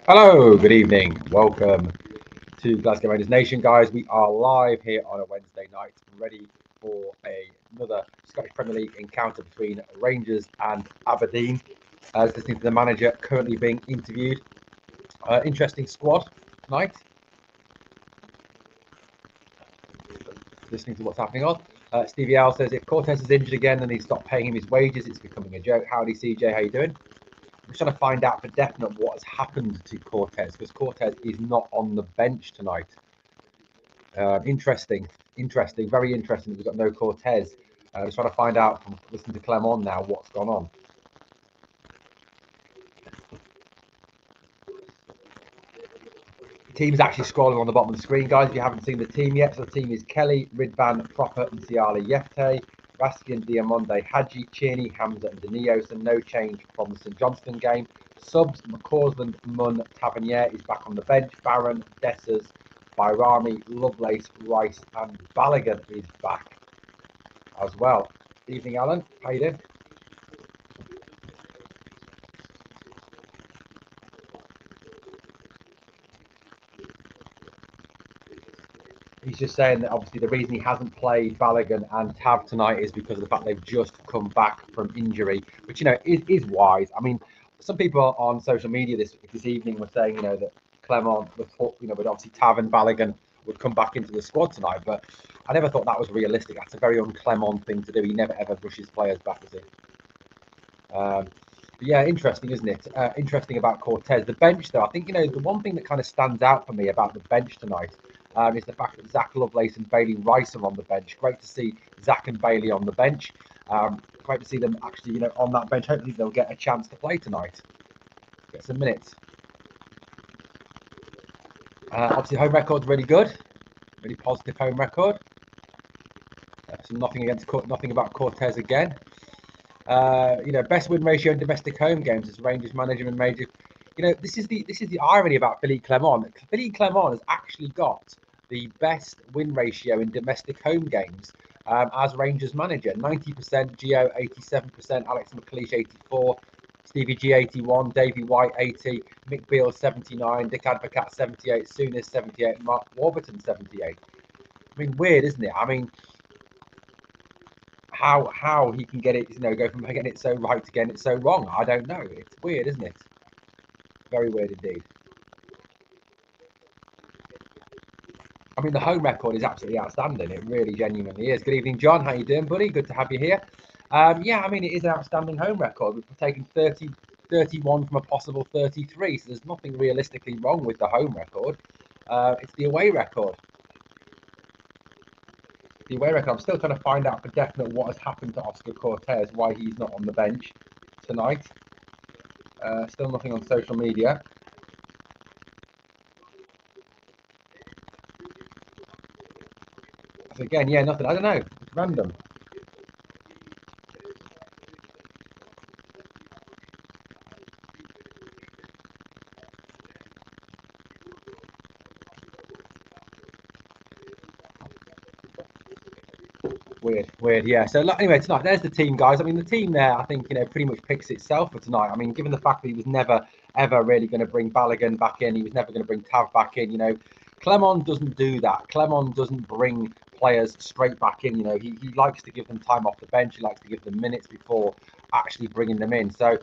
Hello, good evening. Welcome to Glasgow Rangers Nation, guys. We are live here on a Wednesday night, ready for another Scottish Premier League encounter between Rangers and Aberdeen. Listening to the manager currently being interviewed. Interesting squad tonight. Listening to what's happening on. Stevie L says if Cortez is injured again and they stop paying him his wages, it's becoming a joke. Howdy, CJ. How you doing? I'm trying to find out for definite what has happened to Cortez, because Cortez is not on the bench tonight. Interesting, very interesting that we've got no Cortez. Just trying to find out from listening to Clement now what's gone on. Team's actually scrolling on the bottom of the screen, guys. If you haven't seen the team yet, so the team is Kelly, Ridvan, Proper, and Siala Yefte, Raskian, Diamonde, Hadji, Cheney, Hamza, and Danilo. So no change from the St Johnstone game. Subs: McCausland, Munn, Tavernier is back on the bench. Barron, Dessers, Bayrami, Lovelace, Rice, and Balogun is back as well. Evening, Alan. How you doing? He's just saying that obviously the reason he hasn't played Balogun and Tav tonight is because of the fact they've just come back from injury, which, you know, is wise. I mean, some people on social media this evening were saying, you know, that Clement would, you know, but obviously Tav and Balogun would come back into the squad tonight, but I never thought that was realistic. That's a very un-Clement thing to do. He never ever rushes players back, does he? Yeah, interesting, isn't it? Interesting about Cortez. The bench, though, I think, you know, the one thing that kind of stands out for me about the bench tonight is the fact that Zach Lovelace and Bailey Rice are on the bench. Great to see Zach and Bailey on the bench. Great to see them actually, you know, on that bench. Hopefully they'll get a chance to play tonight. Get some minutes. Obviously, home record's really good. Really positive home record. So nothing about Cortez again. You know, best win ratio in domestic home games as Rangers manager and major. You know, this is the irony about Phillipe Clement. Phillipe Clement has actually got the best win ratio in domestic home games as Rangers manager. 90%, Gio 87%, Alex McLeish 84, Stevie G 81, Davey White 80, Mick Beale 79, Dick Advocat 78, Souness 78, Mark Warburton 78. I mean, weird, isn't it? I mean, how he can get it, you know, go from getting it so right to getting it so wrong, I don't know. It's weird, isn't it? Very weird indeed. I mean, the home record is absolutely outstanding. It really genuinely is. Good evening, John. How you doing, buddy? Good to have you here. Yeah, I mean, it is an outstanding home record. We've taken 31 from a possible 33, so there's nothing realistically wrong with the home record. It's the away record. The away record. I'm still trying to find out for definite what has happened to Oscar Cortez, why he's not on the bench tonight. Still nothing on social media. So again, yeah, nothing. I don't know. It's random. Weird, yeah. So anyway, tonight there's the team, guys. I mean, the team there, I think, you know, pretty much picks itself for tonight. I mean, given the fact that he was never ever really going to bring Balogun back in, he was never going to bring Tav back in. You know, Clement doesn't do that. Clement doesn't bring players straight back in. You know, he likes to give them time off the bench. He likes to give them minutes before actually bringing them in. So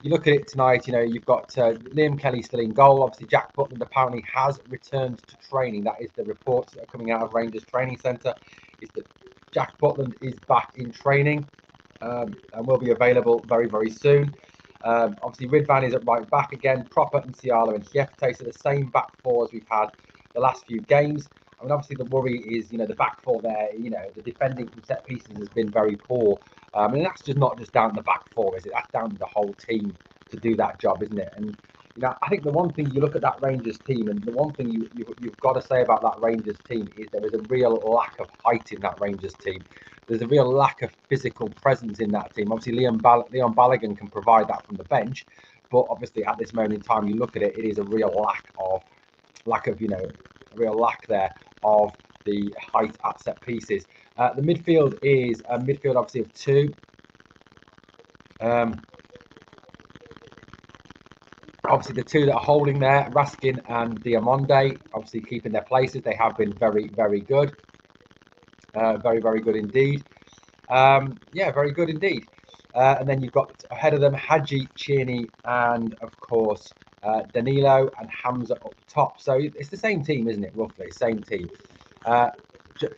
you look at it tonight, you know, you've got Liam Kelly still in goal. Obviously, Jack Butland apparently has returned to training. That is the reports that are coming out of Rangers Training Centre. Is that Jack Butland is back in training and will be available very, very soon. Obviously, Ridvan is at right back again. Proper and Siala and Yefte, so the same back four as we've had the last few games. I mean, obviously, the worry is, you know, the back four there, you know, the defending from set pieces has been very poor. And that's just not just down to the back four, is it? That's down to the whole team to do that job, isn't it? And, you know, I think the one thing you look at that Rangers team, and the one thing you've got to say about that Rangers team is there is a real lack of height in that Rangers team. There's a real lack of physical presence in that team. Obviously, Leon Balogun can provide that from the bench, but obviously at this moment in time, you look at it, it is a real lack of, you know, a real lack there of the height at set pieces. The midfield is a midfield obviously of two. Obviously, the two that are holding there, Raskin and Diamonde, obviously keeping their places. They have been very, very good. Very, very good indeed. Yeah, very good indeed. And then you've got ahead of them Hadji, Cheney, and of course Danilo and Hamza up top. So it's the same team, isn't it? Roughly, same team.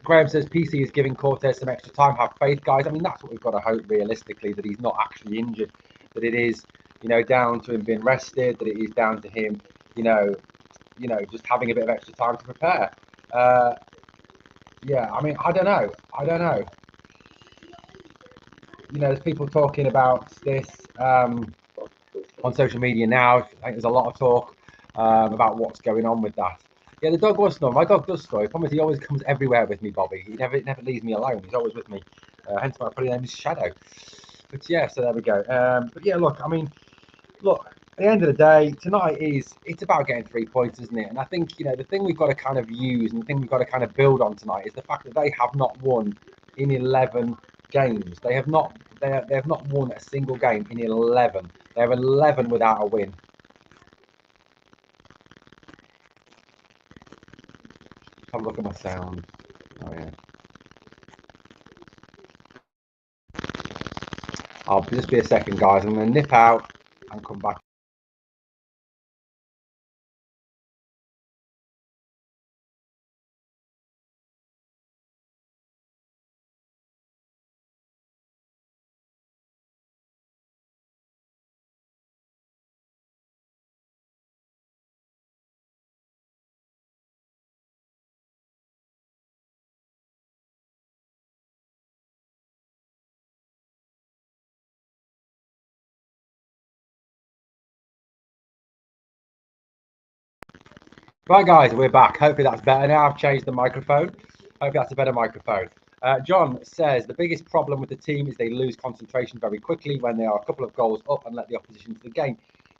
Graham says PC is giving Cortez some extra time. Have faith, guys. I mean, that's what we've got to hope realistically, that he's not actually injured, that it is, down to him being rested, that it is down to him, just having a bit of extra time to prepare. Yeah, I mean, I don't know. There's people talking about this on social media now. I think there's a lot of talk about what's going on with that. Yeah, the dog was snoring. My dog does snore. I promise, he always comes everywhere with me, Bobby. He never leaves me alone. He's always with me. Hence why I put his name is Shadow. But yeah, so there we go. But yeah, look, at the end of the day, tonight it's about getting 3 points, isn't it? And I think, the thing we've got to kind of use and the thing we've got to kind of build on tonight is the fact that they have not won in 11 games. They have not won a single game in 11. They have 11 without a win. Have a look at my sound. Oh yeah. I'll just be a second, guys. I'm going to nip out and come back. Right, guys, we're back. Hopefully that's better now. I've changed the microphone. Hopefully that's a better microphone. John says the biggest problem with the team is they lose concentration very quickly when they are a couple of goals up and let the opposition to the game.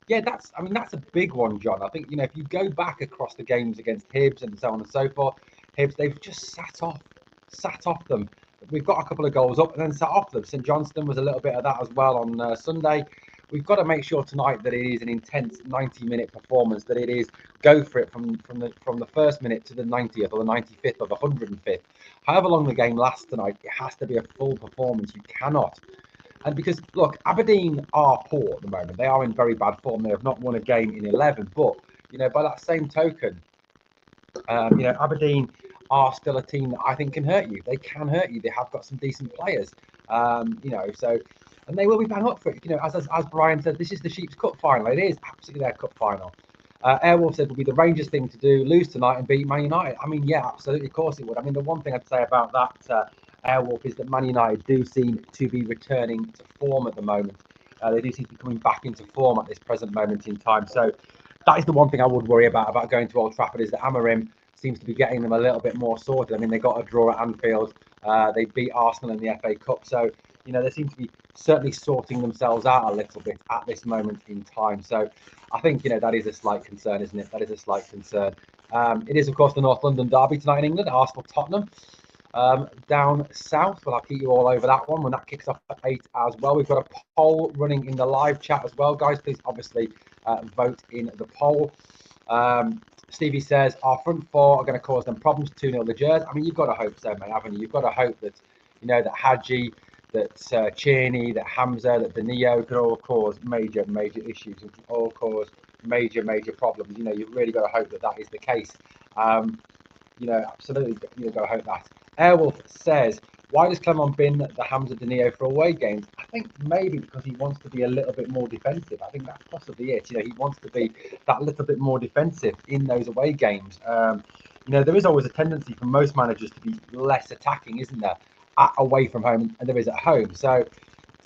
Yeah, that's a big one, John. I think, if you go back across the games against Hibs and so on and so forth, Hibs, they've just sat off them. We've got a couple of goals up and then sat off them. St Johnstone was a little bit of that as well on Sunday. We've got to make sure tonight that it is an intense 90-minute performance, that it is go for it from the first minute to the 90th or the 95th or the 105th. However long the game lasts tonight, it has to be a full performance. You cannot. And because, look, Aberdeen are poor at the moment. They are in very bad form. They have not won a game in 11. But, by that same token, Aberdeen are still a team that I think can hurt you. They can hurt you. They have got some decent players, so, and they will be bang up for it. As Brian said, this is the Sheep's Cup final. It is absolutely their cup final. Airwolf said it would be the Rangers thing to do, lose tonight and beat Man United. I mean, yeah, absolutely, of course it would. I mean, the one thing I'd say about that, Airwolf, is that Man United do seem to be returning to form at the moment. They do seem to be coming back into form at this present moment in time. So that is the one thing I would worry about going to Old Trafford, is that Amorim seems to be getting them a little bit more sorted. I mean, they got a draw at Anfield. They beat Arsenal in the FA Cup. So, they seem to be certainly sorting themselves out a little bit at this moment in time. So I think, that is a slight concern, isn't it? That is a slight concern. It is, of course, the North London derby tonight in England, Arsenal-Tottenham. Down south, well, I'll keep you all over that one when that kicks off at 8 as well. We've got a poll running in the live chat as well, guys. Please, obviously, vote in the poll. Stevie says our front four are going to cause them problems. 2-0 the Jers. I mean, you've got to hope so, man, haven't you? You've got to hope that, that Hadji, that Cheney, that Hamza, that Danilo could all cause major issues and all cause major problems. You've really got to hope that is the case. Absolutely, you've got to hope that. Airwolf says, why does Clement bin the Hamza Danilo for away games? I think maybe because he wants to be a little bit more defensive. I think that's possibly it. He wants to be that little bit more defensive in those away games. There is always a tendency for most managers to be less attacking, isn't there, away from home and there is at home. So,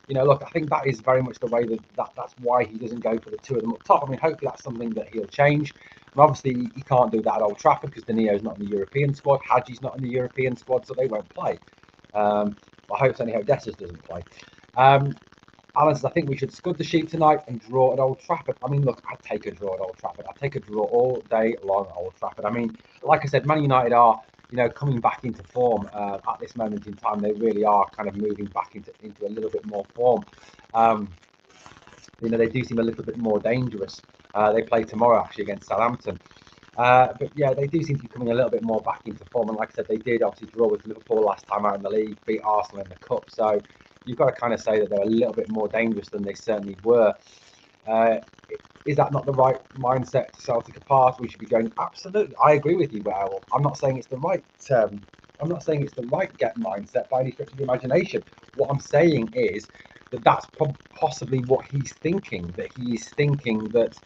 look, I think that is very much the way that's why he doesn't go for the two of them up top. I mean, hopefully that's something that he'll change. And obviously, he can't do that at Old Trafford because Danilo's not in the European squad. Hadji's not in the European squad, so they won't play. I hope certainly Dessus doesn't play. Alan says, I think we should scud the Sheep tonight and draw at Old Trafford. I mean, look, I'd take a draw at Old Trafford. I'd take a draw all day long at Old Trafford. I mean, like I said, Man United are, coming back into form at this moment in time. They really are kind of moving back into a little bit more form. They do seem a little bit more dangerous. They play tomorrow actually against Southampton. But yeah, they do seem to be coming a little bit more back into form. And like I said, they did obviously draw with Liverpool last time out in the league, beat Arsenal in the cup. So you've got to kind of say that they're a little bit more dangerous than they certainly were. Is that not the right mindset to Celtic apart? We should be going. Absolutely, I agree with you, Well, I'm not saying it's the right. I'm not saying it's the right get mindset by any stretch of the imagination. What I'm saying is that that's possibly what he's thinking. That he's thinking that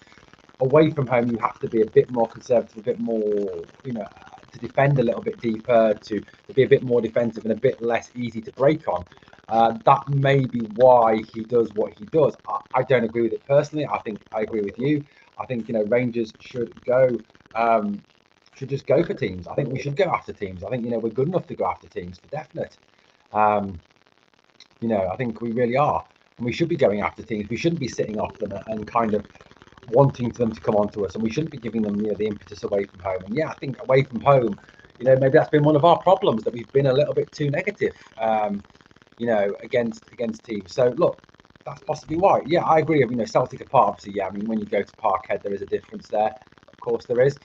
away from home you have to be a bit more conservative, a bit more, to defend a little bit deeper, to be a bit more defensive and a bit less easy to break on. That may be why he does what he does. I don't agree with it personally. I think I agree with you. I think Rangers should just go for teams. I think we should go after teams. I think we're good enough to go after teams for definite. I think we really are, and we should be going after teams. We shouldn't be sitting off them and kind of wanting them to come onto us, and we shouldn't be giving them the impetus away from home. And I think away from home, maybe that's been one of our problems, that we've been a little bit too negative. Against teams. So look, that's possibly why. I agree. Celtic apart, obviously. I mean, when you go to Parkhead, there is a difference there. Of course, there is.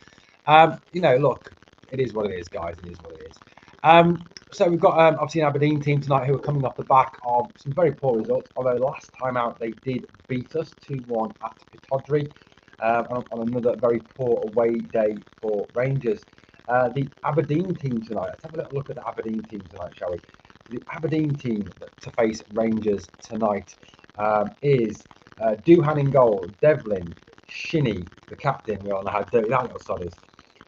Look, it is what it is, guys. It is what it is. So we've got obviously an Aberdeen team tonight who are coming off the back of some very poor results. Although last time out they did beat us 2-1 at Pittodrie on another very poor away day for Rangers. The Aberdeen team tonight. Let's have a little look at the Aberdeen team tonight, shall we? The Aberdeen team to face Rangers tonight is Doohan in goal, Devlin, Shinnie, the captain. We all know how dirty that little sod is.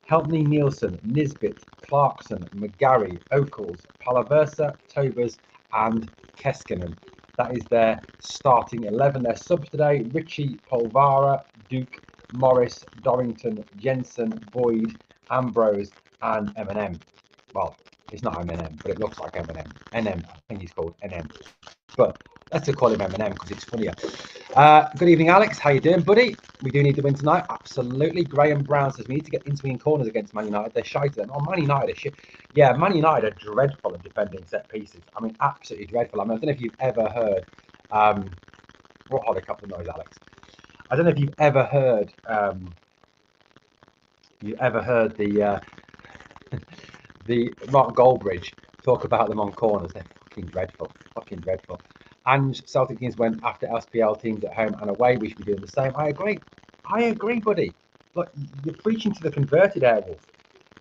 Helpney, Nielsen, Nisbet, Clarkson, McGarry, Oakles, Palaversa, Tobers, and Keskinen. That is their starting 11. Their subs today: Richie, Polvara, Duke, Morris, Dorrington, Jensen, Boyd, Ambrose, and M&M. Well, it's not M&M, but it looks like M&M. NM, I think he's called NM. But let's just call him M&M because it's funnier. Good evening, Alex. How you doing, buddy? We do need to win tonight. Absolutely. Graham Brown says we need to get in corners against Man United. They're shy to them. Oh, Man United are shit. Yeah, Man United are dreadful at defending set pieces. I mean, absolutely dreadful. I mean, I don't know if you've ever heard. What helicopter noise, Alex? I don't know if you've ever heard. The Mark Goldbridge talk about them on corners. They're fucking dreadful. And Celtic teams went after SPL teams at home and away. We should be doing the same. I agree, buddy. Look, you're preaching to the converted, Airwolf.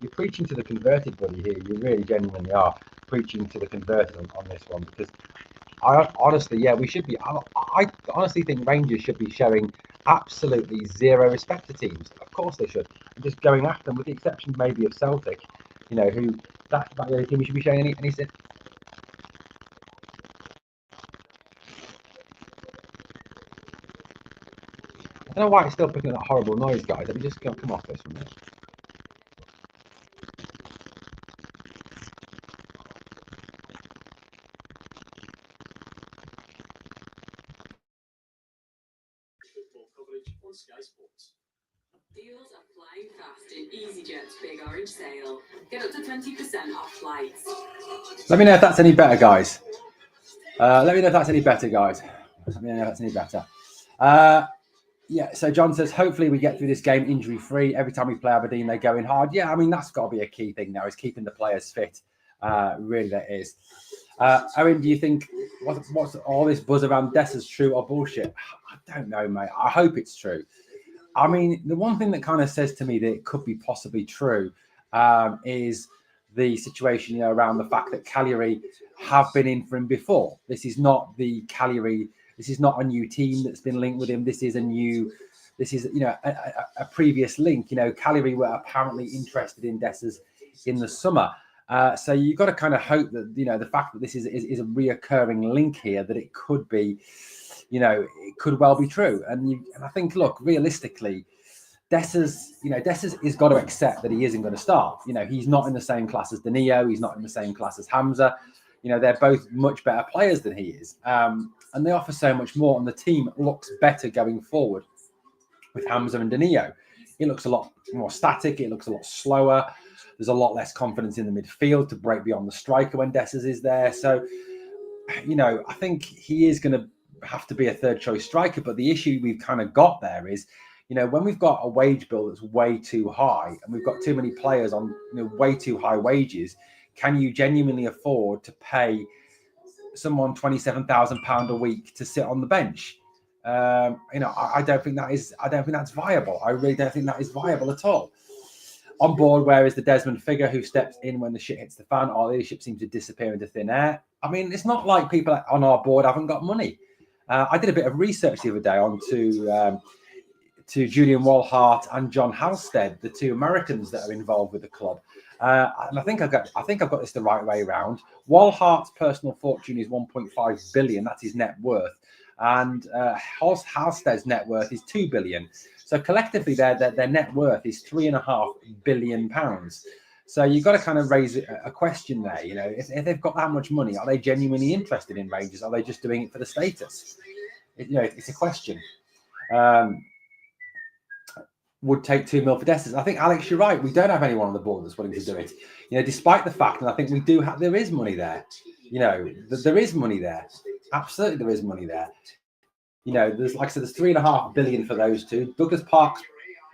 You're preaching to the converted, buddy. Here, you really genuinely are preaching to the converted on this one, because I honestly, we should be. I honestly think Rangers should be showing absolutely zero respect to teams. Of course they should, and just going after them, with the exception maybe of Celtic. Who that's about the only team we should be showing any. I don't know why it's still picking up that horrible noise, guys. Let me just come off this from this. Football coverage on Sky Sports. Deals apply fast in EasyJet's Big Orange Sale. Get up to 20% off flights. Let me know if that's any better, guys. So John says, hopefully we get through this game injury-free. Every time we play Aberdeen, they're going hard. Yeah, I mean, that's got to be a key thing now, is keeping the players fit. Really, that is. Owen, do you think what's all this buzz around Dessa's true or bullshit? I don't know, mate. I hope it's true. I mean, the one thing that kind of says to me that it could be possibly true is the situation, around the fact that Cagliari have been in for him before. This is not the Cagliari. This is not a new team that's been linked with him. This is a previous link. Cagliari were apparently interested in Dessers in the summer. So you've got to kind of hope that, the fact that this is a reoccurring link here, that it could be, it could well be true. And I think, look, realistically, Dessers has got to accept that he isn't going to start. He's not in the same class as Danilo. He's not in the same class as Hamza. They're both much better players than he is. And they offer so much more. And the team looks better going forward with Hamza and Danilo. It looks a lot more static. It looks a lot slower. There's a lot less confidence in the midfield to break beyond the striker when Dessers is there. So, I think he is going to have to be a third choice striker. But the issue we've kind of got there is, when we've got a wage bill that's way too high and we've got too many players on way too high wages, can you genuinely afford to pay someone £27,000 a week to sit on the bench? I don't think that's viable. I really don't think that is viable at all. On board, where is the Desmond figure who steps in when the shit hits the fan? Our leadership seems to disappear into thin air. I mean, it's not like people on our board haven't got money. I did a bit of research the other day to Julian Walhart and John Halstead, the two Americans that are involved with the club. And I think I've got this the right way around. Walhart's personal fortune is 1.5 billion. That's his net worth. And Halstead's net worth is 2 billion. So collectively, their net worth is £3.5 billion. So you've got to kind of raise a question there. If they've got that much money, are they genuinely interested in Rangers? Are they just doing it for the status? It's a question. Would take 2 mil for Destas. I think, Alex, you're right. We don't have anyone on the board that's willing to do it. Despite the fact, and I think we do have, there is money there. There is money there. Absolutely, there is money there. There's, like I said, there's 3.5 billion for those two. Douglas Park's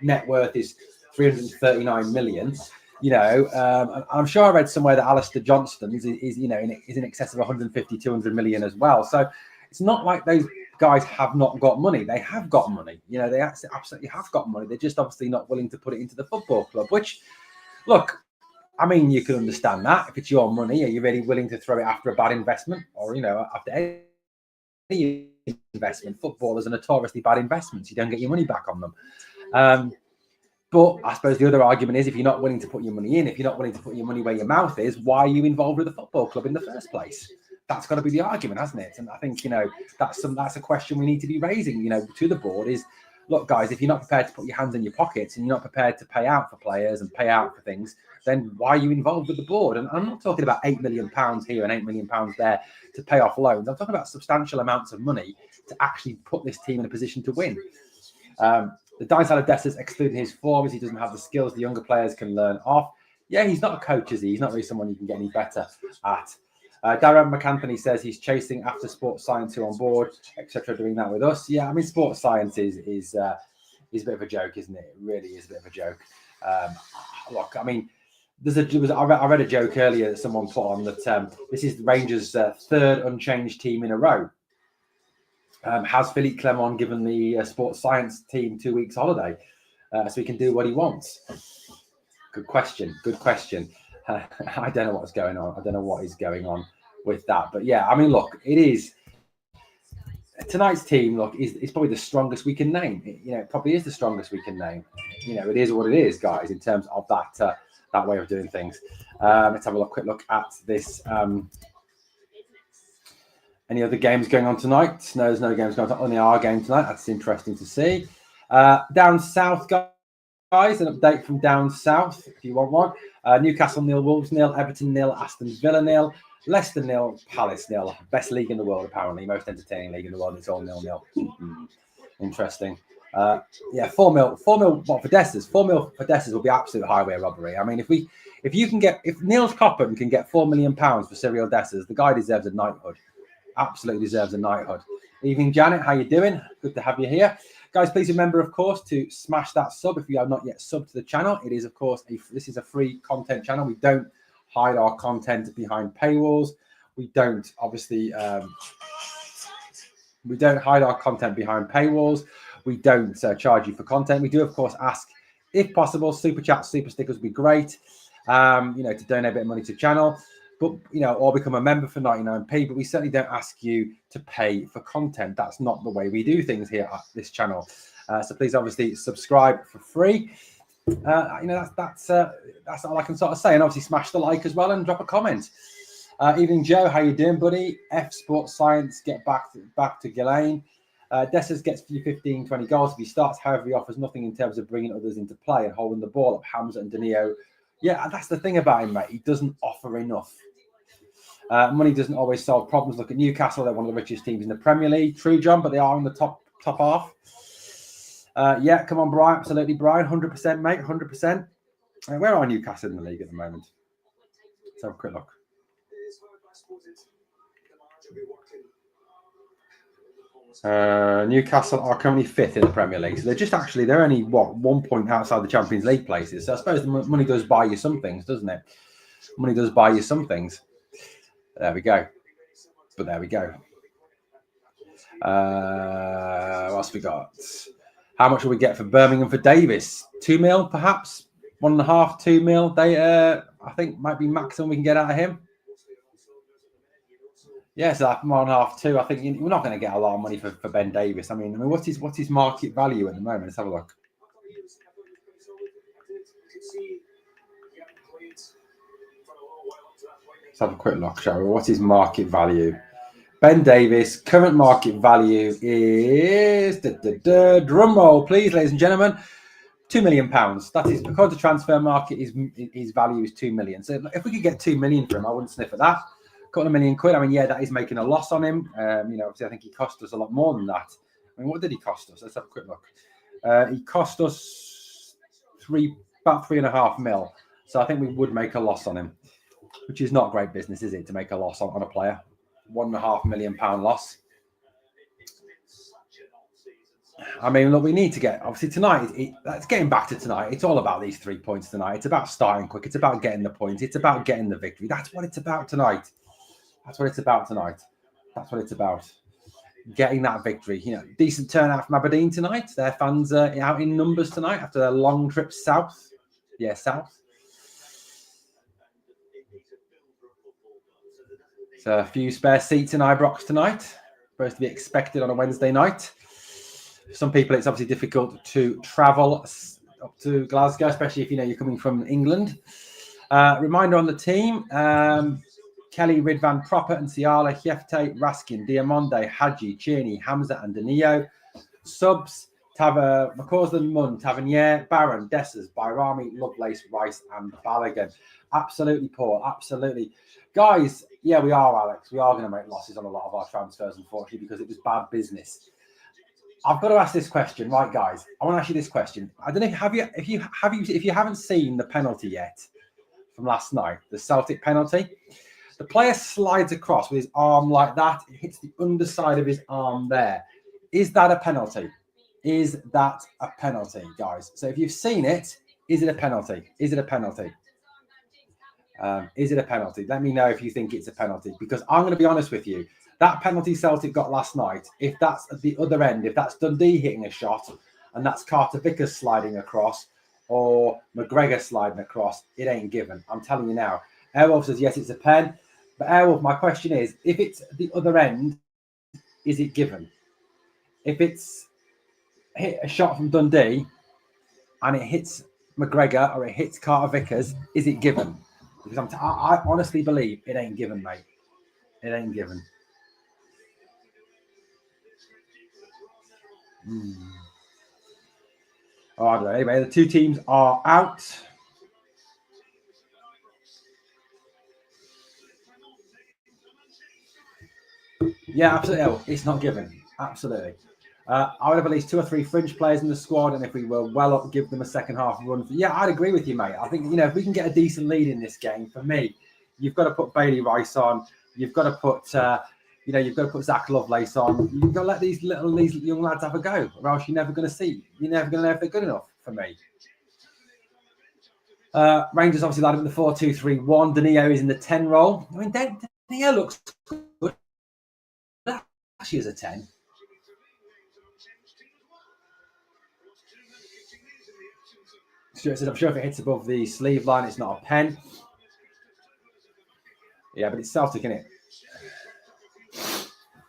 net worth is 339 million. I'm sure I read somewhere that Alistair Johnston is in excess of 150, 200 million as well. So it's not like those guys have not got money. They have got money. They absolutely have got money. They're just obviously not willing to put it into the football club, which, look, I mean, you can understand that. If it's your money, are you really willing to throw it after a bad investment? Or, after any investment? Footballers are notoriously bad investments. You don't get your money back on them. But I suppose the other argument is, if you're not willing to put your money in, if you're not willing to put your money where your mouth is, why are you involved with a football club in the first place? That's got to be the argument, hasn't it? And I think, that's a question we need to be raising, to the board is, look, guys, if you're not prepared to put your hands in your pockets and you're not prepared to pay out for players and pay out for things, then why are you involved with the board? And I'm not talking about £8 million here and £8 million there to pay off loans. I'm talking about substantial amounts of money to actually put this team in a position to win. The downside of Destas, excluding his form, is he doesn't have the skills the younger players can learn off. Yeah, he's not a coach, is he? He's not really someone you can get any better at. Darren McAnthony says he's chasing after sports science who on board, etc., doing that with us. Yeah, I mean, sports science is a bit of a joke, isn't it? It really is a bit of a joke. Look, I mean, I read a joke earlier that someone put on that this is Rangers' third unchanged team in a row. Has Phillipe Clement given the sports science team 2 weeks holiday so he can do what he wants? Good question. I don't know what's going on. I don't know what is going on with that. But yeah, I mean, look, it is tonight's team. Look, is probably the strongest we can name. It probably is the strongest we can name. It is what it is, guys, in terms of that way of doing things. Let's have a quick look at this. Any other games going on tonight? No, there's no games going on. Only our game tonight. That's interesting to see. Down south, guys, an update from down south, if you want one. Newcastle 0, Wolves 0, Everton 0, Aston Villa 0, Leicester 0, Palace 0. Best league in the world, apparently. Most entertaining league in the world. It's all 0-0. Interesting. 4 mil. What for Destas? 4 mil for Destas will be absolute highway robbery. I mean, if Niels Coppen can get £4 million for Cyril Destas, the guy deserves a knighthood. Absolutely deserves a knighthood. Evening, Janet. How you doing? Good to have you here, guys. Please remember, of course, to smash that sub if you have not yet subbed to the channel. It is, of course, this is a free content channel. We don't hide our content behind paywalls. We don't obviously we don't hide our content behind paywalls. We don't charge you for content. We do, of course, ask, if possible, super chat, super stickers would be great. To donate a bit of money to the channel. But, or become a member for 99p, but we certainly don't ask you to pay for content. That's not the way we do things here at this channel. So please, obviously, subscribe for free. That's all I can sort of say. And obviously, smash the like as well and drop a comment. Evening, Joe. How you doing, buddy? F Sports Science, get back to Gillane. Destas gets 15, 20 goals if he starts. However, he offers nothing in terms of bringing others into play and holding the ball up. Hamza and Danilo. Yeah, that's the thing about him, mate. He doesn't offer enough. Money doesn't always solve problems. Look at Newcastle; they're one of the richest teams in the Premier League. True, John, but they are in the top half. Yeah, come on, Brian. Absolutely, Brian. 100%, mate. 100%. Where are Newcastle in the league at the moment? Let's have a quick look. Newcastle are currently 5th in the Premier League, so they're only 1 point outside the Champions League places. So I suppose the money does buy you some things, doesn't it? Money does buy you some things. There we go. But there we go. What else we got? How much will we get for Birmingham for Davis? 2 mil, perhaps 1.5, 2 mil. They, I think, might be maximum we can get out of him. Yeah, so 1.5, 2. I think we're not going to get a lot of money for Ben Davis. I mean, what's his market value at the moment? Let's have a look. Let's have a quick look, shall we? What's his market value? Ben Davis, current market value is drum roll, please, ladies and gentlemen. £2 million. That is, according to Transfer Market, his value is 2 million. So if we could get 2 million for him, I wouldn't sniff at that. Couple of million quid. I mean, yeah, that is making a loss on him. Obviously, I think he cost us a lot more than that. I mean, what did he cost us? Let's have a quick look. He cost us about 3.5 mil. So I think we would make a loss on him, which is not great business, is it, to make a loss on a player? £1.5 million loss. I mean, look, we need to get, obviously tonight, that's getting back to tonight. It's all about these 3 points tonight. It's about starting quick. It's about getting the points. It's about getting the victory. That's what it's about tonight. That's what it's about tonight. That's what it's about. Getting that victory. Decent turnout from Aberdeen tonight. Their fans are out in numbers tonight after their long trip south. Yeah, south. So a few spare seats in Ibrox tonight. Supposed to be expected on a Wednesday night. For some people, it's obviously difficult to travel up to Glasgow, especially if you're coming from England. Reminder on the team. Kelly, Ridvan, Proper and Ciala, Hiefte, Raskin, Diamonde, Hadji, Chini, Hamza and Danilo. Subs, McCausland, Munn, Tavernier, Barron, Dessers, Bayrami, Lovelace, Rice and Balogun. Absolutely, Paul. Absolutely. Guys, yeah, we are, Alex. We are going to make losses on a lot of our transfers, unfortunately, because it was bad business. I've got to ask this question, right, guys? I want to ask you this question. I don't know if you haven't seen the penalty yet from last night, the Celtic penalty. The player slides across with his arm like that. It hits the underside of his arm there. Is that a penalty? Is that a penalty, guys? So if you've seen it, is it a penalty? Is it a penalty? Is it a penalty? Let me know if you think it's a penalty, because I'm going to be honest with you. That penalty Celtic got last night, if that's at the other end, if that's Dundee hitting a shot and that's Carter Vickers sliding across or McGregor sliding across, it ain't given. I'm telling you now. Airwolf says, yes, it's a pen. But Airwolf, my question is, if it's at the other end, is it given? If it's hit a shot from Dundee and it hits McGregor or it hits Carter Vickers, is it given? Because I honestly believe it ain't given, mate. It ain't given. Oh, I don't know. Anyway, the two teams are out. Yeah, absolutely. It's not given. Absolutely. I would have at least 2 or 3 fringe players in the squad, and if we were well up, give them a second half run. Yeah, I'd agree with you, mate. I think, if we can get a decent lead in this game, for me, you've got to put Bailey Rice on. You've got to put, you've got to put Zach Lovelace on. You've got to let these young lads have a go, or else you're never going to see. You're never going to know if they're good enough, for me. Rangers obviously lined up in the 4-2-3-1. Danilo is in the 10 role. I mean, Danilo looks good. Actually, is a 10. Stuart says, I'm sure if it hits above the sleeve line, it's not a pen. Yeah, but it's Celtic, isn't it?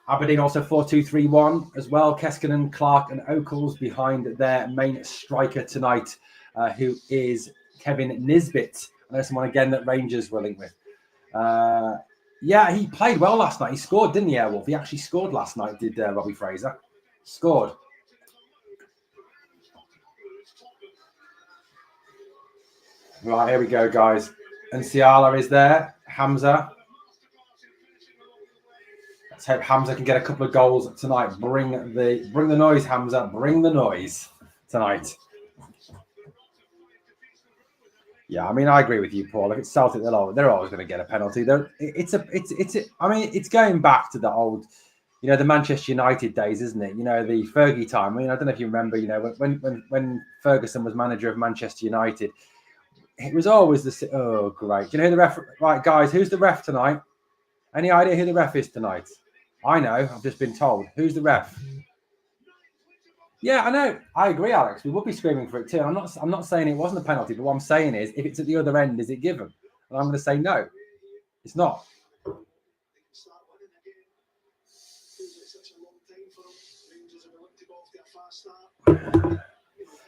Aberdeen also 4-2-3-1 as well. Keskinen, Clark and Oakles behind their main striker tonight, who is Kevin Nisbet. I know someone again that Rangers were linked with. Yeah, he played well last night. He scored, didn't he, Airwolf? He actually scored last night, did Robbie Fraser. Scored. Right, here we go, guys. And Ciala is there. Hamza. Let's hope Hamza can get a couple of goals tonight. Bring the noise, Hamza. Bring the noise tonight. Yeah, I mean, I agree with you, Paul. If it's Celtic, they're always going to get a penalty. It's going back to the old, you know, the Manchester United days, isn't it? You know, the Fergie time. I mean, I don't know if you remember, you know, when Ferguson was manager of Manchester United, it was always the, oh, great. Do you know who the ref, right, guys, who's the ref tonight? Any idea who the ref is tonight? I know, I've just been told. Who's the ref? Yeah, I know. I agree, Alex. We would be screaming for it too. I'm not saying it wasn't a penalty, but what I'm saying is, if it's at the other end, is it given? And I'm going to say no. It's not.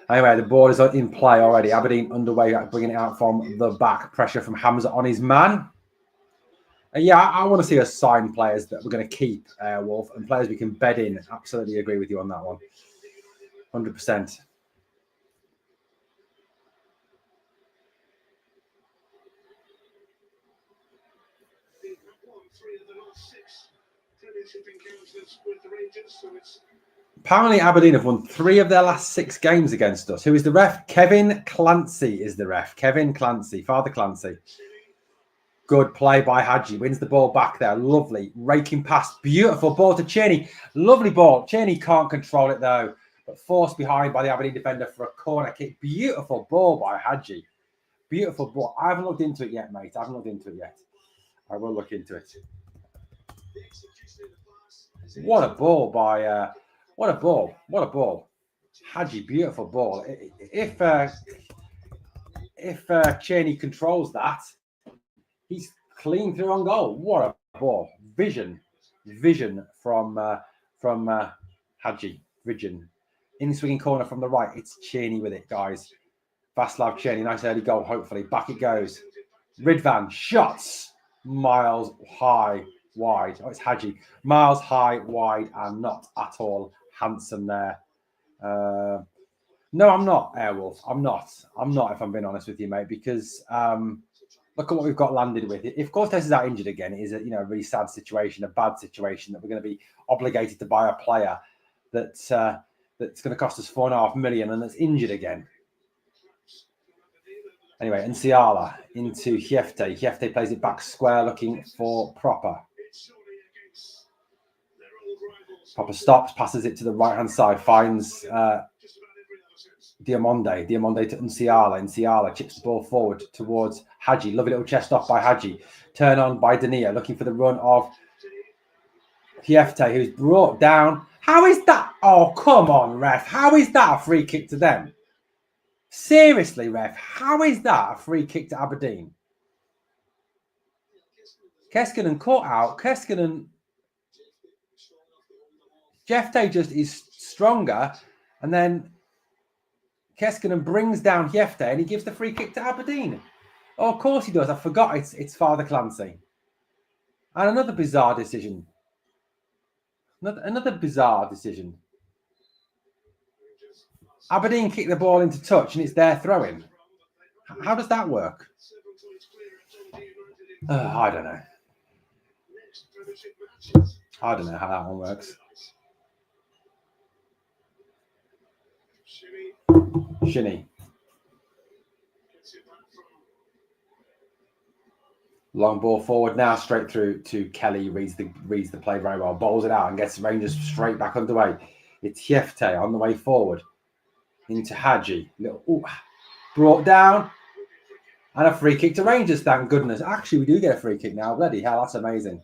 Anyway, the ball is in play already. Aberdeen underway, bringing it out from the back. Pressure from Hamza on his man. Yeah, I want to see us sign players that we're going to keep, Wolf, and players we can bed in. Absolutely agree with you on that one. 100%. Apparently, Aberdeen have won 3 of their last 6 games against us. Who is the ref? Kevin Clancy is the ref. Kevin Clancy, Father Clancy. Good play by Hadji. Wins the ball back there. Lovely. Raking past. Beautiful ball to Cheney. Lovely ball. Cheney can't control it though, but forced behind by the Aberdeen defender for a corner kick. Beautiful ball by Hadji. Beautiful ball. I haven't looked into it yet, mate. I haven't looked into it yet. I will look into it. What a ball by... what a ball. What a ball. Hadji, beautiful ball. If Cheney controls that, he's clean through on goal. What a ball. Vision from Hadji. Vision. In swinging corner from the right. It's Cheney with it, guys. Vaslav Cheney. Nice early goal, hopefully. Back it goes. Ridvan. Shots. Miles high, wide. Oh, it's Hadji. Miles high, wide, and not at all handsome there. No, I'm not, Airwolf. I'm not, if I'm being honest with you, mate, because look at what we've got landed with. If Cortez is out injured again, it is a really sad situation, a bad situation that we're going to be obligated to buy a player that's going to cost us $4.5 million and that's injured again. Anyway, Nsiala into Hiefte. Hiefte plays it back square, looking for Proper. Proper stops, passes it to the right-hand side, finds Diamonde. Diamonde to Nsiala. Nsiala chips the ball forward towards Hadji. Lovely little chest off by Hadji. Turn on by Dania, looking for the run of Hiefte, who's brought down. How is that? Oh, come on, ref. How is that a free kick to them? Seriously, ref, how is that a free kick to Aberdeen? Keskinen caught out. Keskinen. Hiefte just is stronger. And then Keskinen brings down Hiefte and he gives the free kick to Aberdeen. Oh, of course he does. I forgot it's Father Clancy. And another bizarre decision. Another bizarre decision. Aberdeen kick the ball into touch and it's their throw-in. How does that work? I don't know. I don't know how that one works. Shinny. Long ball forward now, straight through to Kelly. Reads the play very well. Bowls it out and gets Rangers straight back underway. It's Hiefte on the way forward. Into Hadji. Brought down. And a free kick to Rangers, thank goodness. Actually, we do get a free kick now. Bloody hell, that's amazing.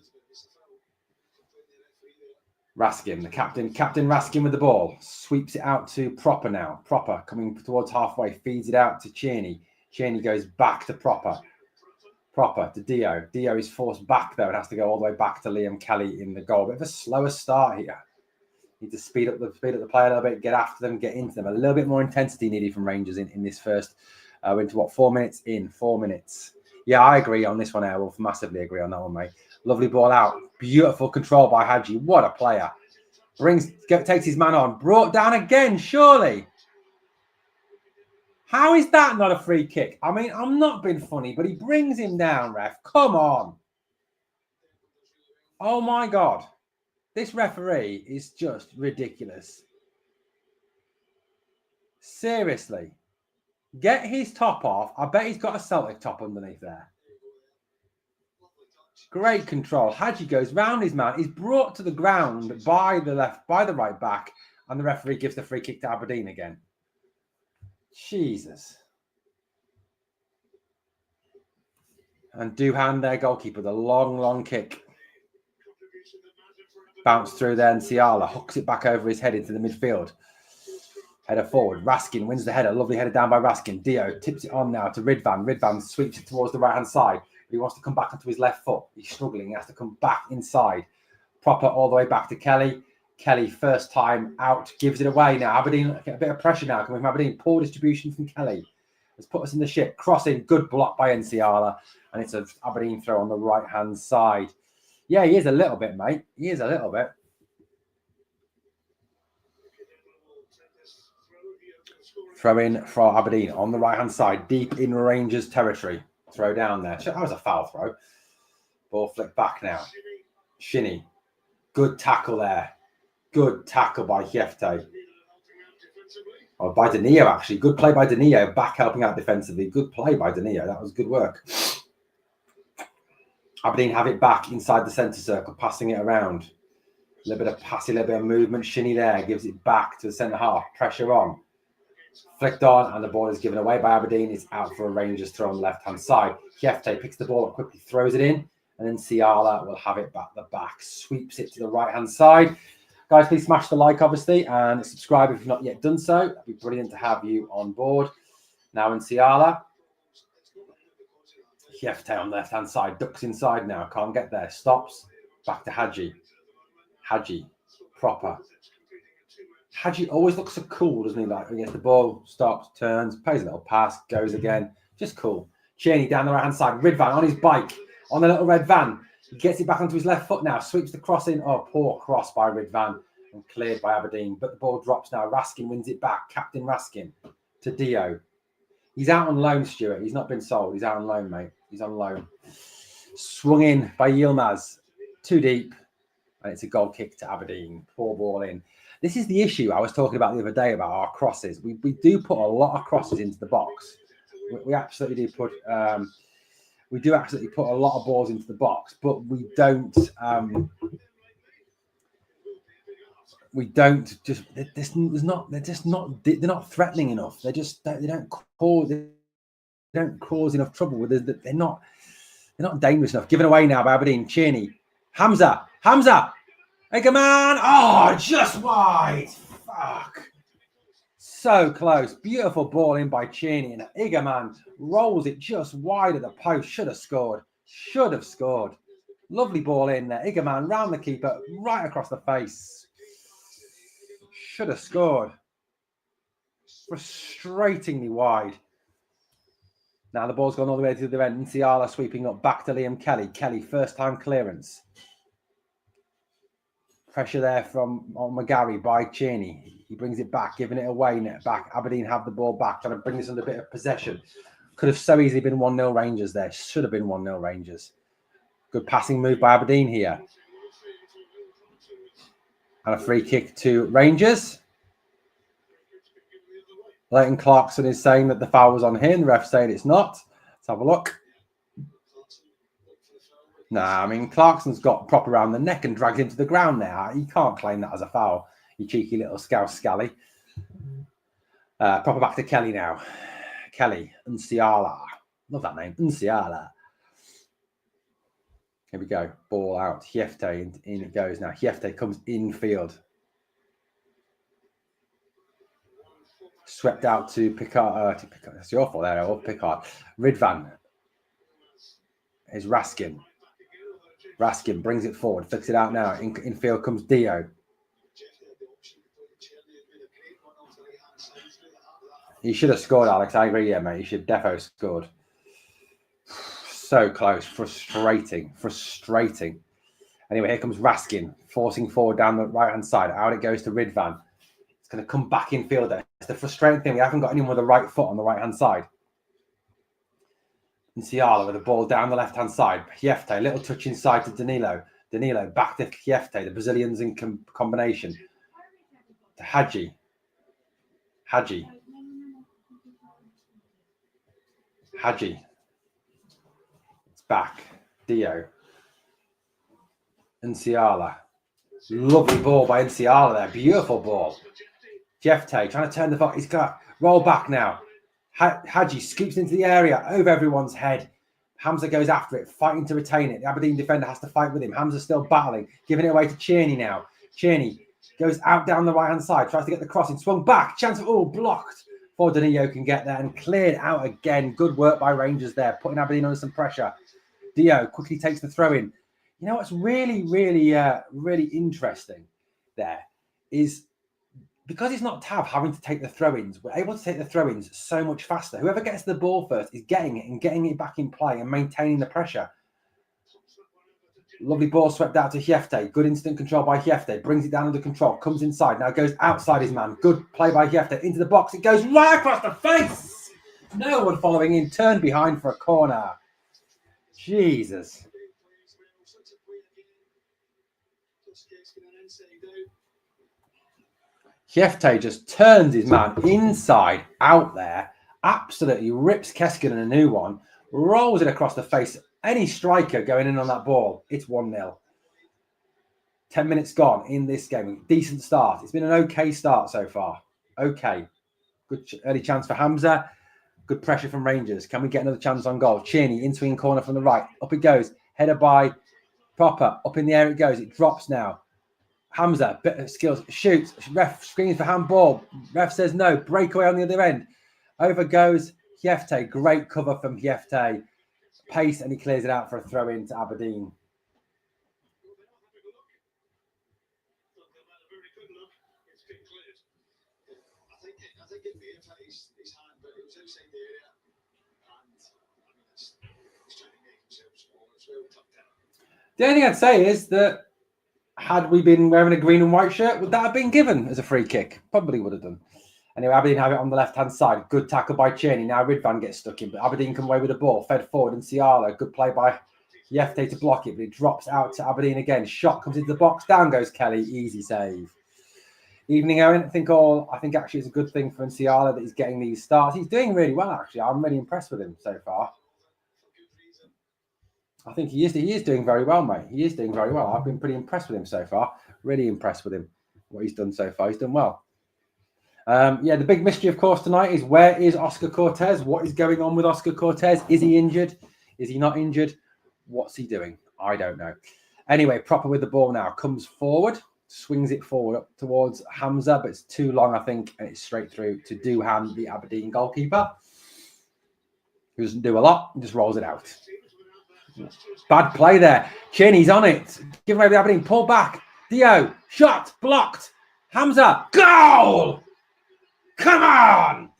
Raskin, the captain Raskin with the ball. Sweeps it out to Proper now. Proper coming towards halfway. Feeds it out to Cheney. Cheney goes back to Proper. Proper to Dio. Dio is forced back, though. It has to go all the way back to Liam Kelly in the goal. Bit of a slower start here. Need to speed up the play a little bit, get after them, get into them. A little bit more intensity needed from Rangers in this first. Into what, 4 minutes in? 4 minutes. Yeah, I agree on this one, Airwolf. Massively agree on that one, mate. Lovely ball out. Beautiful control by Hadji. What a player. Takes his man on. Brought down again, surely. How is that not a free kick? I mean, I'm not being funny, but he brings him down, ref. Come on. Oh, my God. This referee is just ridiculous. Seriously. Get his top off. I bet he's got a Celtic top underneath there. Great control. Hadji goes round his man. He's brought to the ground by the right back, and the referee gives the free kick to Aberdeen again. Jesus. And Duhan, their goalkeeper, the long kick. Bounce through there, and Ciala hooks it back over his head into the midfield. Header forward. Raskin wins the header. Lovely header down by Raskin. Dio tips it on now to Ridvan. Ridvan sweeps it towards the right-hand side. He wants to come back onto his left foot. He's struggling. He has to come back inside. Proper all the way back to Kelly. Kelly, first time out, gives it away now. Aberdeen, get a bit of pressure now coming from Aberdeen. Poor distribution from Kelly. Has put us in the shit. Crossing, good block by Ciala. And it's an Aberdeen throw on the right-hand side. Yeah, he is a little bit, mate. He is a little bit. Throw in for Aberdeen on the right-hand side, deep in Rangers territory. Throw down there. That was a foul throw. Ball flicked back now. Shinny. Good tackle there. Good tackle by Hiefte. Or by Danilo, actually. Good play by Danilo. Back helping out defensively. Good play by Danilo. That was good work. Aberdeen have it back inside the centre circle, passing it around. A little bit of passing, a little bit of movement. Shinny there gives it back to the centre half. Pressure on. Flicked on, and the ball is given away by Aberdeen. It's out for a Rangers throw on the left-hand side. Hiefte picks the ball up quickly, throws it in, and then Ciala will have it back the back. Sweeps it to the right-hand side. Guys, please smash the like, obviously, and subscribe if you've not yet done so. It'd be brilliant to have you on board. Now in Ciala. Hiefte on the left-hand side. Ducks inside now. Can't get there. Stops. Back to Hadji. Hadji. Proper. Hadji always looks so cool, doesn't he? Like, he gets the ball, stops, turns, plays a little pass, goes again. Just cool. Cheney down the right-hand side. Ridvan on his bike, on the little red van. He gets it back onto his left foot now. Sweeps the cross in. Oh, poor cross by Ridvan. And cleared by Aberdeen. But the ball drops now. Raskin wins it back. Captain Raskin to Dio. He's out on loan, Stuart. He's not been sold. He's out on loan, mate. He's on loan. Swung in by Yilmaz. Too deep. And it's a goal kick to Aberdeen. Poor ball in. This is the issue I was talking about the other day about our crosses. We do put a lot of crosses into the box. We absolutely do put a lot of balls into the box, but we don't just they're not threatening enough. They don't cause enough trouble. They're not dangerous enough. Given away now by Aberdeen. Cheney. Hamza. Egerman. Oh, just wide. Fuck. So close. Beautiful ball in by Cheney. And Egerman rolls it just wide of the post. Should have scored. Lovely ball in there. Egerman round the keeper, right across the face. Should have scored. Frustratingly wide. Now the ball's gone all the way to the end. Ciala sweeping up back to Liam Kelly. Kelly, first time clearance. Pressure there from McGarry by Cheney. He brings it back, giving it away net back. Aberdeen have the ball back, trying to bring this under a bit of possession. Could have so easily been 1-0 Rangers there. Should have been 1-0 Rangers. Good passing move by Aberdeen here. And a free kick to Rangers. Leighton Clarkson is saying that the foul was on him. The ref saying it's not. Let's have a look. Nah, I mean, Clarkson's got proper around the neck and drags him to the ground there. He can't claim that as a foul, you cheeky little scouse scally. Proper back to Kelly now. Kelly, Ciala. Love that name, Ciala. Here we go. Ball out. Hiefte, in it goes now. Hiefte comes infield. Swept out to Picard. That's your fault there, or Picard. Ridvan. Here's Raskin. Raskin brings it forward, flicks it out now. Infield comes Dio. He should have scored, Alex. I agree, yeah, mate. He should defo scored. So close. Frustrating. Anyway, here comes Raskin, forcing forward down the right-hand side. Out it goes to Ridvan. It's going to come back in field there. It's the frustrating thing. We haven't got anyone with the right foot on the right-hand side. And Ciala with the ball down the left-hand side. Hiefte, little touch inside to Danilo. Danilo back to Hiefte. The Brazilians in combination. To Hadji. It's back. Dio. Nsiala. Lovely ball by Nsiala there. Beautiful ball. Jefte trying to turn the foot. He's got roll back now. Hadji scoops into the area over everyone's head. Hamza goes after it, fighting to retain it. The Aberdeen defender has to fight with him. Hamza's still battling, giving it away to Tierney now. Tierney goes out down the right-hand side, tries to get the crossing, swung back. Chance of, blocked. Before Danilo can get there and cleared out again. Good work by Rangers there, putting Aberdeen under some pressure. Dio quickly takes the throw in. You know what's really, really interesting there is because it's not Tav having to take the throw-ins, we're able to take the throw-ins so much faster. Whoever gets the ball first is getting it and getting it back in play and maintaining the pressure. Lovely ball swept out to Jefte. Good instant control by Jefte. Brings it down under control. Comes inside. Now goes outside his man. Good play by Jefte. Into the box. It goes right across the face. No one following in. Turned behind for a corner. Jesus. Jefte just turns his man inside out there. Absolutely rips Keskinen a new one. Rolls it across the face. Any striker going in on that ball, it's 1-0. 10 minutes gone in this game. Decent start. It's been an okay start so far. Okay. Good early chance for Hamza. Good pressure from Rangers. Can we get another chance on goal? Tierney, in-swing corner from the right. Up it goes. Header by Popper. Up in the air it goes. It drops now. Hamza, bit of skills. Shoots. Ref screams for handball. Ref says no. Breakaway on the other end. Over goes Jefte. Great cover from Jefte. Pace, and he clears it out for a throw in to Aberdeen. The only thing I'd say is that had we been wearing a green and white shirt, would that have been given as a free kick? Probably would have done. Anyway, Aberdeen have it on the left-hand side. Good tackle by Tierney. Now Ridvan gets stuck in, but Aberdeen come away with the ball. Fed forward, and Nsiala. Good play by Jefte to block it, but it drops out to Aberdeen again. Shot comes into the box. Down goes Kelly. Easy save. Evening, Owen. I think actually it's a good thing for Nsiala that he's getting these starts. He's doing really well, actually. I'm really impressed with him so far. I think he is doing very well, mate. He is doing very well. I've been pretty impressed with him so far. Really impressed with him. What he's done so far. He's done well. The big mystery, of course, tonight is where is Oscar Cortez? What is going on with Oscar Cortez? Is he injured? Is he not injured? What's he doing? I don't know. Anyway, Proper with the ball now. Comes forward, swings it forward up towards Hamza, but it's too long, I think, and it's straight through to Duhan, the Aberdeen goalkeeper, who doesn't do a lot, just rolls it out. Bad play there. Cheney's on it. Give away the Aberdeen. Pull back. Dio. Shot. Blocked. Hamza. Goal! Come on!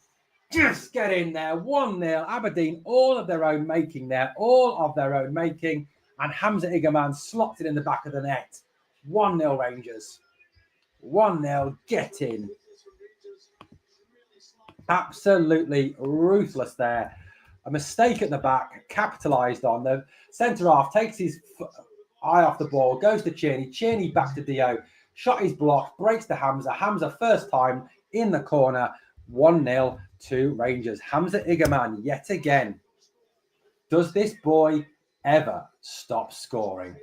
Just get in there. 1-0. Aberdeen, all of their own making there. All of their own making. And Hamza Igerman slots it in the back of the net. 1-0 Rangers. 1-0. Get in. Absolutely ruthless there. A mistake at the back, capitalised on. The centre-half takes his eye off the ball, goes to Tierney. Tierney back to Dio. Shot is blocked, breaks to Hamza. Hamza first time in the corner. 1-0 to Rangers. Hamza Igerman yet again. Does this boy ever stop scoring?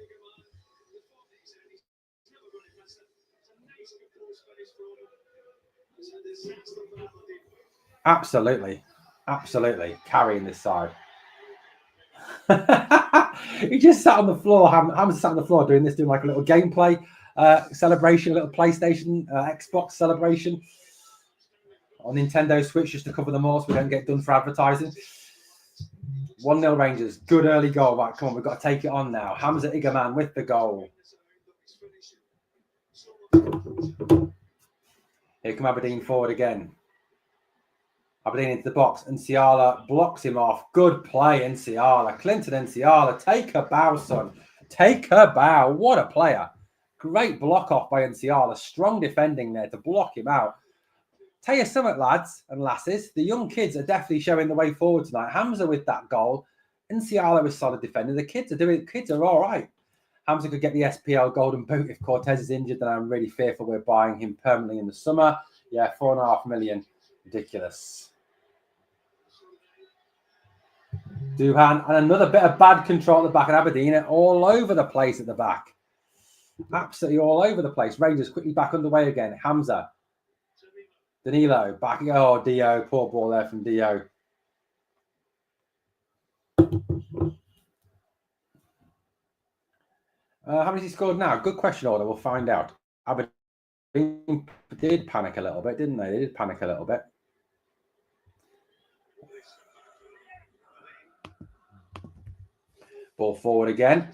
Absolutely. Absolutely. Carrying this side. He just sat on the floor. Hamza sat on the floor doing like a little gameplay celebration, a little PlayStation, Xbox celebration on Nintendo Switch just to cover them all so we don't get done for advertising. 1-0 Rangers. Good early goal. Right, come on. We've got to take it on now. Hamza Igerman with the goal. Here come Aberdeen forward again. Aberdeen into the box. Nsiala blocks him off. Good play, Nsiala. Clinton Nsiala. Take a bow, son. Take a bow. What a player. Great block off by Nsiala. Strong defending there to block him out. Tell you something, lads and lasses. The young kids are definitely showing the way forward tonight. Hamza with that goal. Nsiala with solid defending. The kids are all right. Hamza could get the SPL Golden Boot if Cortez is injured. Then I'm really fearful we're buying him permanently in the summer. Yeah, 4.5 million. Ridiculous. Duhan, and another bit of bad control at the back, and Aberdeen are all over the place at the back. Absolutely all over the place. Rangers quickly back underway again. Hamza. Danilo back. Oh, Dio. Poor ball there from Dio. How many has he scored now? Good question, Order. We'll find out. Aberdeen did panic a little bit, didn't they? They did panic a little bit. Ball forward again.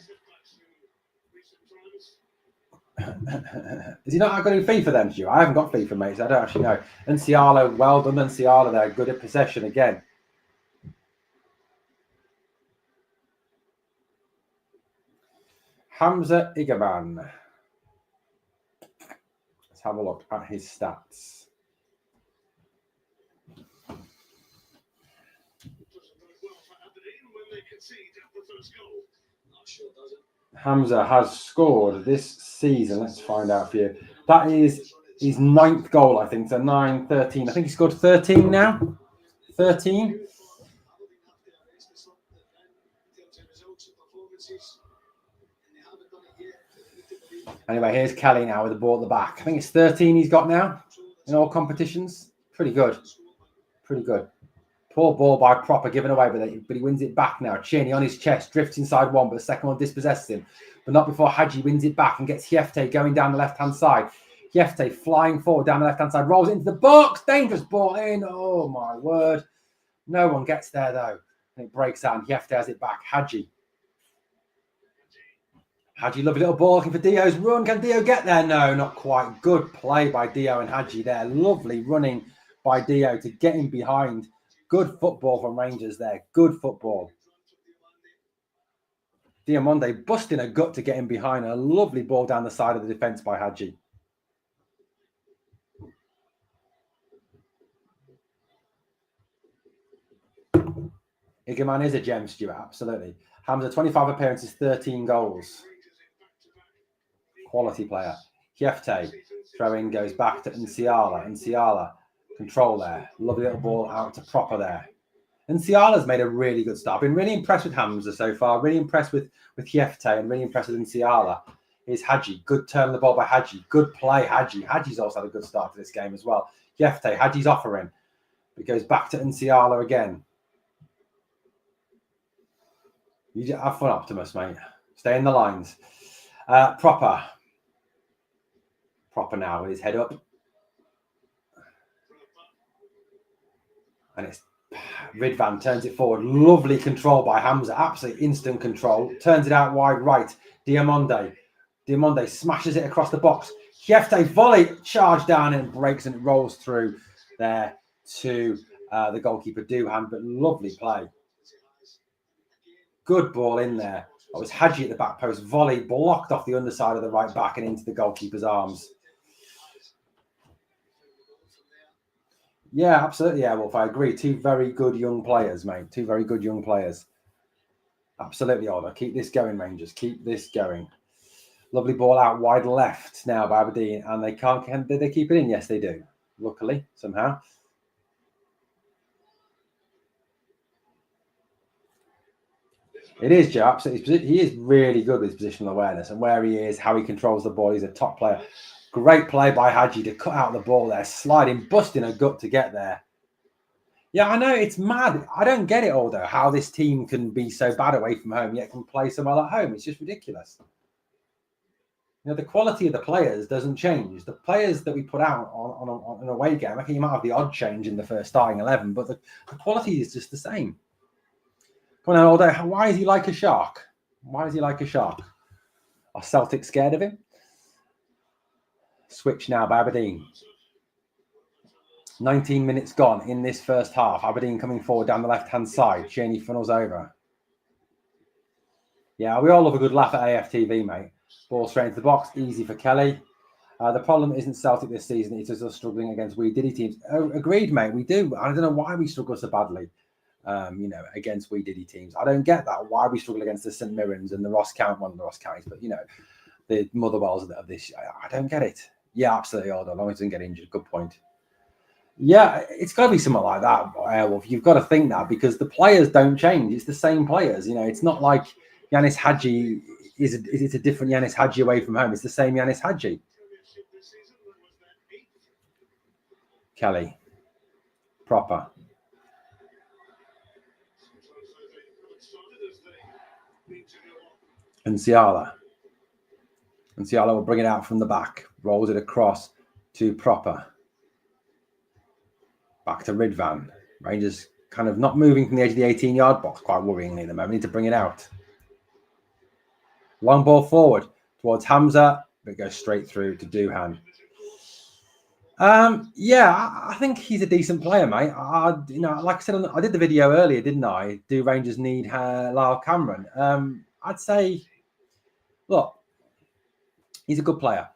Is he not got any FIFA then, Stu? I haven't got FIFA, mate, so I don't actually know. Nsiala, well done, Nsiala there. Good at possession again. Hamza Igaman. Let's have a look at his stats. Hamza has scored this season. Let's find out for you. That is his 9th goal, I think. So 9, 13. I think he scored 13 now. 13. Anyway, here's Kelly now with the ball at the back. I think it's 13 he's got now in all competitions. Pretty good. Pretty good. Poor ball by Proper, given away, but he wins it back now. Cheney on his chest, drifts inside one, but the second one dispossesses him. But not before Hadji wins it back and gets Hiefte going down the left-hand side. Hiefte flying forward down the left-hand side, rolls it into the box. Dangerous ball in. Oh, my word. No one gets there, though. And it breaks out, and Hiefte has it back. Hadji, lovely little ball looking for Dio's run. Can Dio get there? No, not quite. Good play by Dio and Hadji there. Lovely running by Dio to get him behind. Good football from Rangers there. Good football. Diamonde busting a gut to get him behind. A lovely ball down the side of the defence by Hadji. Igaman is a gem, Stuart. Absolutely. Hamza, 25 appearances, 13 goals. Quality player. Hiefte. Throw-in goes back to Nsiala. Nsiala. Control there. Lovely little ball out to Proper there. And Nsiala's made a really good start. I've been really impressed with Hamza so far. Really impressed with Hiefte and really impressed with Nsiala. Here's Hadji. Good turn of the ball by Hadji. Good play, Hadji. Hadji's also had a good start to this game as well. Hiefte. Hadji's offering. It goes back to Nsiala again. You have fun, Optimus, mate. Stay in the lines. Proper. Proper now with his head up. And it's Ridvan turns it forward. Lovely control by Hamza. Absolutely instant control. Turns it out wide right. Diamonde smashes it across the box. Hiefte volley. Charge down and breaks and it rolls through there to the goalkeeper Duhan. But lovely play. Good ball in there. It was Hadji at the back post. Volley blocked off the underside of the right back and into the goalkeeper's arms. Yeah, absolutely, Airwolf. I agree. Two very good young players, mate. Two very good young players. Absolutely, Oliver. Keep this going, Rangers. Keep this going. Lovely ball out wide left now by Aberdeen. And they can't. Did they keep it in? Yes, they do. Luckily, somehow. It is, Joe. Absolutely. He is really good with his positional awareness and where he is, how he controls the ball. He's a top player. Great play by Hadji to cut out the ball there, sliding, busting a gut to get there. Yeah, I know, it's mad. I don't get it all, though, how this team can be so bad away from home, yet can play so well at home. It's just ridiculous. You know, the quality of the players doesn't change. The players that we put out on an away game, okay, you might have the odd change in the first starting 11, but the quality is just the same. Come on, Aldo, why is he like a shark? Why is he like a shark? Are Celtic scared of him? Switch now by Aberdeen. 19 minutes gone in this first half. Aberdeen coming forward down the left-hand side. Cheney funnels over. Yeah, we all love a good laugh at AFTV, mate. Ball straight into the box. Easy for Kelly. The problem isn't Celtic this season. It's us struggling against wee diddy teams. Oh, agreed, mate. We do. I don't know why we struggle so badly, against wee diddy teams. I don't get that. Why we struggle against the St Mirrens and the Ross Counties, one of the Ross Counties, but, the Motherwells of this. I don't get it. Yeah, absolutely. Hold on. As long as he doesn't get injured. Good point. Yeah, it's got to be something like that, Airwolf. You've got to think that because the players don't change. It's the same players. It's not like, Yanis Hadji is a different Yanis Hadji away from home. It's the same Yanis Hadji. Kelly. Proper. And Ciala will bring it out from the back. Rolls it across to Proper. Back to Ridvan. Rangers kind of not moving from the edge of the 18-yard box, quite worryingly at the moment. Need to bring it out. Long ball forward towards Hamza, but it goes straight through to Duhan. I think he's a decent player, mate. Like I said, I did the video earlier, didn't I? Do Rangers need Lyle Cameron? I'd say, look, he's a good player.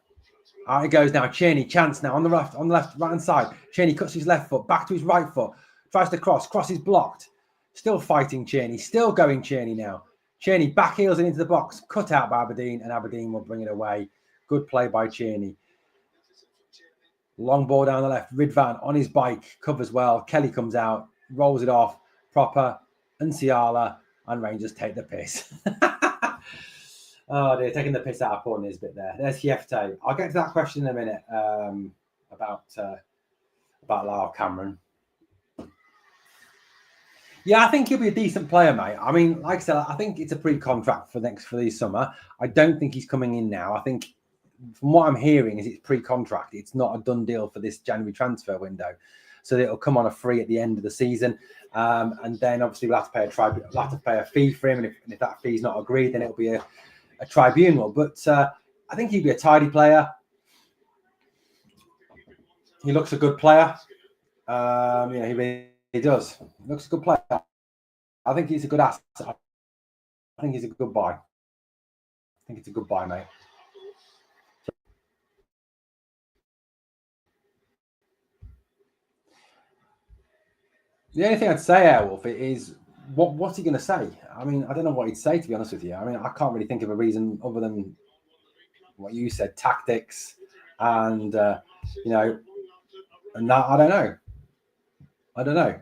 It goes now. Cheney, chance now on the left, right-hand side. Cheney cuts his left foot back to his right foot. Tries to cross. Cross is blocked. Still fighting Cheney. Still going Cheney now. Cheney back heels it into the box. Cut out by Aberdeen, and Aberdeen will bring it away. Good play by Cheney. Long ball down the left. Ridvan on his bike. Covers well. Kelly comes out. Rolls it off. Proper. And Ciala. And Rangers take the piss. Oh, dear. Taking the piss out of Paul Nisbet there. There's Hiefte. I'll get to that question in a minute about Lyle Cameron. Yeah, I think he'll be a decent player, mate. I mean, like I said, I think it's a pre-contract for this summer. I don't think he's coming in now. I think from what I'm hearing is it's pre-contract. It's not a done deal for this January transfer window. So it'll come on a free at the end of the season. And then obviously we'll have to pay a fee for him. And if that fee's not agreed, then it'll be a tribunal. But I think he'd be a tidy player. He looks a good player. He really does. He looks a good player. I think he's a good asset. I think he's a good buy. I think it's a good buy, mate. The only thing I'd say, Airwolf, is what's he going to say? I mean, I don't know what he'd say, to be honest with you. I mean, I can't really think of a reason other than what you said, tactics, and and that I don't know.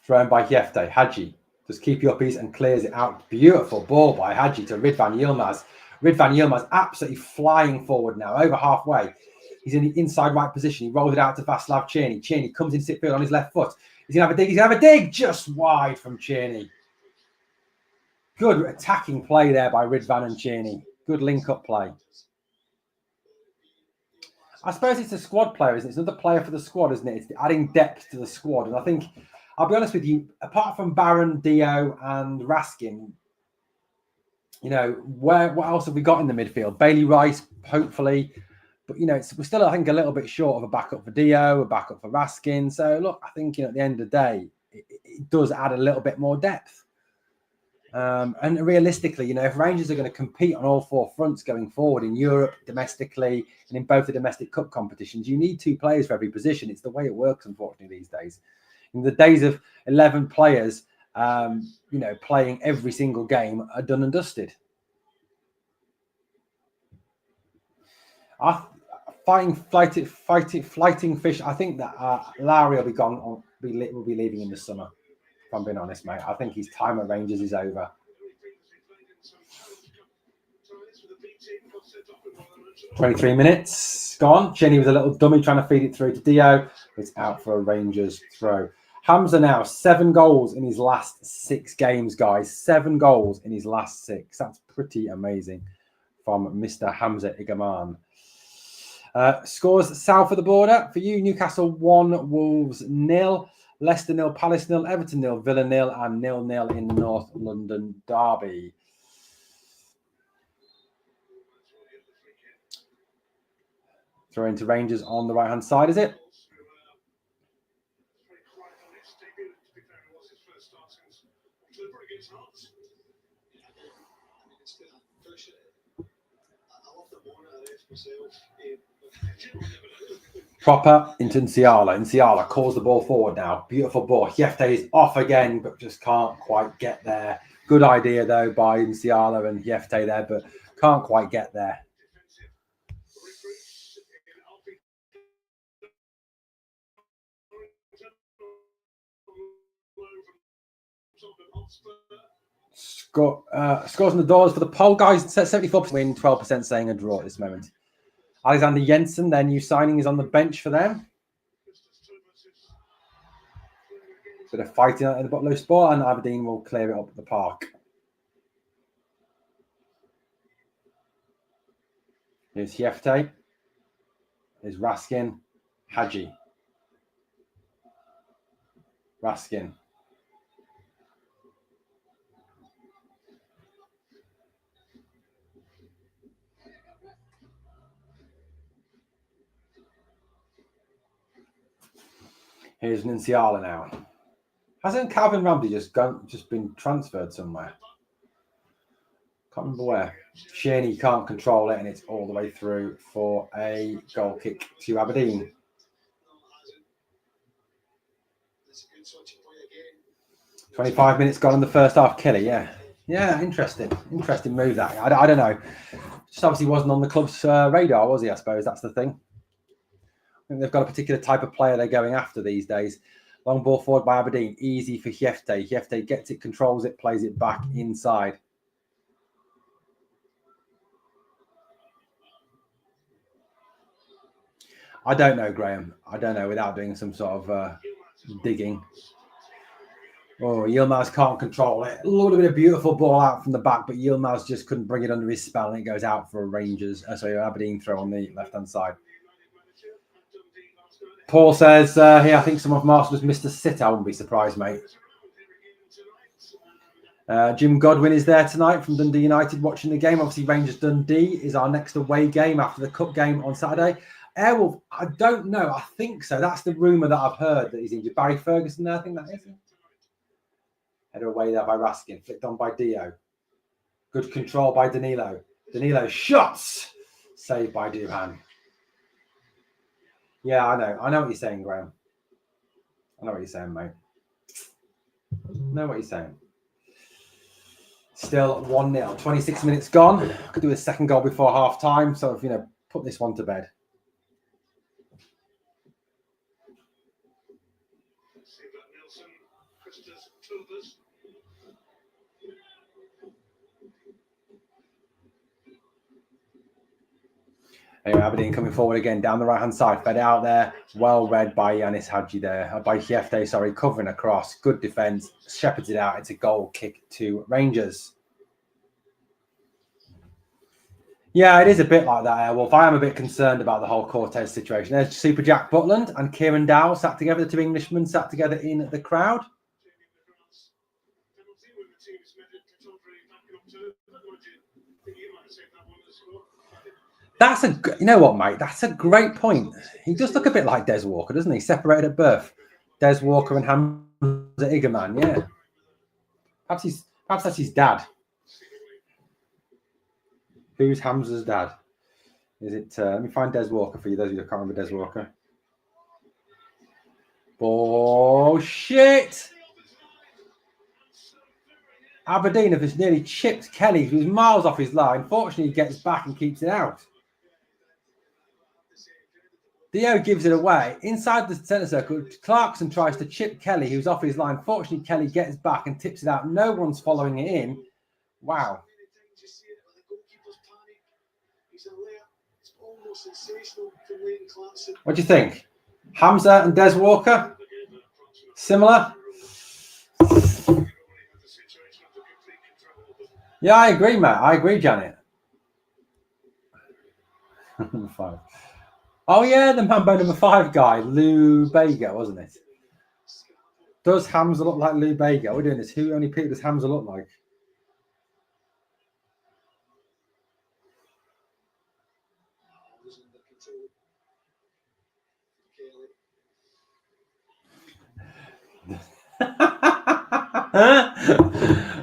Thrown by Hiefte. Hadji just keep uppies and clears it out. Beautiful ball by Hadji to Ridvan Yilmaz. Ridvan Yilmaz absolutely flying forward now, over halfway. He's in the inside right position. He rolls it out to Václav Cheney. Cheney comes in Sitfield on his left foot. He's going to have a dig. He's going to have a dig just wide from Cheney. Good attacking play there by Ridvan and Cheney. Good link-up play. I suppose it's a squad player, isn't it? It's another player for the squad, isn't it? It's adding depth to the squad. And I think, I'll be honest with you, apart from Barron, Dio and Raskin, what else have we got in the midfield? Bailey Rice, hopefully. But, we're still, I think, a little bit short of a backup for Dio, a backup for Raskin. So, look, I think, at the end of the day, it does add a little bit more depth. And realistically, if Rangers are going to compete on all four fronts going forward in Europe, domestically, and in both the domestic cup competitions, you need 2 players for every position. It's the way it works, unfortunately, these days. In the days of 11 players, playing every single game are done and dusted. Flighting fish. I think that Lowry will be gone. Will be leaving in the summer. If I'm being honest, mate, I think his time at Rangers is over. "23 minutes gone. Cheney with a little dummy trying to feed it through to Dio. It's out for a Rangers throw. Hamza now 7 goals in his last 6 games, guys. 7 goals in his last 6. That's pretty amazing from Mr. Hamza Igaman. Scores south of the border for you: Newcastle 1, Wolves 0, Leicester 0, Palace 0, Everton 0, Villa 0, and 0-0 in the North London derby. Throw into Rangers on the right-hand side, is it? Proper into Ciala. And Ciala calls the ball forward now. Beautiful ball. Hiefte is off again, but just can't quite get there. Good idea, though, by Ciala and Hiefte there, but can't quite get there. Scores on the doors for the poll guys. 74% win, 12% saying a draw at this moment. Alexander Jensen, their new signing, is on the bench for them. Bit of fighting at the Butler Sport, and Aberdeen will clear it up at the park. Here's Hiefte. Here's Raskin. Hadji. Raskin. Here's Ninciala now. Hasn't Calvin Ramsey just been transferred somewhere? Can't remember where. Shaney can't control it, and it's all the way through for a goal kick to Aberdeen. "25 minutes gone in the first half." Kelly, yeah, interesting move that. I don't know. Just obviously wasn't on the club's radar, was he? I suppose that's the thing. I think they've got a particular type of player they're going after these days. Long ball forward by Aberdeen, easy for Hiefte. Hiefte gets it, controls it, plays it back inside. I don't know, Graham. I don't know without doing some sort of digging. Oh, Yilmaz can't control it. A little bit of beautiful ball out from the back, but Yilmaz just couldn't bring it under his spell, and it goes out for a Aberdeen throw on the left-hand side. Paul says here, I think some of Marshall has missed a sit. I wouldn't be surprised, mate. Jim Godwin is there tonight from Dundee United watching the game. Obviously, Rangers Dundee is our next away game after the cup game on Saturday. Airwolf, I don't know. I think so. That's the rumour that I've heard that he's injured. Barry Ferguson there, I think that is. Header away there by Raskin. Flicked on by Dio. Good control by Danilo. Danilo shots. Saved by Duhan. Yeah, I know. I know what you're saying, Graham. I know what you're saying, mate. I know what you're saying. Still 1-0. 26 minutes gone. Could do a second goal before half time. So, put this one to bed. Anyway, Aberdeen coming forward again down the right-hand side. Fed out there. Well read by Yanis Hadji there. By Hiefte, sorry. Covering across. Good defence. Shepherds it out. It's a goal kick to Rangers. Yeah, it is a bit like that, Airwolf. I am a bit concerned about the whole Cortez situation. There's Super Jack Butland and Kieran Dowell sat together. The two Englishmen sat together in the crowd. That's you know what, mate? That's a great point. He does look a bit like Des Walker, doesn't he? Separated at birth. Des Walker and Hamza Igerman, yeah. Perhaps that's his dad. Who's Hamza's dad? Is it? Let me find Des Walker for you. Those of you that can't remember Des Walker. Oh shit! Aberdeen have just nearly chipped Kelly, who's miles off his line. Fortunately, he gets back and keeps it out. Dio gives it away. Inside the centre circle, Clarkson tries to chip Kelly, who's off his line. Fortunately, Kelly gets back and tips it out. No one's following it in. Wow. What do you think? Hamza and Des Walker? Similar? Yeah, I agree, Matt. I agree, Janet. 5. Oh, yeah, the Mambo number 5 guy, Lou Bega, wasn't it? Does Hamza look like Lou Bega? We're doing this. Who only people does Hamza look like?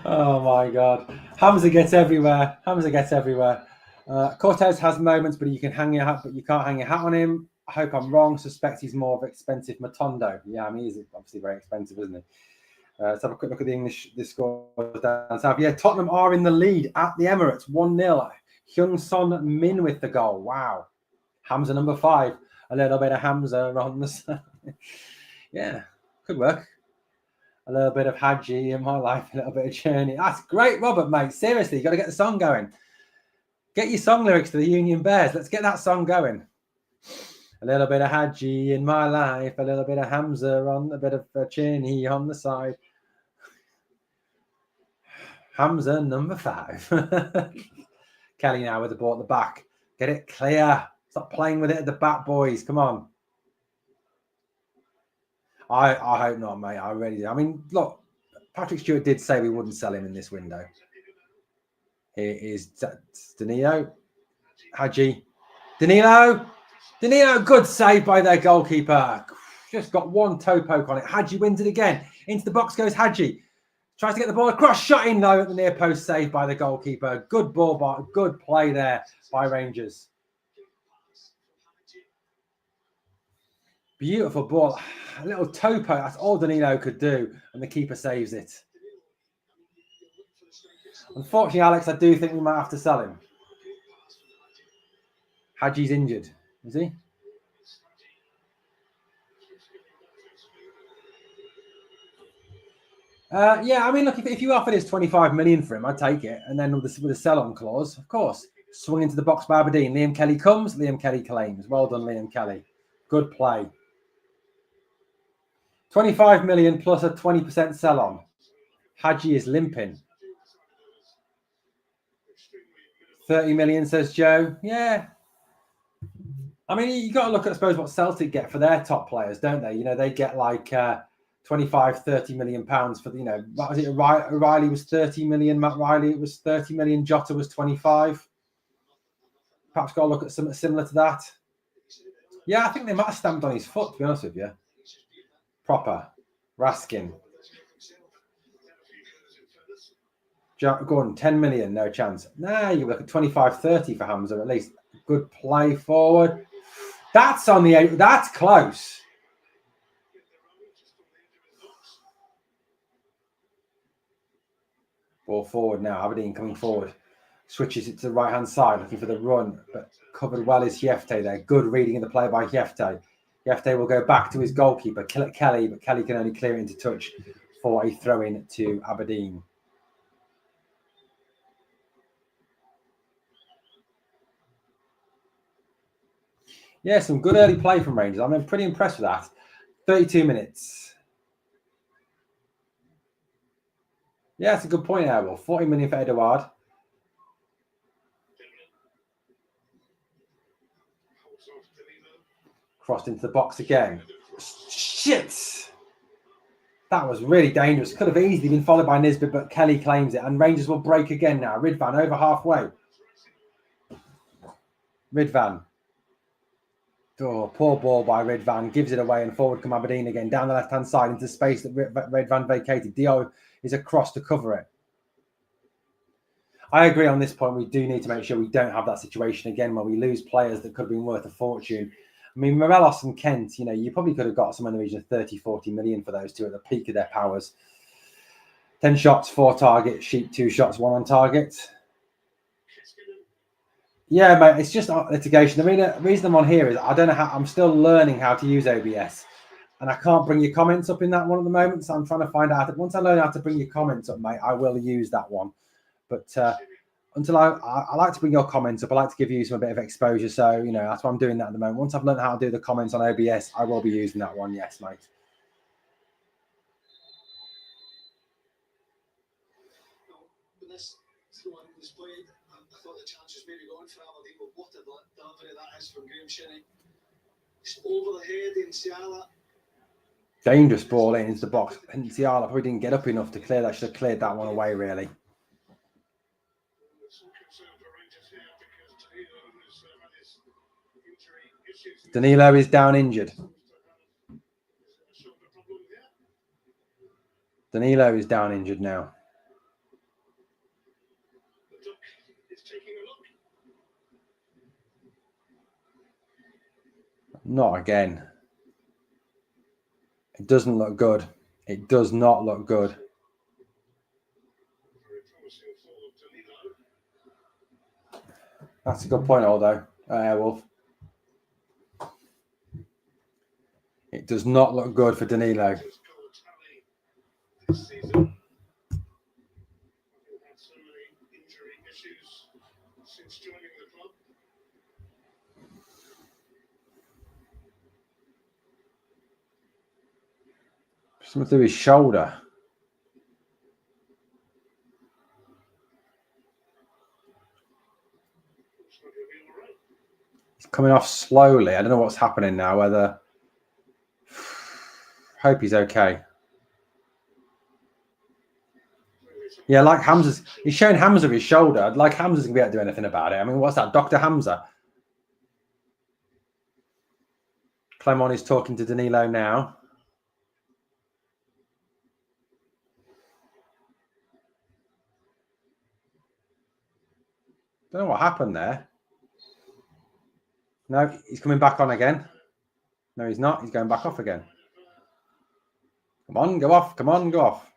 Oh, my God. Hamza gets everywhere. Cortez has moments, but you can hang your hat, but you can't hang your hat on him. I hope I'm wrong. Suspect he's more of expensive Matondo. Yeah, I mean, he's obviously very expensive, isn't he? Let's have a quick look at the score down south. Yeah, Tottenham are in the lead at the Emirates, 1-0. Hyung Son Min with the goal. Wow. Hamza number 5. A little bit of Hamza on the side. Yeah, could work. A little bit of Hadji in my life, a little bit of Journey. That's great, Robert, mate. Seriously, you got to get the song going. Get your song lyrics to the Union Bears. Let's get that song going. A little bit of Hadji in my life, a little bit of Hamza on, a bit of Journey on the side. Hamza, number 5. Kelly now with the ball at the back. Get it clear. Stop playing with it at the back, boys. Come on. I hope not, mate. I really do. I mean, look, Patrick Stewart did say we wouldn't sell him in this window. Here is Danilo. Hadji. Danilo, good save by their goalkeeper. Just got one toe poke on it. Hadji wins it again. Into the box goes Hadji. Tries to get the ball across. Shot in though at the near post, saved by the goalkeeper. Good ball, good play there by Rangers. Beautiful ball. A little toe poke. That's all Danilo could do. And the keeper saves it. Unfortunately, Alex, I do think we might have to sell him. Hadji's injured. Is he? Yeah, I mean, look, if you offered us 25 million for him, I'd take it. And then with a sell-on clause, of course. Swung into the box by Aberdeen. Liam Kelly comes. Liam Kelly claims. Well done, Liam Kelly. Good play. 25 million plus a 20% sell-on. Hadji is limping. 30 million, says Joe. Yeah. I mean, you got to look at, I suppose, what Celtic get for their top players, don't they? You know, they get like 25, 30 million pounds for, you know, what was it? O'Reilly was 30 million. Matt Riley, it was 30 million. Jota was 25. Perhaps got to look at something similar to that. Yeah, I think they might have stamped on his foot, to be honest with you. Proper. Raskin. Gordon, 10 million, no chance. Nah, you look at 25, 30 for Hamza at least. Good play forward. That's on the 8. That's close. Ball forward now. Aberdeen coming forward. Switches it to the right-hand side, looking for the run, but covered well is Jefte there. Good reading of the play by Jefte. Jefte will go back to his goalkeeper, Kelly, but Kelly can only clear it into touch for a throw-in to Aberdeen. Yeah, some good early play from Rangers. I'm pretty impressed with that. 32 minutes. Yeah, that's a good point, Errol. 40 million for Edouard. Crossed into the box again. Shit! That was really dangerous. Could have easily been followed by Nisbet, but Kelly claims it. And Rangers will break again now. Ridvan over halfway. Ridvan. Oh, poor ball by Ridvan. Gives it away and forward come Aberdeen again. Down the left-hand side into space that Ridvan vacated. Dio is across to cover it. I agree on this point. We do need to make sure we don't have that situation again where we lose players that could have been worth a fortune. I mean, Morelos and Kent, you know, you probably could have got somewhere in the region of 30, 40 million for those two at the peak of their powers. 10 shots, 4 targets. Sheep, 2 shots, 1 on target. Yeah, mate, it's just litigation. The reason I'm on here is I don't know how. I'm still learning how to use OBS, and I can't bring your comments up in that one at the moment. So I'm trying to find out. Once I learn how to bring your comments up, mate, I will use that one. But until I like to bring your comments up, I like to give you a bit of exposure. So you know that's why I'm doing that at the moment. Once I've learned how to do the comments on OBS, I will be using that one. Yes, mate. I thought the chance was maybe going for Aberdeen, but what a delivery that is from Graham Shinnie. It's over the head in Ciala. Dangerous ball into the box. And Ciala probably didn't get up enough to clear that. Should have cleared that one away, really. Danilo is down injured. Danilo is down injured now. Not again. It doesn't look good. It does not look good. That's a good point, although, Airwolf. It does not look good for Danilo. this season. He's had so many injury issues since joining the club. Something through his shoulder. He's coming off slowly. I don't know what's happening now. Whether hope he's okay. Yeah, like Hamza's. He's showing Hamza his shoulder. Like Hamza's gonna be able to do anything about it. I mean, what's that, Dr. Hamza? Clement is talking to Danilo now. Don't know what happened there. No, he's coming back on again. No, he's not. He's going back off again. Come on, go off. Come on, go off.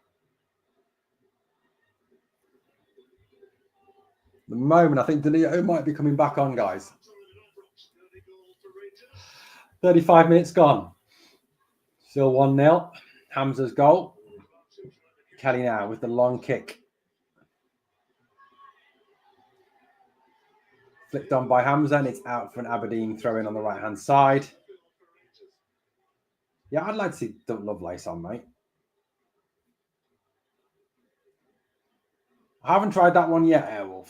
The moment, I think Danilo might be coming back on, guys. 35 minutes gone. Still 1-0. Hamza's goal. Kelly now with the long kick. Flicked on by Hamza, and it's out for an Aberdeen throw-in on the right-hand side. Yeah, I'd like to see Lovelace on, mate. I haven't tried that one yet, Airwolf.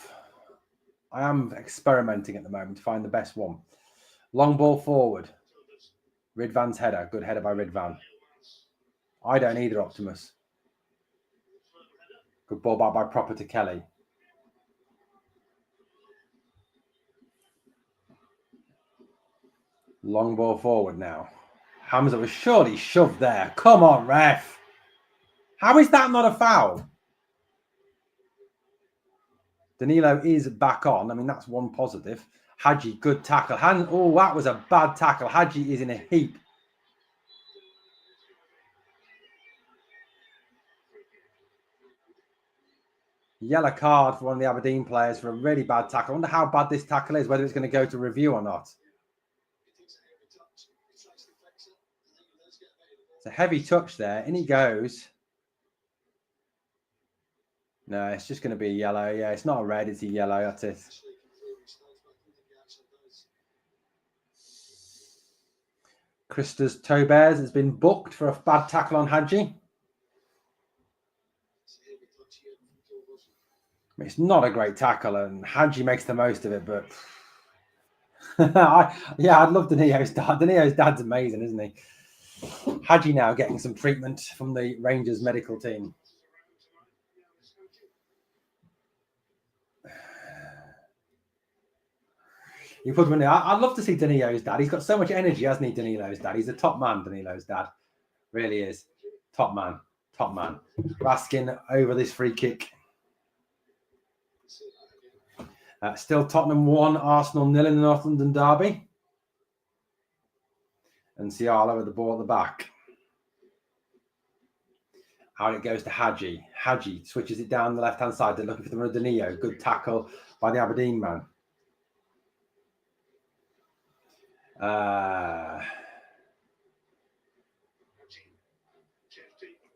I am experimenting at the moment to find the best one. Long ball forward. Ridvan's header. Good header by Ridvan. I don't either, Optimus. Good ball back by Proper to Kelly. Long ball forward now. Hamza was surely shoved there. Come on, ref. How is that not a foul? Danilo is back on. I mean, that's one positive. Hadji, good tackle. Oh, that was a bad tackle. Hadji is in a heap. Yellow card for one of the Aberdeen players for a really bad tackle. I wonder how bad this tackle is, whether it's going to go to review or not. It's a heavy touch there. In he goes. No, it's just going to be a yellow. Yeah, it's not a red, it's a yellow. That's it. Christos Tobes has been booked for a bad tackle on Hadji. It's not a great tackle, and Hadji makes the most of it, but I'd love Danilo's dad. Danilo's dad's amazing, isn't he? Hadji now getting some treatment from the Rangers medical team. You put him in there. I'd love to see Danilo's dad. He's got so much energy, hasn't he, Danilo's dad? He's a top man, Danilo's dad. Really is. Top man. Top man. Raskin over this free kick. Still Tottenham 1, Arsenal 0 in the North London derby. And Ciala with the ball at the back. Out it goes to Hadji. Hadji switches it down the left-hand side. They're looking for the run of Danilo. Good tackle by the Aberdeen man.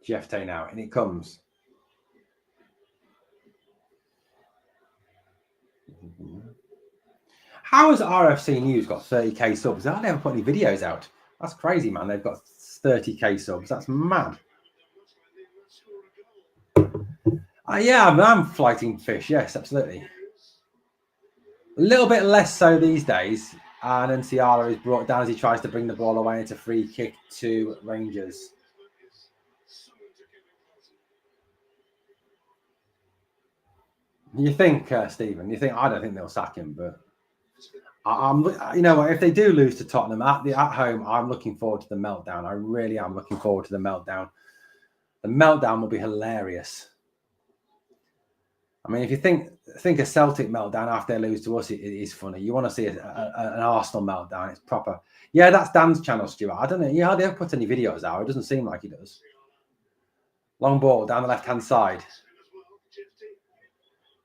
Jefte now, and it comes. How has RFC News got 30k subs? They never put any videos out. That's crazy, man. They've got 30k subs. That's mad. Yeah, I'm flighting fish. Yes, absolutely. A little bit less so these days. And then Ciala is brought down as he tries to bring the ball away. It's a free kick to Rangers. You think, Stephen? You think? I don't think they'll sack him, but you know what? If they do lose to Tottenham at home, I'm looking forward to the meltdown. I really am looking forward to the meltdown. The meltdown will be hilarious. I mean, if you think a Celtic meltdown after they lose to us, it is funny. You want to see an Arsenal meltdown? It's proper. Yeah, that's Dan's channel, Stuart. I don't know. He hardly ever puts any videos out. It doesn't seem like he does. Long ball down the left-hand side.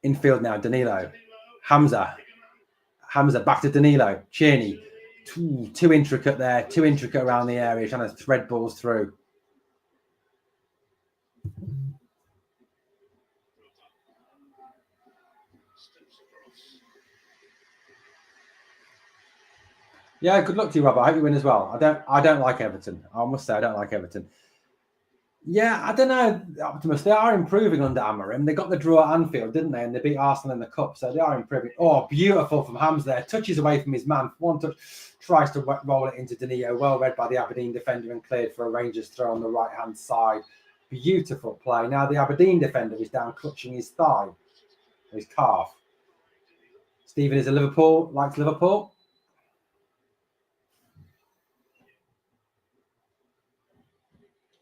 Infield now, Danilo. Hamza back to Danilo. Tierney. Too intricate there. Too intricate around the area. Trying to thread balls through. Yeah, good luck to you, Robert. I hope you win as well. I don't like Everton. I must say I don't like Everton. Yeah, I don't know, Optimus. They are improving under Amorim. They got the draw at Anfield, didn't they? And they beat Arsenal in the cup, so they are improving. Oh, beautiful from Hamza there. Touches away from his man. One touch, tries to roll it into Danilo. Well read by the Aberdeen defender and cleared for a Rangers throw on the right-hand side. Beautiful play. Now the Aberdeen defender is down clutching his thigh, his calf. Stephen is a Liverpool, likes Liverpool.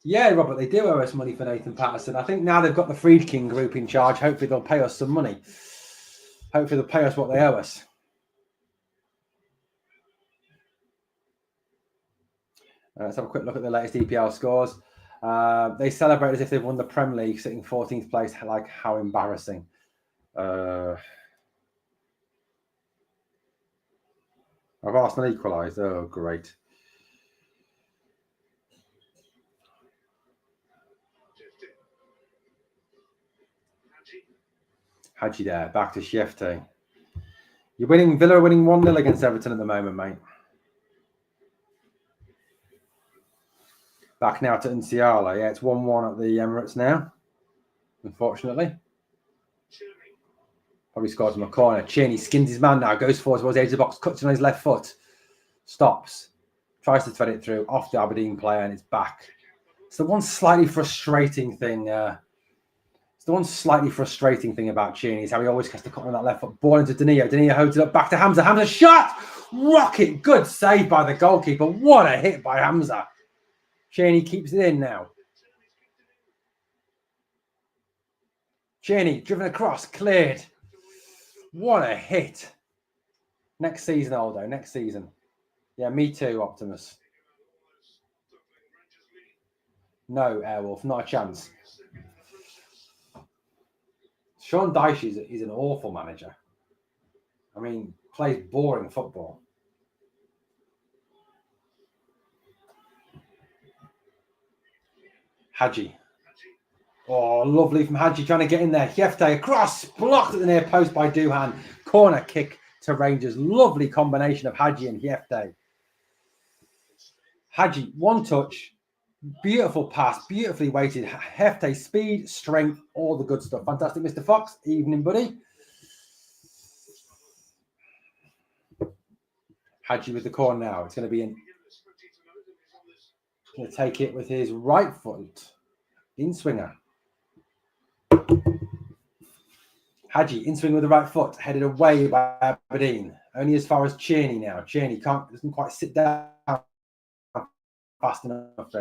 Yeah, Robert, they do owe us money for Nathan Patterson. I think now they've got the Friedkin group in charge. Hopefully they'll pay us some money. Hopefully they'll pay us what they owe us. Let's have a quick look at the latest EPL scores. They celebrate as if they've won the Premier League, sitting 14th place. Like, how embarrassing. Have Arsenal equalised? Oh, great. Hadji there, back to Shefte. Villa are winning 1-0 against Everton at the moment, mate. Back now to Nsiala. Yeah, it's 1-1 at the Emirates now, unfortunately. Probably scores from a corner. Cheney skins his man now, goes forward towards the edge of the box, cuts on his left foot, stops, tries to thread it through, off the Aberdeen player, and it's back. It's the one slightly frustrating thing. It's the one slightly frustrating thing about Cheney is how he always has to cut on that left foot. Ball into Danilo. Danilo holds it up back to Hamza. Hamza shot! Rocket! Good save by the goalkeeper. What a hit by Hamza. Cheney keeps it in now. Cheney driven across, cleared. What a hit. Next season, Aldo. Next season. Yeah, me too, Optimus. No, Airwolf. Not a chance. Sean Dyche is an awful manager. I mean, plays boring football. Hadji. Oh, lovely from Hadji trying to get in there. Jefte across, blocked at the near post by Duhan. Corner kick to Rangers. Lovely combination of Hadji and Jefte. Hadji, one touch. Beautiful pass, beautifully weighted. Hefte, speed, strength, all the good stuff. Fantastic, Mr. Fox. Evening, buddy. Hadji with the corner now. It's going to be in. Going to take it with his right foot. In swinger. Hadji in swing with the right foot. Headed away by Aberdeen. Only as far as Cheney now. Cheney doesn't quite sit down fast enough.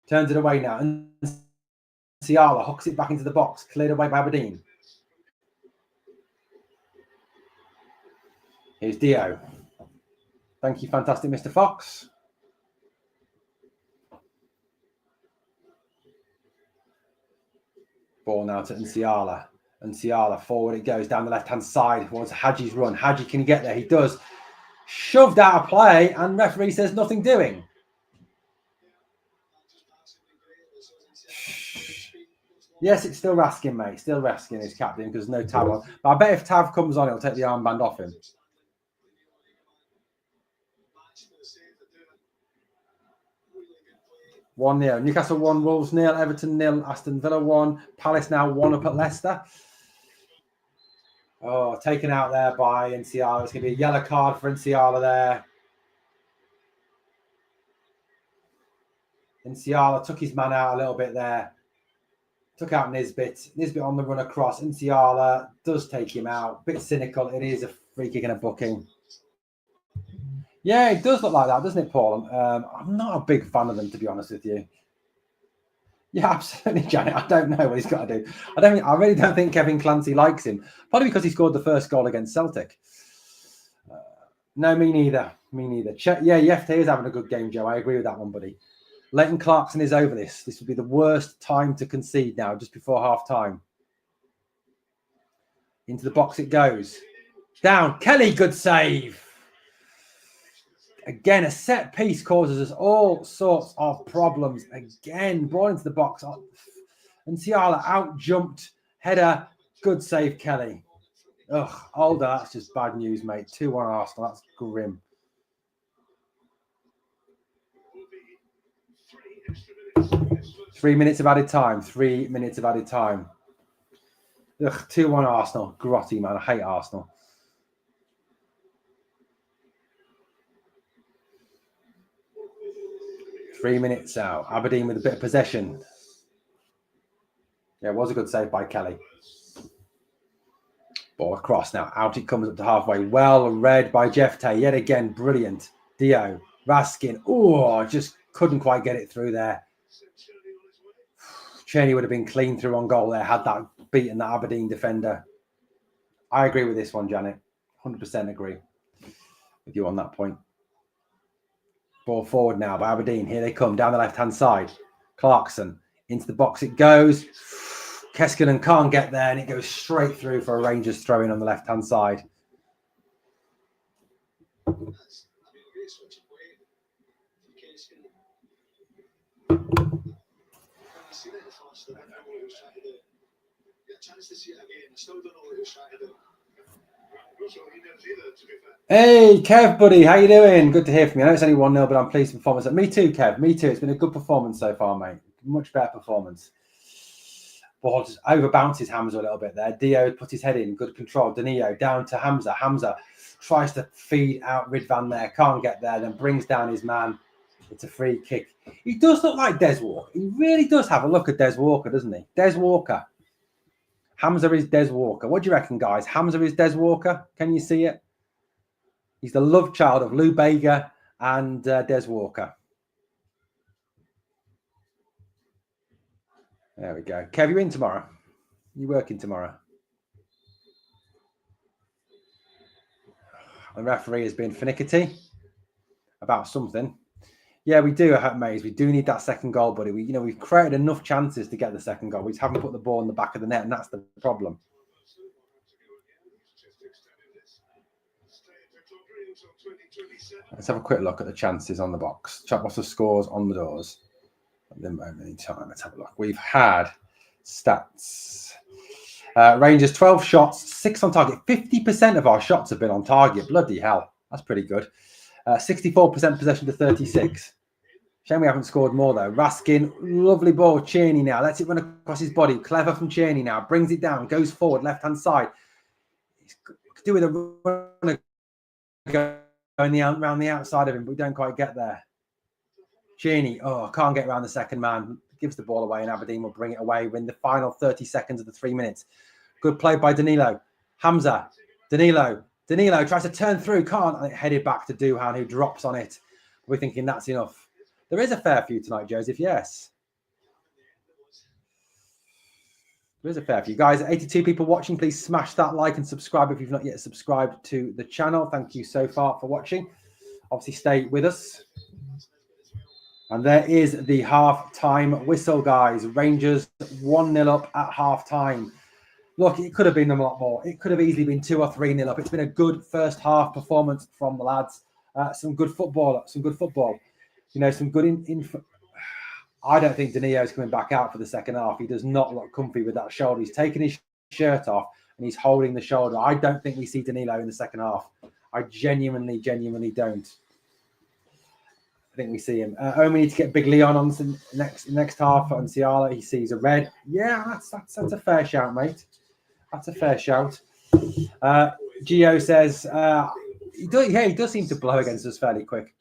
Turns it away now. And Ciala hooks it back into the box. Cleared away by Aberdeen. Here's Dio. Thank you, fantastic Mr. Fox. Ball now to Nsiala. Nsiala forward it goes down the left-hand side towards Hadji's run. Hadji can get there. He does. Shoved out of play, and referee says nothing doing. Yes, it's still Raskin, mate. Still Raskin is captain because there's no Tav on. But I bet if Tav comes on, he'll take the armband off him. 1-0. Newcastle 1, Wolves 0, Everton 0, Aston Villa 1, Palace now 1 up at Leicester. Oh, taken out there by Nsiala. It's going to be a yellow card for Nsiala there. Nsiala took his man out a little bit there. Took out Nisbet. Nisbet on the run across. Nsiala does take him out. Bit cynical. It is a free kick and a booking. Yeah, it does look like that, doesn't it, Paul? I'm not a big fan of them, to be honest with you. Yeah, absolutely, Janet. I don't know what he's got to do. I really don't think Kevin Clancy likes him. Probably because he scored the first goal against Celtic. No, me neither. Me neither. Yeah, Jefte is having a good game, Joe. I agree with that one, buddy. Leighton Clarkson is over this. This would be the worst time to concede now, just before half time. Into the box it goes. Down. Kelly, good save. Again, a set piece causes us all sorts of problems. Again, brought into the box. And Ciala out jumped. Header. Good save, Kelly. Ugh, Alder, that's just bad news, mate. 2-1 Arsenal. That's grim. 3 minutes of added time. 3 minutes of added time. Ugh, 2-1 Arsenal. Grotty, man. I hate Arsenal. Three minutes out. Aberdeen with a bit of possession. Yeah, it was a good save by Kelly. Ball across now. Out it comes up to halfway. Well read by Jeff Tay. Yet again, brilliant. Dio. Raskin. Oh, just couldn't quite get it through there. Cheney would have been clean through on goal there had that beaten that Aberdeen defender. I agree with this one, Janet. 100% agree with you on that point. Ball forward now by Aberdeen. Here they come down the left-hand side. Clarkson into the box it goes. Keskinen can't get there and it goes straight through for a Rangers throw in on the left-hand side. Hey, Kev, buddy, how you doing? Good to hear from you. I know it's only 1-0, but I'm pleased with the performance. Me too, Kev. Me too. It's been a good performance so far, mate. Much better performance. Ball just over bounces Hamza a little bit there. Dio put his head in. Good control. Danilo down to Hamza. Hamza tries to feed out Ridvan there. Can't get there. Then brings down his man. It's a free kick. He does look like Des Walker. He really does have a look at Des Walker, doesn't he? Des Walker. Hamza is Des Walker. What do you reckon, guys? Hamza is Des Walker. Can you see it? He's the love child of Lou Bega and Des Walker. There we go. Kev, you in tomorrow? You working tomorrow? The referee has been finicky about something. Yeah, we do, Maze. We do need that second goal, buddy. We've created enough chances to get the second goal. We just haven't put the ball in the back of the net, and that's the problem. Let's have a quick look at the chances on the box. Check what's the scores on the doors at the moment in time. Let's have a look. We've had stats. Rangers 12 shots, 6 on target. 50% of our shots have been on target. Bloody hell, that's pretty good. 64% possession to 36. Shame we haven't scored more though. Raskin, lovely ball. Cheney now lets it run across his body. Clever from Cheney now. Brings it down. Goes forward left hand side. He's do with a run going around the outside of him, but we don't quite get there. Cheney, can't get around the second man. Gives the ball away and Aberdeen will bring it away in the final 30 seconds of the 3 minutes. Good play by Danilo. Hamza. Danilo tries to turn through, can't, and it headed back to Duhan, who drops on it. We're thinking that's enough. There is a fair few tonight, Joseph, yes. There is a fair few. Guys, 82 people watching. Please smash that like and subscribe if you've not yet subscribed to the channel. Thank you so far for watching. Obviously, stay with us. And there is the half-time whistle, guys. Rangers 1-0 up at half-time. Look, it could have been a lot more. It could have easily been 2 or 3-0 up. It's been a good first half performance from the lads. Some good football. Some good I don't think Danilo is coming back out for the second half. He does not look comfy with that shoulder. He's taken his shirt off and he's holding the shoulder. I don't think we see Danilo in the second half. I genuinely don't. I think we see him. Owen, we need to get Big Leon on next half on Ciala. He sees a red. Yeah, that's a fair shout, mate. That's a fair shout. Gio says he does seem to blow against us fairly quick.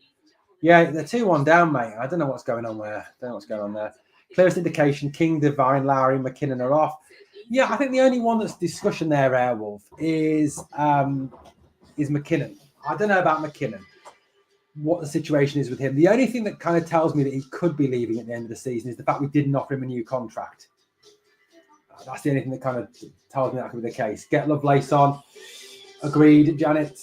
Yeah, they're 2-1 down, mate. I don't know what's going on there. Clearest indication, King, Devine, Lowry, McKinnon are off. Yeah, I think the only one that's discussion there, Airwolf, is McKinnon. I don't know about McKinnon, what the situation is with him. The only thing that kind of tells me that he could be leaving at the end of the season is the fact we didn't offer him a new contract. That's the only thing that kind of tells me that could be the case. Get Lovelace on. Agreed, Janet.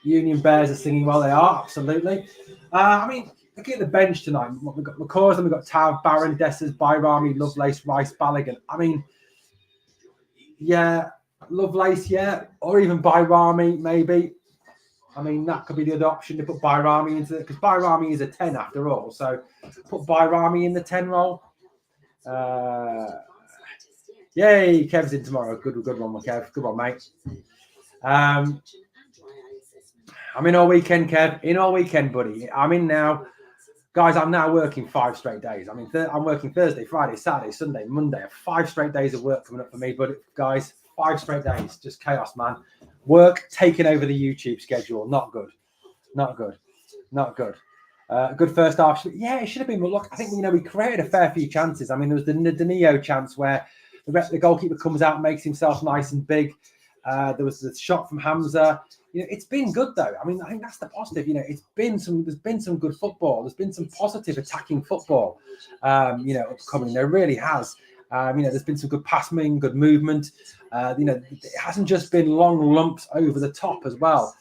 Union Bears are singing well. They are, absolutely. I mean, looking at the bench tonight, we've got McCaws, then we've got Tav, Barron, Dessers, Bayrami, Lovelace, Rice, Balogun. I mean, yeah, Lovelace, yeah, or even Bayrami, maybe. I mean, that could be the other option to put Bayrami into it, because Bayrami is a 10 after all. So put Bayrami in the 10 role. Yay, Kev's in tomorrow. Good one, Kev. Good one, mate. I'm in all weekend, Kev. In all weekend, buddy. I'm in now. Guys, I'm now working 5 straight days. I mean, I'm working Thursday, Friday, Saturday, Sunday, Monday. 5 straight days of work coming up for me. But guys, 5 straight days. Just chaos, man. Work taking over the YouTube schedule. Not good. Not good. Not good. Good first half. Yeah, it should have been. But look, I think, we created a fair few chances. I mean, there was the Danilo chance where the goalkeeper comes out, makes himself nice and big. There was the shot from Hamza. It's been good though. I mean, I think that's the positive. There's been some good football. There's been some positive attacking football. Upcoming. There really has. There's been some good passing, good movement. It hasn't just been long lumps over the top as well.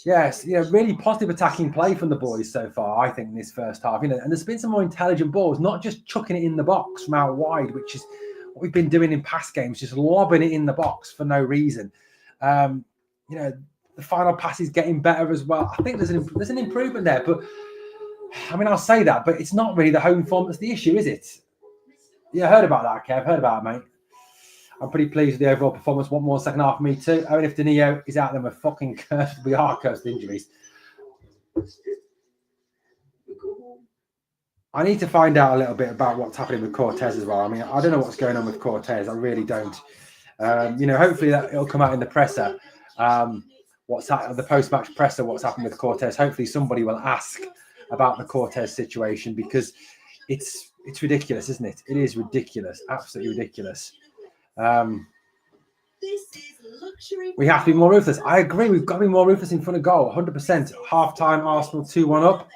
Yes, really positive attacking play from the boys so far, I think, in this first half. And there's been some more intelligent balls, not just chucking it in the box from out wide, which is what we've been doing in past games, just lobbing it in the box for no reason. The final pass is getting better as well. I think there's an improvement there, but I mean, I'll say that, but it's not really the home form that's the issue, is it? Yeah, heard about that, Kev. Heard about it, mate. I'm pretty pleased with the overall performance. Want more second half for me too. I mean, if Danilo is out, then we're fucking cursed. We are cursed with injuries. I need to find out a little bit about what's happening with Cortez as well. I mean, I don't know what's going on with Cortez. I really don't. Hopefully that it'll come out in the presser. What's happened, the post-match presser? What's happened with Cortez? Hopefully somebody will ask about the Cortez situation, because it's ridiculous, isn't it? It is ridiculous, absolutely ridiculous. We have to be more ruthless. I agree. We've got to be more ruthless in front of goal. 100%. Half-time, Arsenal 2-1 up.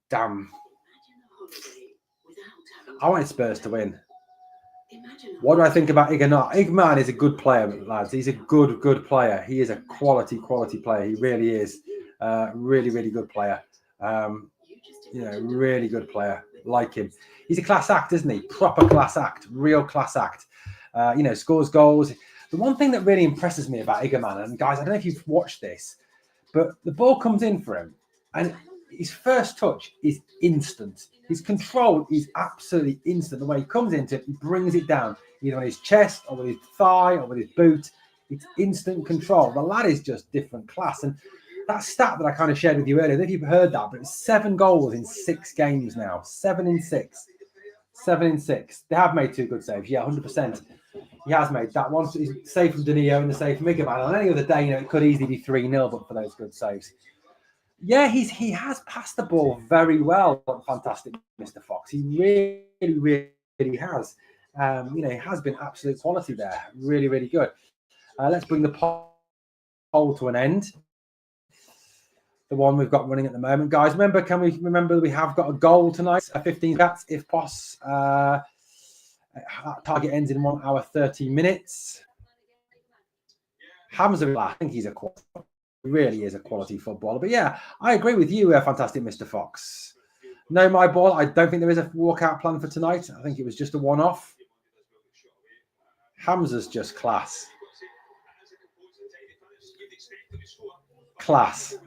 Damn. I wanted Spurs to win. What do I think about Igman? Igman is a good player, lads. He's a good player. He is a quality player. He really is. Really, really good player. Really good player. Like him. He's a class act, isn't he? Proper class act. Real class act. Scores goals. The one thing that really impresses me about Igman, and guys, I don't know if you've watched this, but the ball comes in for him, and his first touch is instant. His control is absolutely instant. The way he comes into it, he brings it down, either on his chest or with his thigh or with his boot. It's instant control. The lad is just different class. And that stat that I kind of shared with you earlier, I don't know if you've heard that, but it's 7 goals in 6 games now. 7 in 6. 7 in 6. They have made 2 good saves. Yeah, 100%. He has made that one. He's saved from Danilo and the save from Igman. On any other day, it could easily be 3-0, but for those good saves. Yeah, he has passed the ball very well. Fantastic, Mr. Fox. He really has. He has been absolute quality there. Really, really good. Let's bring the poll to an end. The one we've got running at the moment, guys. Can we remember we have got a goal tonight? 15 bats, if possible. Target ends in 1 hour 30 minutes. Hamza, I think he's really is a quality footballer. But yeah, I agree with you, fantastic Mr. Fox. No, my ball. I don't think there is a walkout plan for tonight. I think it was just a one-off. Hamza's just class. Class.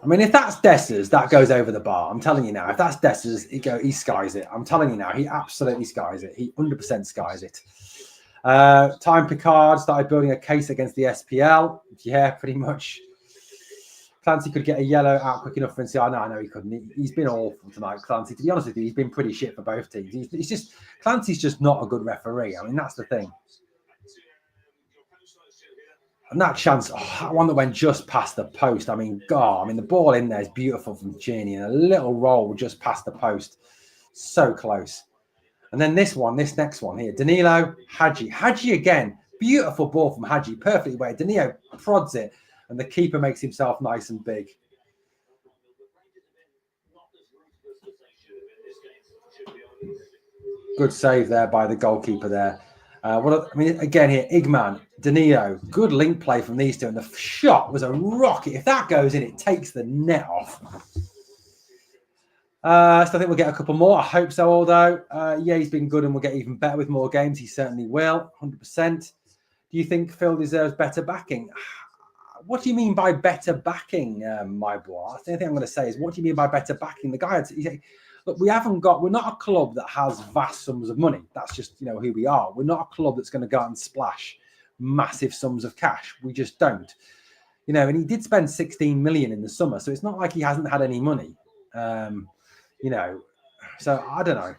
I mean, if that's Dessers, that goes over the bar. I'm telling you now. If that's Dessers, he skies it. I'm telling you now. He absolutely skies it. He 100% skies it. Time Picard started building a case against the SPL. Yeah, pretty much. Clancy could get a yellow out quick enough for NCR. No, I know he couldn't. He's been awful tonight, Clancy. To be honest with you, he's been pretty shit for both teams. Clancy's just not a good referee. I mean, that's the thing. And that chance, that one that went just past the post. I mean, God, I mean, the ball in there is beautiful from Cheney, and a little roll just past the post. So close. And then this next one here, Danilo, Hadji again. Beautiful ball from Hadji, perfectly weighted. Danilo prods it, and the keeper makes himself nice and big. Good save there by the goalkeeper there. Again here, Igman, Danilo, good link play from these two, and the shot was a rocket. If that goes in, it takes the net off. So I think we'll get a couple more. I hope so, although. Yeah, he's been good and we'll get even better with more games. He certainly will, 100%. Do you think Phil deserves better backing? What do you mean by better backing, my boy? The only thing I'm going to say is, what do you mean by better backing? The guy, look, we're not a club that has vast sums of money. That's just, you know, who we are. We're not a club that's going to go out and splash massive sums of cash. We just don't. You know, and he did spend 16 million in the summer, so it's not like he hasn't had any money. You know, so I don't know.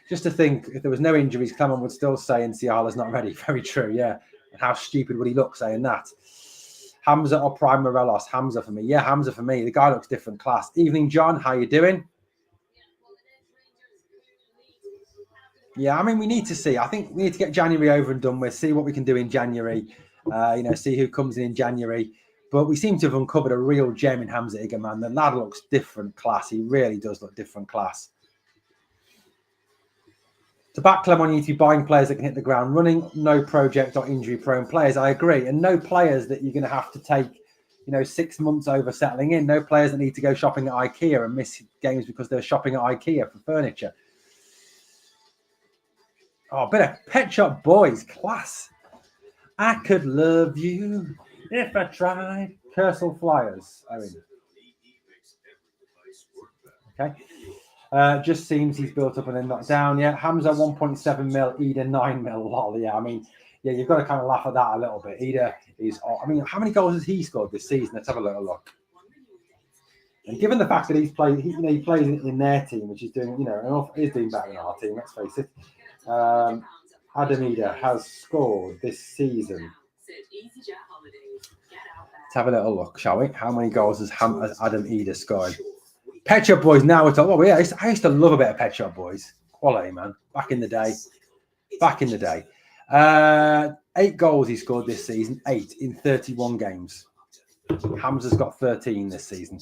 Just to think, if there was no injuries, Clement would still say Nsiala's not ready. Very true, yeah. And how stupid would he look saying that? Hamza or Prime Morelos? Hamza for me. Yeah, Hamza for me. The guy looks different class. Evening, John. How you doing? Yeah, I mean, we need to see. I think we need to get January over and done with, see what we can do in January, you know, see who comes in January. But we seem to have uncovered a real gem in Hamza Igga, man. The lad looks different class. He really does look different class. To back Clement, you need to be buying players that can hit the ground running, no project or injury-prone players. I agree. And no players that you're going to have to take, you know, 6 months over settling in. No players that need to go shopping at IKEA and miss games because they're shopping at IKEA for furniture. Oh, a bit of Pet Shop Boys, class. I could love you if I tried. Kersal Flyers, Owen. Okay. Just seems he's built up and then knocked down. Yeah, Hamza 1.7 mil, Ida 9 mil. Lol. Yeah, I mean, yeah, you've got to kind of laugh at that a little bit. Ida is, I mean, how many goals has he scored this season? Let's have a little look. And given the fact that he plays in their team, which is doing, you know, is doing better than our team, let's face it. Adam Ida has scored this season. Let's have a little look, shall we? How many goals has Adam Ida scored? Pet Shop Boys now we're talking. Oh, yeah, I used to love a bit of Pet Shop Boys. Quality, man. Back in the day. 8 goals he scored this season. 8 in 31 games. Hamza's got 13 this season.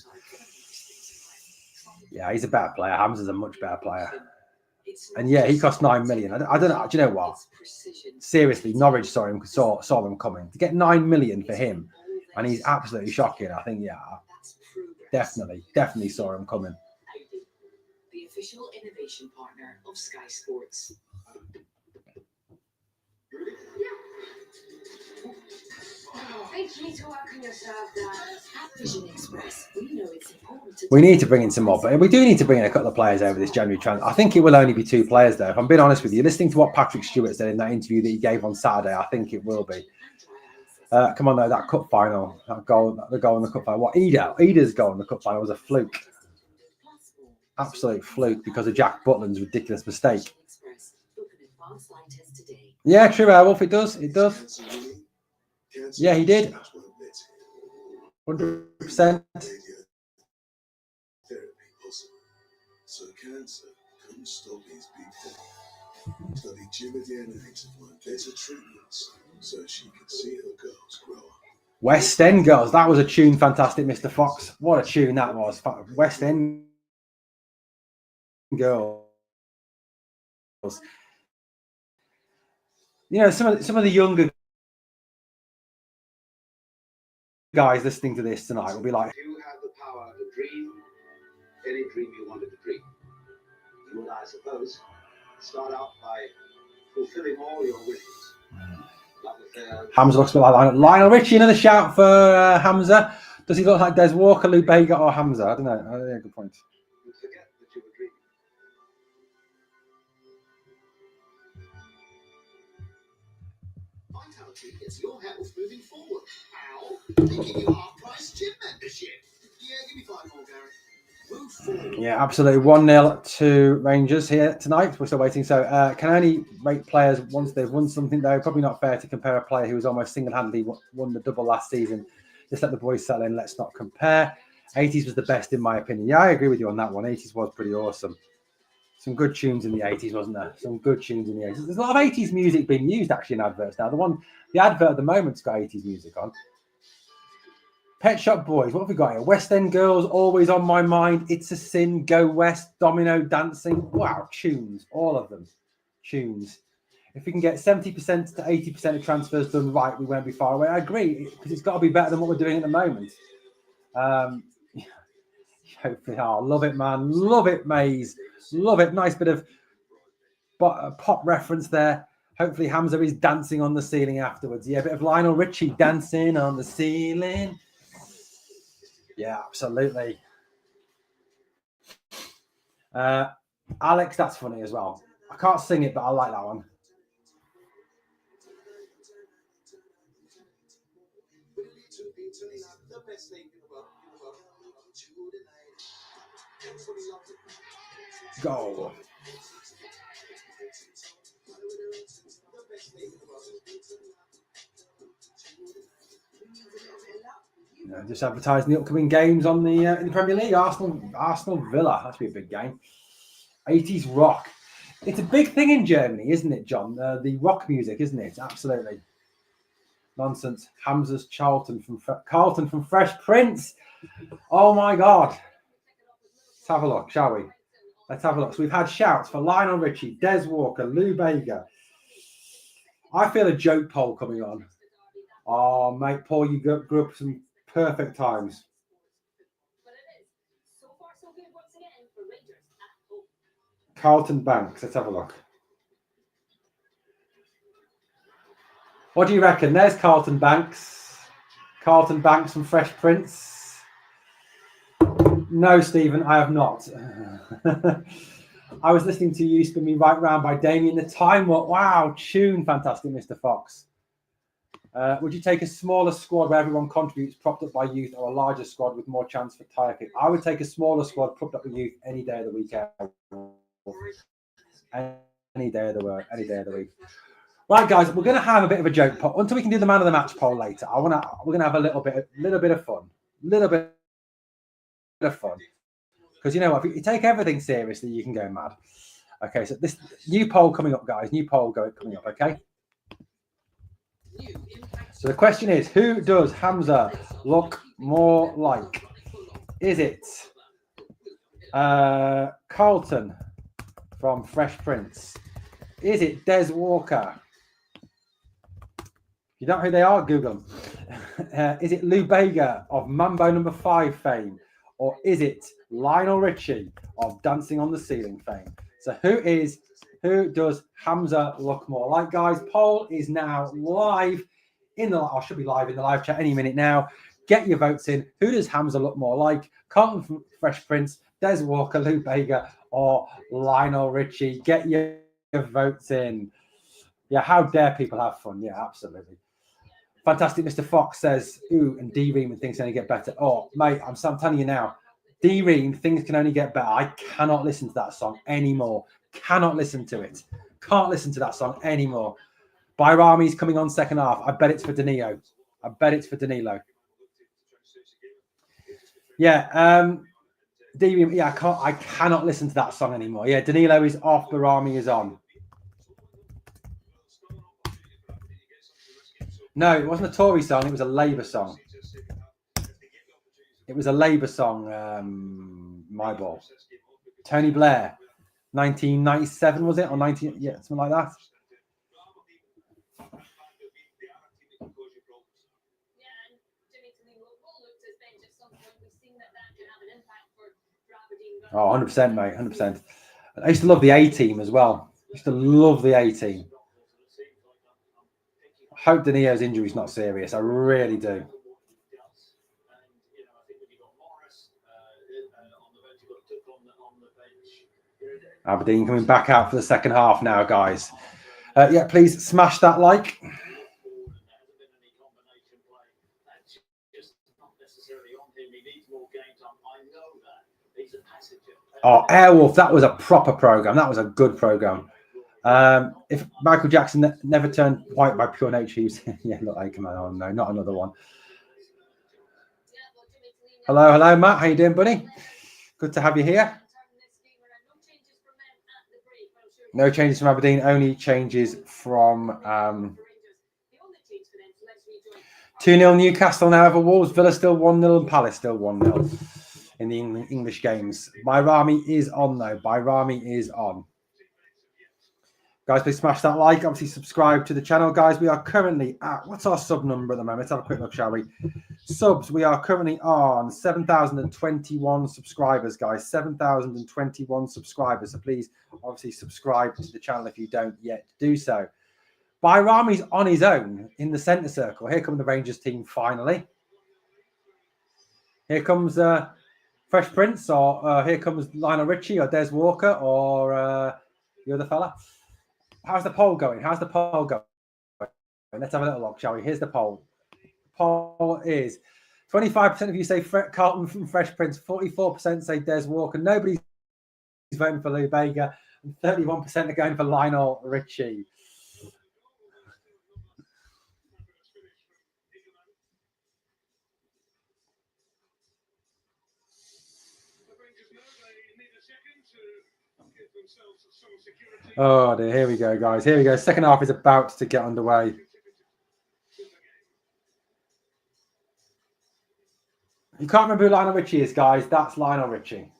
Yeah, he's a better player. Hamza's a much better player. And yeah, he cost 9 million. I don't know. Do you know what? Seriously, Norwich saw them coming. To get 9 million for him, and he's absolutely shocking. I think, yeah, definitely saw him coming. The official innovation partner of Sky Sports. We need to bring in some more, but we do need to bring in a couple of players over this January transfer. I think it will only be 2 players, though. If I'm being honest with you, listening to what Patrick Stewart said in that interview that he gave on Saturday, I think it will be. Come on, though, that cup final, the goal in the cup final. What Ida's goal in the cup final was a fluke, absolute fluke because of Jack Butland's ridiculous mistake. Yeah, true, Wolf. It does. Yeah, he did. 100%. So cancer couldn't stop his big thing. Studied DNA to find better treatments so she could see her girls grow up. West End Girls. That was a tune, fantastic, Mr. Fox. What a tune that was. West End Girls. You know, some of the younger guys listening to this tonight will be like, you have the power to dream any dream you wanted to dream. You will, I suppose, start out by fulfilling all your wishes. Hamza looks a bit like Lionel Richie. Another shout for Hamza. Does he look like Des Walker, Lou Bega, or Hamza? I don't know. Yeah, good point. You forget that you were dreaming. Vitality is your health moving forward. How? Thinking you half-price gym membership. Yeah, give me 5 more, Gary. Move forward. Yeah, absolutely. 1-0 to Rangers here tonight. We're still waiting. So can only rate players once they've won something, though. Probably not fair to compare a player who was almost single-handedly won the double last season. Just let the boys settle in. Let's not compare. 80s was the best, in my opinion. Yeah, I agree with you on that one. 80s was pretty awesome. Some good tunes in the 80s, wasn't there? Some good tunes in the 80s. There's a lot of 80s music being used, actually, in adverts now. The advert at the moment's got 80s music on. Pet Shop Boys, what have we got here? West End Girls, always on my mind. It's a Sin, Go West, Domino Dancing. Wow, tunes, all of them. Tunes. If we can get 70% to 80% of transfers done right, we won't be far away. I agree, because it's got to be better than what we're doing at the moment. Hopefully, love it, man. Love it, Maze. Love it. Nice bit of pop reference there. Hopefully, Hamza is dancing on the ceiling afterwards. Yeah, a bit of Lionel Richie dancing on the ceiling. Yeah, absolutely. Alex, that's funny as well. I can't sing it, but I like that one. Go. Just advertising the upcoming games on the in the Premier League. Arsenal Villa. That's be a big game. 80s rock. It's a big thing in Germany, isn't it, John? The rock music, isn't it? Absolutely. Nonsense. Hamza's Carlton from Fresh Prince. Oh my God. Let's have a look, shall we? Let's have a look. So we've had shouts for Lionel Richie, Des Walker, Lou Bega. I feel a joke poll coming on. Oh, mate, Paul, you grew up some perfect times. Carlton Banks. Let's have a look. What do you reckon? There's Carlton Banks. Carlton Banks from Fresh Prince. No, Stephen, I have not. I was listening to You Spin Me Right Round by Damien the Time. Wow, tune. Fantastic, Mr. Fox. Would you take a smaller squad where everyone contributes, propped up by youth, or a larger squad with more chance for tire kick? I would take a smaller squad, propped up with youth, any day of the week. Any day of the week. Right, guys, we're going to have a bit of a joke poll until we can do the man of the match poll later. We're going to have a little bit of fun, because you know what? If you take everything seriously, you can go mad. Okay, so this new poll coming up, guys. New poll coming up. Okay. So the question is, who does Hamza look more like? Is it Carlton from Fresh Prince? Is it Des Walker? If you don't know who they are, Google them. Is it Lou Bega of Mambo No. 5 fame? Or is it Lionel Richie of Dancing on the Ceiling fame? So who does Hamza look more like? Guys, poll is now live should be live in the live chat any minute now. Get your votes in. Who does Hamza look more like? Carlton from Fresh Prince, Des Walker, Lou Bega, or Lionel Richie? Get your votes in. Yeah, how dare people have fun? Yeah, absolutely. Fantastic. Mr. Fox says, ooh, and D-Ream and things only get better. Oh, mate, I'm telling you now, D-Ream, things can only get better. I cannot listen to that song anymore. Cannot listen to it. Can't listen to that song anymore. Bayrami's coming on second half. I bet it's for Danilo. Yeah, D-Ream, yeah, I cannot listen to that song anymore. Yeah, Danilo is off, Bayrami is on. No, it wasn't a Tory song. It was a Labour song. My ball. Tony Blair, 1997 was it, or 19? Yeah, something like that. Oh, 100%, mate, 100%. I used to love the A-Team as well. I hope Danilo's injury is not serious. I really do. Aberdeen coming back out for the second half now, guys. Yeah, please smash that like. Oh, Airwolf, that was a proper program. That was a good program. If Michael Jackson never turned white by pure nature, he was, yeah, look, hey, come on, oh, no, not another one. Hello, Matt. How you doing, buddy? Good to have you here. No changes from Aberdeen, only changes from 2-0 Newcastle now over Wolves. Villa still 1-0 and Palace still 1-0 in the English games. Bayrami is on, though. Bayrami is on. Guys, please smash that like. Obviously, subscribe to the channel. Guys, we are currently at, what's our sub number at the moment? Let's have a quick look, shall we? Subs, we are currently on 7,021 subscribers, guys. 7,021 subscribers. So please, obviously, subscribe to the channel if you don't yet do so. Bayrami's on his own in the centre circle. Here come the Rangers team finally. Here comes Fresh Prince, or here comes Lionel Richie, or Des Walker, or the other fella. How's the poll going? Let's have a little look, shall we? Here's the poll. The poll is 25% of you say Carlton from Fresh Prince, 44% say Des Walker, nobody's voting for Lou Bega, and 31% are going for Lionel Richie. Oh dear, here we go, guys. Here we go. Second half is about to get underway. You can't remember who Lionel Richie is, guys. That's Lionel Richie.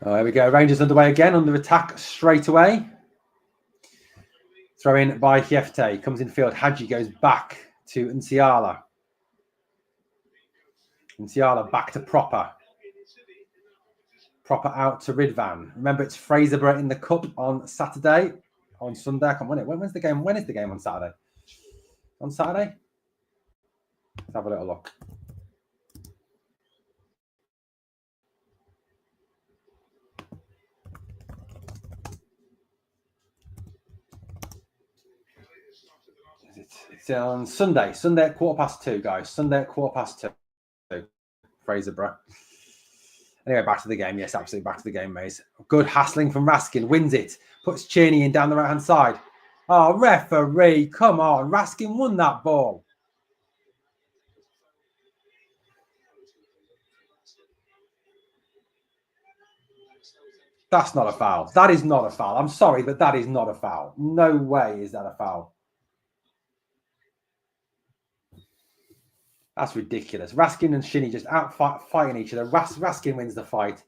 Oh, here we go. Rangers underway again, under attack straight away. Throw in by Hiefte. Comes in field. Hadji goes back to Nsiala. Nsiala back to Proper. Proper out to Ridvan. Remember, it's Fraserburgh in the Cup on Saturday. On Sunday. I can't win it. When's the game? When is the game on Saturday? On Saturday? Let's have a little look. It's on Sunday. Sunday at 2:15, guys. Sunday at 2:15. Fraserburgh. Anyway, back to the game. Yes, absolutely back to the game, Maze. Good hassling from Raskin. Wins it. Puts Cheney in down the right-hand side. Oh, referee. Come on. Raskin won that ball. That's not a foul. That is not a foul. I'm sorry, but that is not a foul. No way is that a foul. That's ridiculous. Raskin and Shinny just out fighting each other. Raskin wins the fight.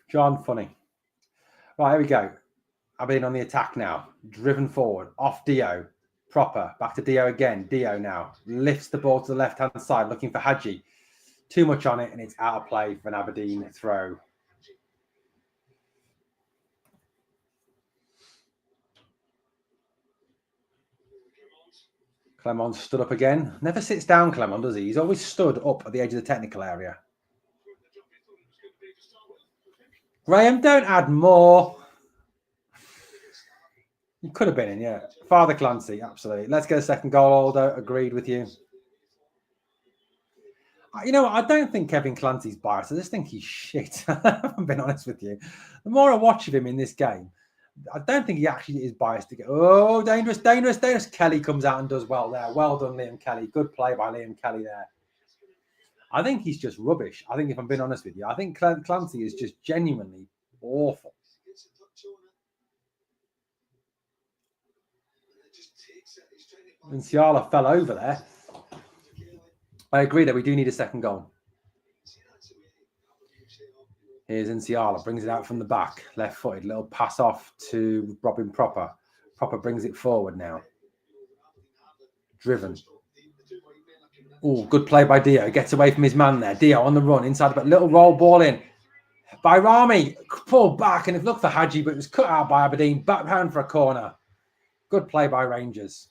John, funny. Right, here we go. Aberdeen on the attack now. Driven forward. Off Dio. Proper. Back to Dio again. Dio now. Lifts the ball to the left-hand side, looking for Hadji. Too much on it, and it's out of play for an Aberdeen throw. Clement stood up again. Never sits down, Clement, does he? He's always stood up at the edge of the technical area. Graham, don't add more. You could have been in, yeah. Father Clancy, absolutely. Let's get a second goal, Aldo. Agreed with you. You know what? I don't think Kevin Clancy's biased. I just think he's shit. I haven't been honest with you. The more I watch of him in this game, I don't think he actually is biased to get. Oh, dangerous. Kelly comes out and does well there. Well done, Liam Kelly. Good play by Liam Kelly there. I think he's just rubbish. I think, if I'm being honest with you, I think Clancy is just genuinely awful. And Ciala fell over there. I agree that we do need a second goal. Here's Nsiala, brings it out from the back, left-footed, little pass off to Robin Proper. Proper brings it forward now. Driven. Oh, good play by Dio. Gets away from his man there. Dio on the run, inside, but little roll ball in. By Rami, pulled back, and it looked for Hadji, but it was cut out by Aberdeen. Backhand for a corner. Good play by Rangers.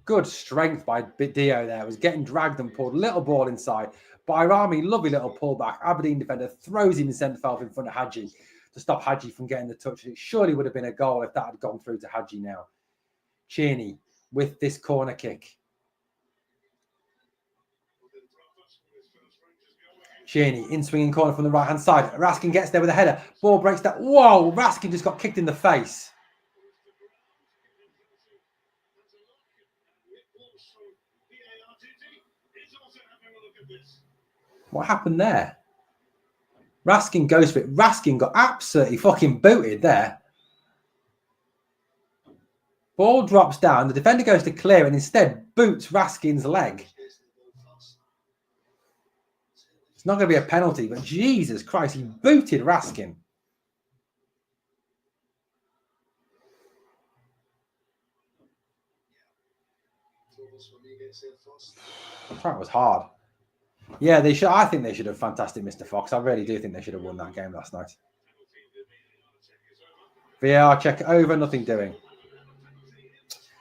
Good strength by Dio there. Was getting dragged and pulled. Little ball inside. Bayrami, lovely little pullback. Aberdeen defender throws him in centre field in front of Hadji to stop Hadji from getting the touch. It surely would have been a goal if that had gone through to Hadji now. Cheney with this corner kick. Cheney in swinging corner from the right-hand side. Raskin gets there with a header. Ball breaks down. Whoa, Raskin just got kicked in the face. What happened there? Raskin goes for it. Raskin got absolutely fucking booted there. Ball drops down. The defender goes to clear and instead boots Raskin's leg. It's not going to be a penalty, but Jesus Christ, he booted Raskin. That was hard. Yeah, they should. I think they should have. Fantastic, Mr. Fox. I really do think they should have won that game last night. VAR check over, nothing doing.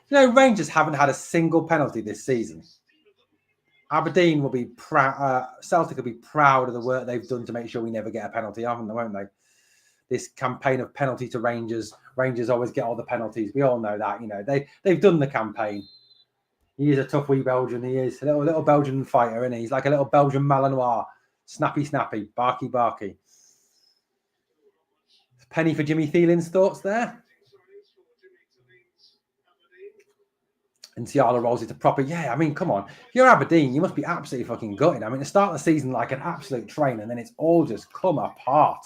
You know, Rangers haven't had a single penalty this season. Aberdeen will be proud. Celtic will be proud of the work they've done to make sure we never get a penalty, haven't they? Won't they? This campaign of penalty to Rangers. Rangers always get all the penalties. We all know that. You know, they've done the campaign. He is a tough wee Belgian. He is a little Belgian fighter, isn't he? He's like a little Belgian Malinois. Snappy, barky. Penny for Jimmy Thielen's thoughts there. And Ciala rolls it to proper. Yeah, I mean, come on. If you're Aberdeen, you must be absolutely fucking gutted. I mean, to start the season like an absolute train, and then it's all just come apart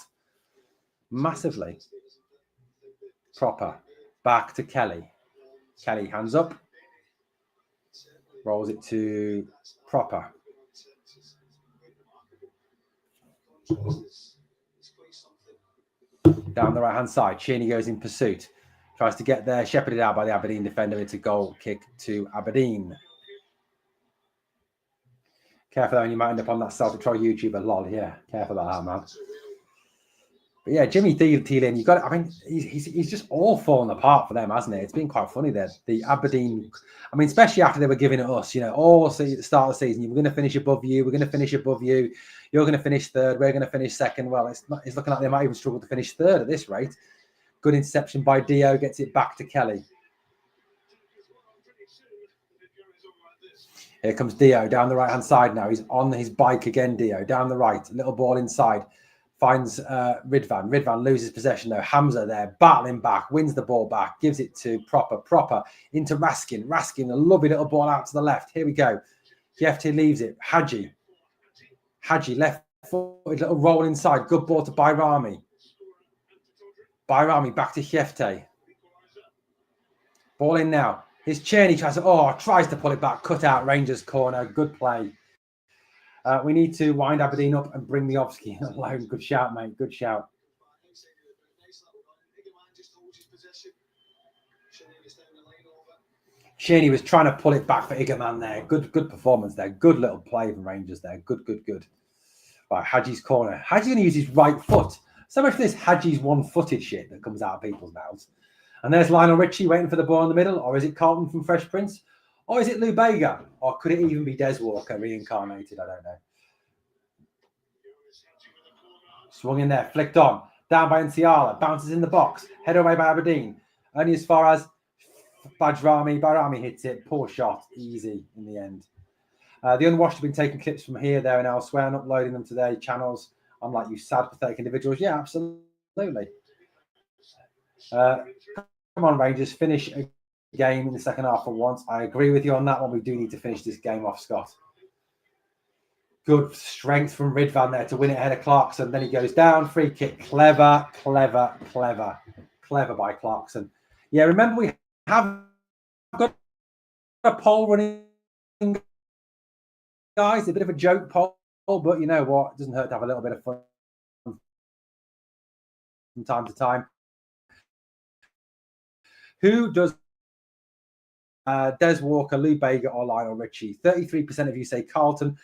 massively. Proper. Back to Kelly. Kelly, hands up. Rolls it to Proper. Down the right-hand side. Cheney goes in pursuit. Tries to get there. Shepherded out by the Aberdeen defender. It's a goal kick to Aberdeen. Careful, though, you might end up on that Celtic Troy YouTuber. Lol, yeah. Careful about that, man. But yeah, Jimmy Thielen, you got it. I mean, he's just all fallen apart for them, hasn't it? It's been quite funny there. The Aberdeen, I mean, especially after they were giving it us, you know, all at the start of the season, we're going to finish above you. We're going to finish above you. You're going to finish third. We're going to finish second. Well, it's looking like they might even struggle to finish third at this rate. Good interception by Dio, gets it back to Kelly. Here comes Dio down the right-hand side now. He's on his bike again, Dio, down the right. Little ball inside. Finds Ridvan. Ridvan loses possession, though. Hamza there, battling back, wins the ball back, gives it to Proper into Raskin. Raskin, a lovely little ball out to the left. Here we go. Jefte leaves it. Hadji, left footed, little roll inside. Good ball to Bayrami. Bayrami back to Jefte. Ball in now. Here's Cheney tries to pull it back. Cut out Rangers corner. Good play. We need to wind Aberdeen up and bring Miovski alone. Good shout, mate. Good shout. Cheney was trying to pull it back for Iggerman there. Good performance there. Good little play from Rangers there. Good. Right, Hadji's corner. Hadji's going to use his right foot. So much for this Hadji's one-footed shit that comes out of people's mouths. And there's Lionel Richie waiting for the ball in the middle. Or is it Carlton from Fresh Prince? Or is it Lou Bega? Or could it even be Des Walker reincarnated? I don't know. Swung in there, flicked on. Down by Nsiala. Bounces in the box. Head away by Aberdeen. Only as far as Bayrami hits it. Poor shot. Easy in the end. The Unwashed have been taking clips from here, there, and elsewhere and uploading them to their channels. Unlike you sad, pathetic individuals. Yeah, absolutely. Come on, Rangers. Finish a game in the second half for once. I agree with you on that one. We do need to finish this game off, Scott. Good strength from Ridvan there to win it ahead of Clarkson. Then he goes down. Free kick. Clever by Clarkson. Yeah, remember we have got a poll running, guys. A bit of a joke poll, but you know what? It doesn't hurt to have a little bit of fun from time to time. Who does Des Walker, Lou Bega, or Lionel Richie? 33% of you say Carlton.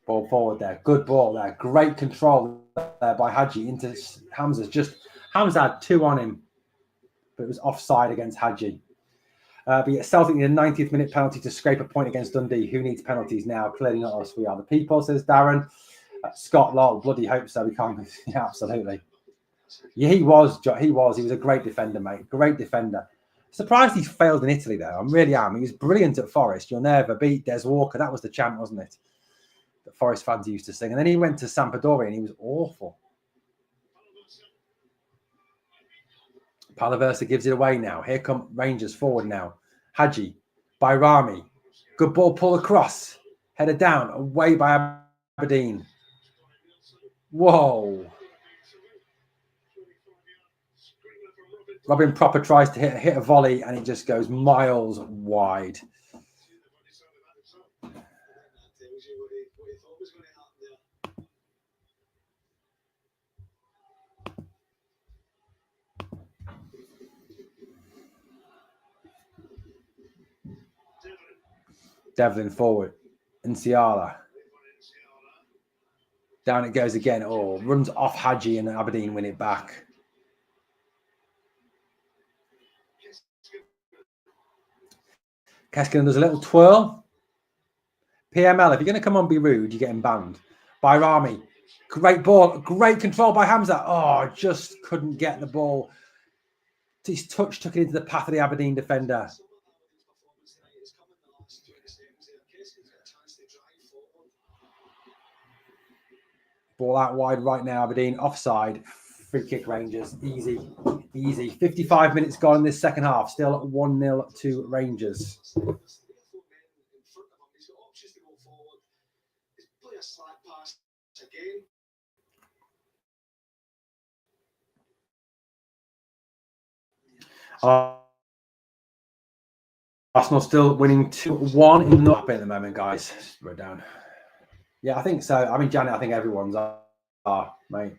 Ball forward there. Good ball there. Great control there by Hadji into Hamza. Hamza had 2 on him, but it was offside against Hadji. But yeah, Celtic need a 90th minute penalty to scrape a point against Dundee. Who needs penalties now? Clearly not us. We are the people, says Darren. Scott Lol, bloody hope so. We can't. Yeah, absolutely. Yeah, he was. He was a great defender, mate. Great defender. Surprised he's failed in Italy, though. I really am. He was brilliant at Forest. You'll never beat Des Walker. That was the chant, wasn't it? That Forest fans used to sing. And then he went to Sampdoria and he was awful. Palaversa gives it away now. Here come Rangers forward now. Hadji, Bayrami. Good ball pull across. Headed down. Away by Aberdeen. Whoa. Robin Proper tries to hit a volley and it just goes miles wide. Devlin forward. Nsiala. Down it goes again. Oh, runs off Hadji and Aberdeen win it back. Keskinen does a little twirl. PML, if you're going to come on be rude, you're getting banned. Bayrami, great ball, great control by Hamza. Oh, just couldn't get the ball. His touch took it into the path of the Aberdeen defender. Ball out wide right now, Aberdeen. Offside. Free kick Rangers. Easy. Easy. 55 minutes gone in this second half. Still 1-0 to Rangers. Arsenal still winning 2-1 in the at the moment, guys. We're down. Yeah, I think so. I mean, Janet, I think everyone's mate.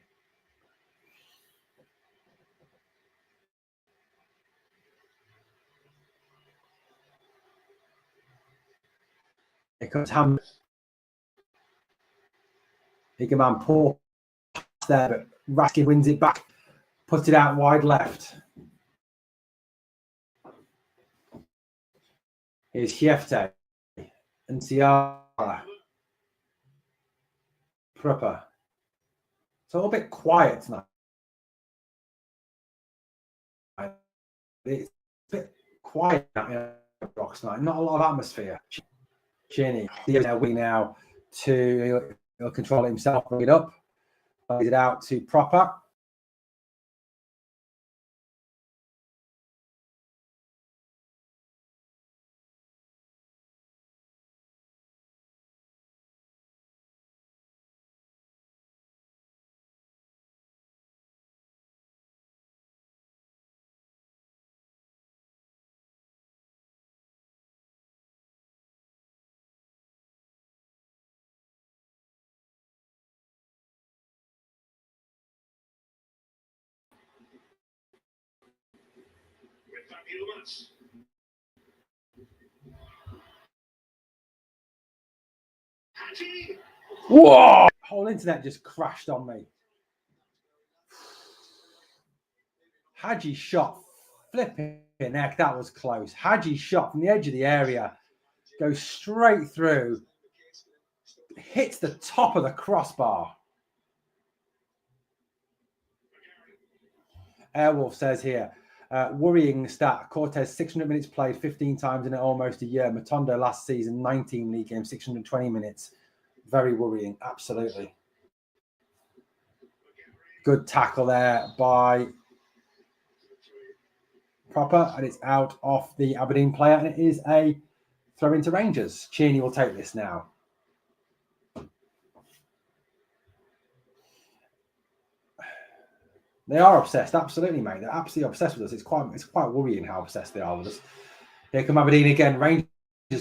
Here comes Hamza. Big man, poor pass there, but Raskin wins it back. Puts it out wide left. Here's Hiefte and Ciara. Proper. It's a little bit quiet tonight. It's a bit quiet in Ibrox tonight. Not a lot of atmosphere. Chinny. Now he'll control it himself, bring it up. Plays it out to Proper. Whoa! Whole internet just crashed on me. Hadji shot, flipping heck, that was close. Hadji shot from the edge of the area, goes straight through, hits the top of the crossbar. Airwolf says here, worrying stat, Cortez 600 minutes played 15 times in almost a year. Matondo last season, 19 league games, 620 minutes. Very worrying, absolutely. Good tackle there by Proper, and it's out off the Aberdeen player, and it is a throw into Rangers. Cheney will take this now. They are obsessed, absolutely, mate. They're absolutely obsessed with us. It's quite worrying how obsessed they are with us. Here come Aberdeen again. Rangers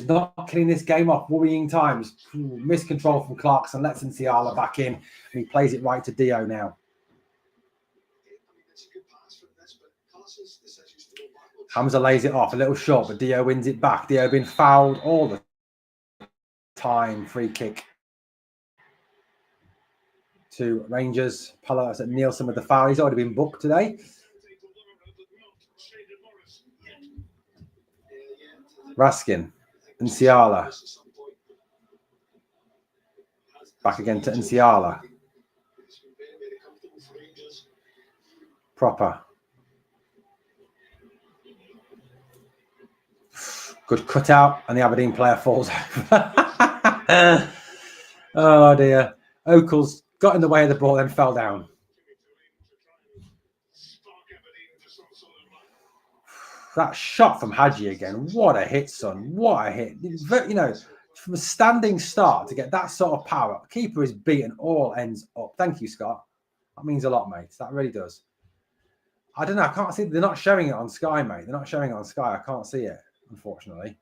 not killing this game off. Worrying times. Miscontrol from Clarkson. Lets Ciala back in, and he plays it right to Dio now. Hamza lays it off a little short, but Dio wins it back. Dio been fouled all the time. Free kick to Rangers. Pala at Nielsen with the foul. He's already been booked today. Raskin and Ciala. Back again to Ciala. Proper. Good cutout, and the Aberdeen player falls over. Oh dear. Oakles got in the way of the ball, then fell down. That shot from Hadji again. What a hit, son. What a hit. You know, from a standing start to get that sort of power, keeper is beaten all ends up. Thank you, Scott. That means a lot, mate. That really does. I don't know. I can't see. They're not showing it on Sky, mate. They're not showing it on Sky. I can't see it, unfortunately.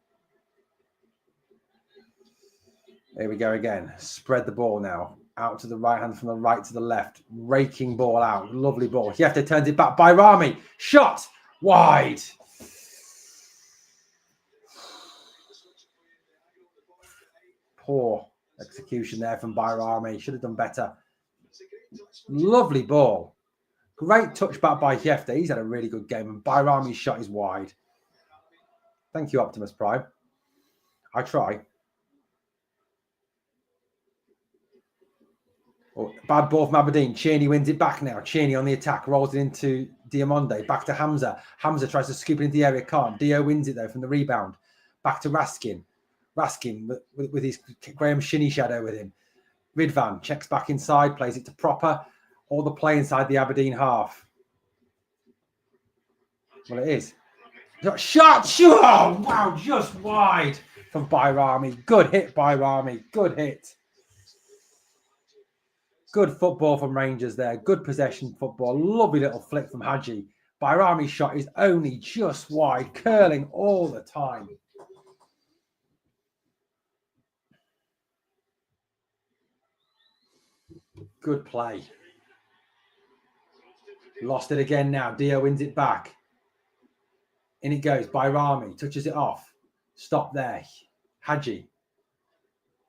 Here we go again. Spread the ball now. Out to the right hand from the right to the left. Raking ball out. Lovely ball. Hiefte turns it back. Bayrami. Shot. Wide. Poor execution there from Bayrami. Should have done better. Lovely ball. Great touch back by Jefte. He's had a really good game. And Bayrami's shot is wide. Thank you, Optimus Prime. I try. Oh, bad ball from Aberdeen. Cheney wins it back now. Cheney on the attack. Rolls it into Diamonde. Back to Hamza. Hamza tries to scoop it into the area. Can't. Dio wins it, though, from the rebound. Back to Raskin. Raskin with his Graham Shinnie shadow with him. Ridvan checks back inside. Plays it to Proper. All the play inside the Aberdeen half. Well, it is. Shot! Sure! Oh, wow, just wide from Bayrami. Good hit, Bayrami. Good hit. Good football from Rangers there. Good possession football. Lovely little flick from Hadji. Bayrami's shot is only just wide, curling all the time. Good play. Lost it again now. Dio wins it back. In it goes. Bayrami touches it off. Stop there. Hadji.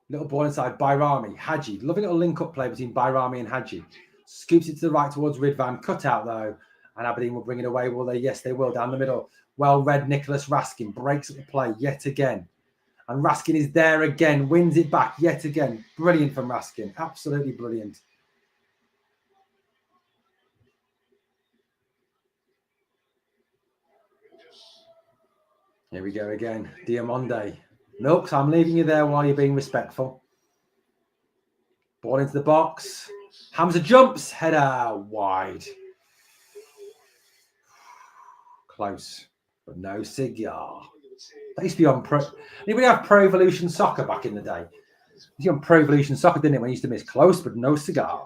Little ball inside. Bayrami. Hadji. Lovely little link-up play between Bayrami and Hadji. Scoops it to the right towards Ridvan. Cut out, though. And Aberdeen will bring it away, will they? Yes, they will. Down the middle. Well read. Nicholas Raskin breaks up the play yet again. And Raskin is there again. Wins it back yet again. Brilliant from Raskin. Absolutely brilliant. Here we go again. Diamonde. Milks, I'm leaving you there while you're being respectful. Ball into the box. Hamza jumps. Header wide. Close. But no cigar. That used to be on Pro. Anybody have Pro Evolution Soccer back in the day? It used to be on Pro Evolution Soccer, didn't it? When you used to miss close, but no cigar.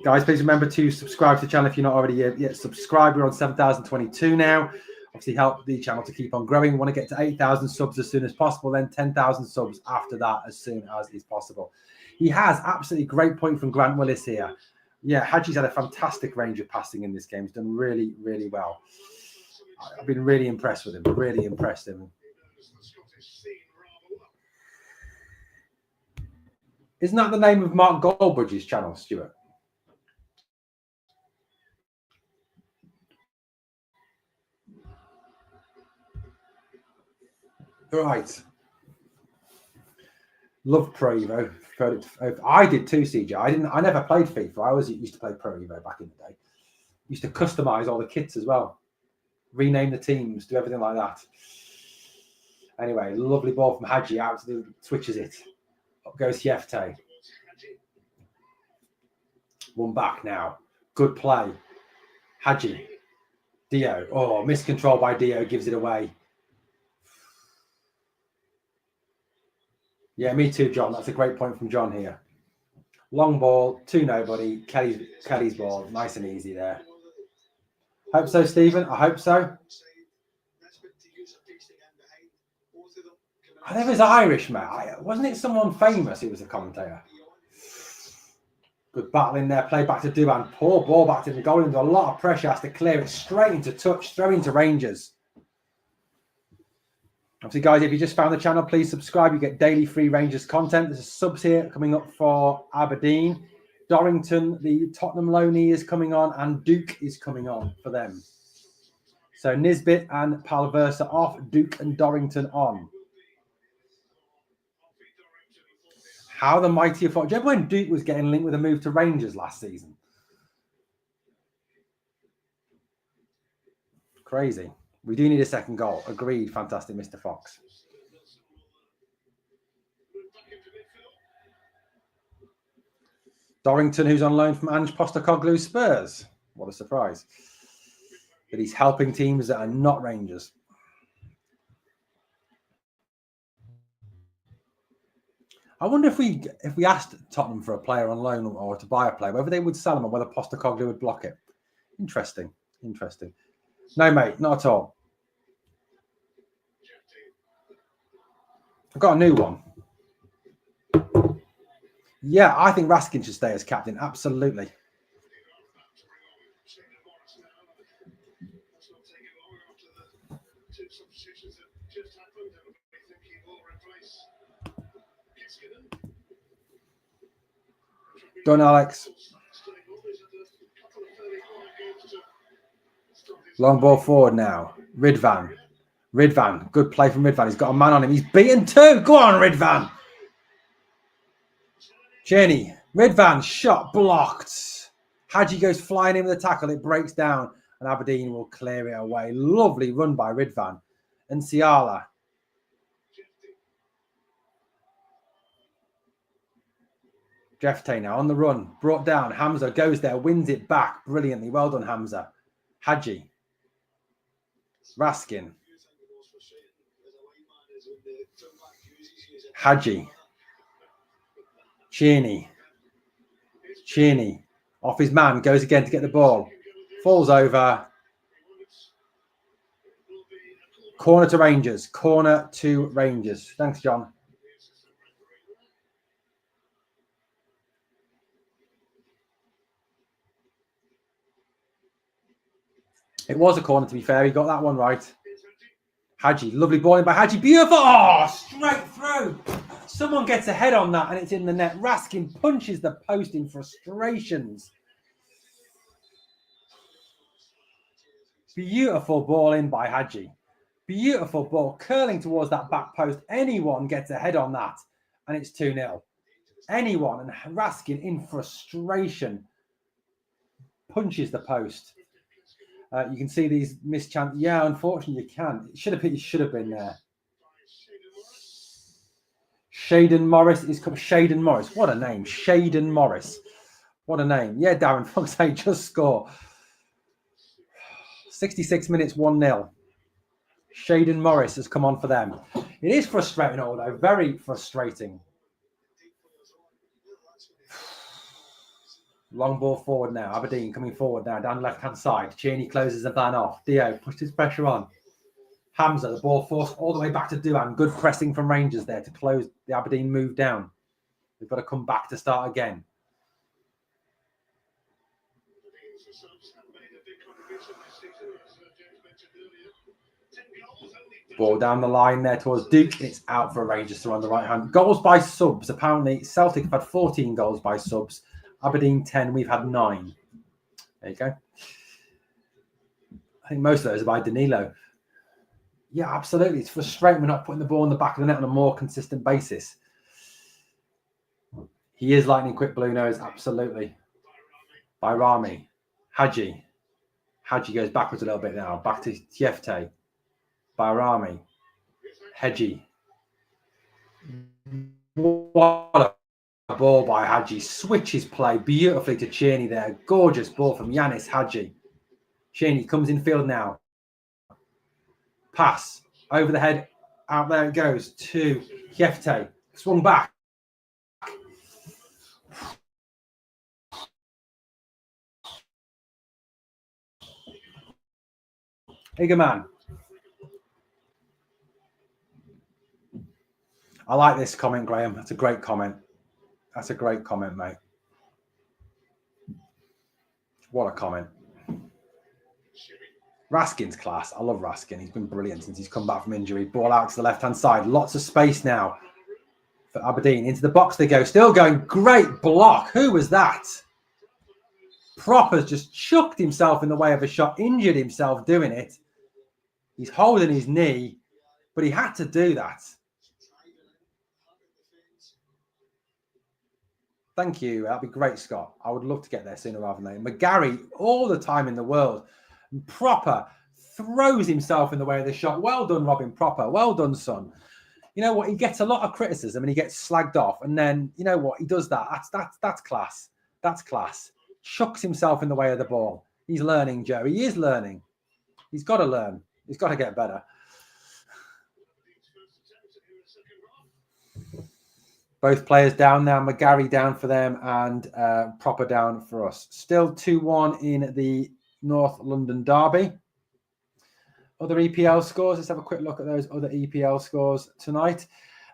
Guys, please remember to subscribe to the channel if you're not already yet subscribed. We're on 7,022 now. Obviously, help the channel to keep on growing. We want to get to 8,000 subs as soon as possible, then 10,000 subs after that as soon as is possible. He has absolutely great point from Grant Willis here. Yeah, Hadji's had a fantastic range of passing in this game. He's done really, really well. I've been really impressed with him. Really impressed him. Isn't that the name of Mark Goldbridge's channel, Stuart? Right. Love Pro Evo. I did too, CJ. I never played FIFA. I always used to play Pro Evo back in the day. Used to customize all the kits as well. Rename the teams, do everything like that. Anyway, lovely ball from Hadji out to the switches it. Up goes Jefte. One back now. Good play. Hadji. Dio. Oh, miscontrol by Dio gives it away. Yeah, me too, John. That's a great point from John here. Long ball to nobody. Kelly's ball. Nice and easy there. Hope so, Stephen. I hope so. I think it was Irish, mate. Wasn't it someone famous who was a commentator? Good battle in there. Play back to Duban. Poor ball back to the goal. Into a lot of pressure. Has to clear it straight into touch. Throw into Rangers. Obviously, guys, if you just found the channel, please subscribe. You get daily free Rangers content. There's subs here coming up for Aberdeen. Dorrington, the Tottenham loanee, is coming on, and Duke is coming on for them. So Nisbet and Palversa off, Duke and Dorrington on. How the mighty have fought. Do you remember when Duke was getting linked with a move to Rangers last season? Crazy. We do need a second goal. Agreed. Fantastic, Mr. Fox. Dorrington, who's on loan from Ange Postecoglou Spurs. What a surprise. But he's helping teams that are not Rangers. I wonder if we asked Tottenham for a player on loan or to buy a player, whether they would sell him or whether Postecoglou would block it. Interesting. Interesting. No, mate, not at all. I've got a new one. Yeah, I think Raskin should stay as captain. Absolutely. Done, Alex. Long ball forward now. Ridvan. Good play from Ridvan. He's got a man on him. He's beaten 2. Go on, Ridvan. Jenny. Ridvan. Shot blocked. Hadji goes flying in with a tackle. It breaks down. And Aberdeen will clear it away. Lovely run by Ridvan. And Ciala. Jefte now on the run. Brought down. Hamza goes there. Wins it back. Brilliantly. Well done, Hamza. Hadji. Raskin. Hadji. Cheney. Off his man. Goes again to get the ball. Falls over. Corner to Rangers. Thanks, John. It was a corner, to be fair. He got that one right. Hadji. Lovely ball in by Hadji. Beautiful. Oh, straight through. Someone gets a head on that and it's in the net. Raskin punches the post in frustrations. Beautiful ball in by Hadji. Beautiful ball curling towards that back post. Anyone gets a head on that and it's 2-0. Anyone. And Raskin in frustration punches the post. You can see these missed chances. Yeah, unfortunately, you can. It should have been there. Shaden Morris is coming. Shaden Morris. What a name. Shaden Morris. What a name. Yeah, Darren, fuck's sake, just score. 66 minutes, 1-0. Shaden Morris has come on for them. It is frustrating, although. Very frustrating. Long ball forward now. Aberdeen coming forward now down the left-hand side. Cheney closes the van off. Dio pushed his pressure on. Hamza, the ball forced all the way back to Duan. Good pressing from Rangers there to close the Aberdeen move down. We've got to come back to start again. Ball down the line there towards Duke. And it's out for Rangers to on the right hand. Goals by subs. Apparently, Celtic have had 14 goals by subs. Aberdeen 10, we've had 9. There you go. I think most of those are by Danilo. Yeah, absolutely. It's frustrating we're not putting the ball in the back of the net on a more consistent basis. He is lightning quick, Blue Nose, absolutely. By Rami. Hadji. Hadji goes backwards a little bit now. Back to Jefte. By Rami. Hadji. What a ball by Hadji. Switches play beautifully to Cheney there. Gorgeous ball from Yanis Hadji. Cheney comes in field now. Pass. Over the head. Out there it goes to Jefte. Swung back. Higaman. I like this comment, Graham. That's a great comment. That's a great comment, mate. What a comment. Raskin's class. I love Raskin. He's been brilliant since he's come back from injury. Ball out to the left-hand side. Lots of space now for Aberdeen. Into the box they go. Still going. Great block. Who was that? Propper's just chucked himself in the way of a shot. Injured himself doing it. He's holding his knee, but he had to do that. Thank you. That'd be great, Scott. I would love to get there sooner rather than later. McGarry, all the time in the world. Propper throws himself in the way of the shot. Well done, Robin Propper. Well done, son. You know what? He gets a lot of criticism and he gets slagged off. And then, you know what? He does that. That's class. That's class. Chucks himself in the way of the ball. He's learning, Joe. He is learning. He's got to learn. He's got to get better. Both players down now. McGarry down for them and Propper down for us. Still 2-1 in the North London derby. Other EPL scores. Let's have a quick look at those other EPL scores tonight.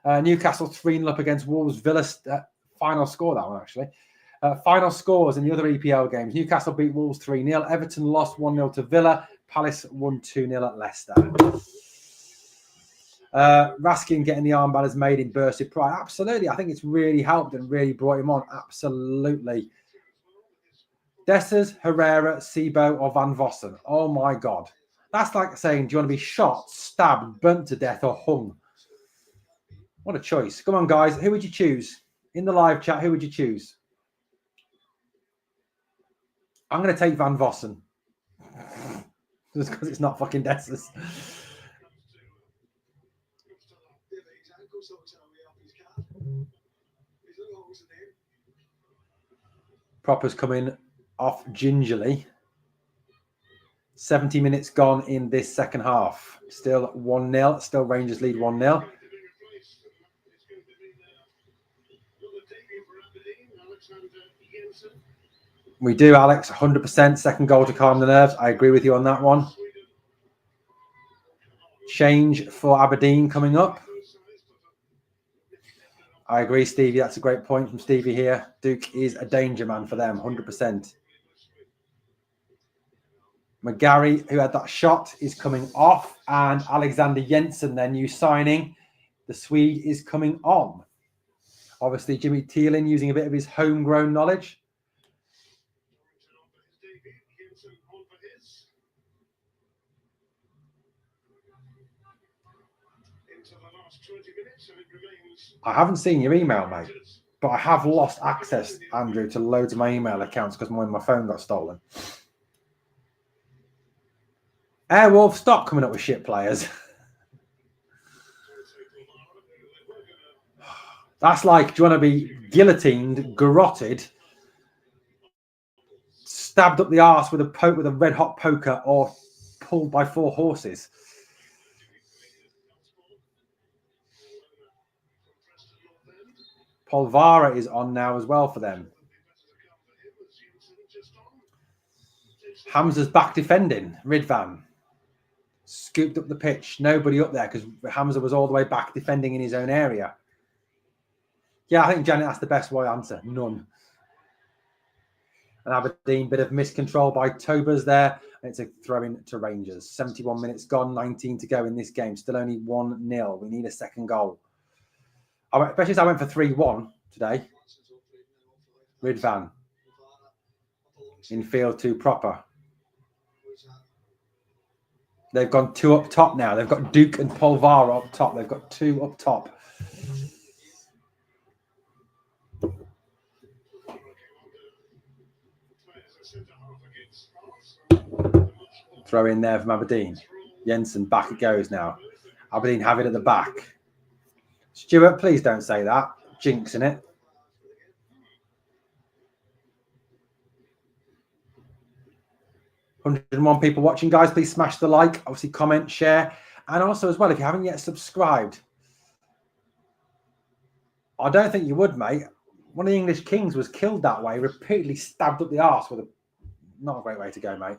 Newcastle 3-0 up against Wolves. Villa, final score, that one actually. Final scores in the other EPL games. Newcastle beat Wolves 3-0. Everton lost 1-0 to Villa. Palace won 2-0 at Leicester. Raskin getting the armband has made him bursted pride. Absolutely. I think it's really helped and really brought him on. Absolutely. Dessers, Herrera, Sibo, or Van Vossen. Oh my God. That's like saying, do you want to be shot, stabbed, burnt to death, or hung? What a choice. Come on, guys. Who would you choose? In the live chat, who would you choose? I'm going to take Van Vossen. Just because it's not fucking Dessers. Proper's coming off gingerly. 70 minutes gone in this second half. Still 1-0. Still Rangers lead 1-0. We do, Alex. 100%. Second goal to calm the nerves. I agree with you on that one. Change for Aberdeen coming up. I agree, Stevie. That's a great point from Stevie here. Duke is a danger man for them, 100%. McGarry, who had that shot, is coming off. And Alexander Jensen, their new signing, the Swede, is coming on. Obviously, Jimmy Thielen using a bit of his homegrown knowledge. I haven't seen your email, mate, but I have lost access, Andrew, to loads of my email accounts because my phone got stolen. Airwolf, stop coming up with shit players. That's like, do you want to be guillotined, garroted, stabbed up the arse with a red hot poker, or pulled by 4 horses? Polvara is on now as well for them. Hamza's back defending. Ridvan scooped up the pitch. Nobody up there because Hamza was all the way back defending in his own area. Yeah, I think, Janet, that's the best way answer. None. And Aberdeen, bit of miscontrol by Tobers there. And it's a throw-in to Rangers. 71 minutes gone, 19 to go in this game. Still only 1-0. We need a second goal. Especially as I went for 3-1 today. Ridvan. In field 2 proper. They've gone 2 up top now. They've got Duke and Polvara up top. They've got 2 up top. Throw in there from Aberdeen. Jensen, back it goes now. Aberdeen have it at the back. Stuart, please don't say that. Jinxing it. $101 people watching, guys. Please smash the like, obviously comment, share, and also as well, if you haven't yet subscribed, I don't think you would, mate. One of the English kings was killed that way, repeatedly stabbed up the arse with a not a great way to go, mate.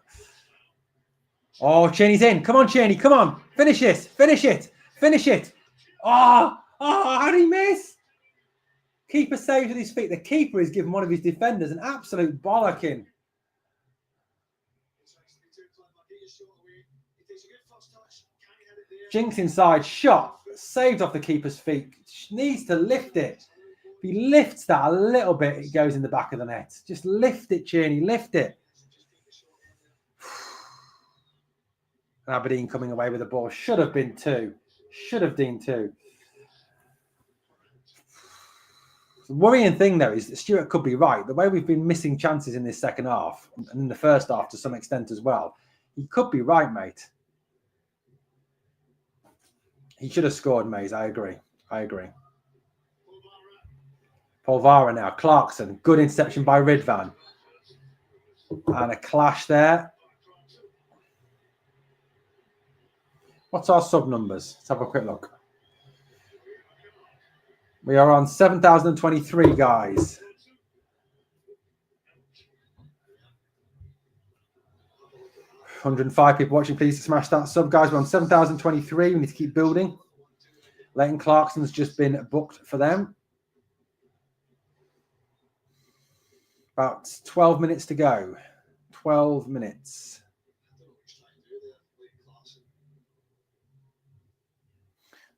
Oh, Cheney's in. Come on, Cheney. Come on. Finish this. Finish it. Finish it. Oh, how did he miss? Keeper saved with his feet. The keeper is giving one of his defenders an absolute bollocking. Jinx inside. Shot. Saved off the keeper's feet. Needs to lift it. If he lifts that a little bit, it goes in the back of the net. Just lift it, Cheney. Lift it. Aberdeen coming away with the ball. Should have been 2. Should have been 2. The worrying thing, though, is that Stuart could be right. The way we've been missing chances in this second half, and in the first half to some extent as well, he could be right, mate. He should have scored, Mays. I agree. I agree. Polvara now. Clarkson. Good interception by Ridvan. And a clash there. What's our sub numbers? Let's have a quick look. We are on 7,023, guys. $105 people watching. Please smash that sub, guys. We're on 7,023. We need to keep building. Leighton Clarkson's just been booked for them. About 12 minutes to go. 12 minutes.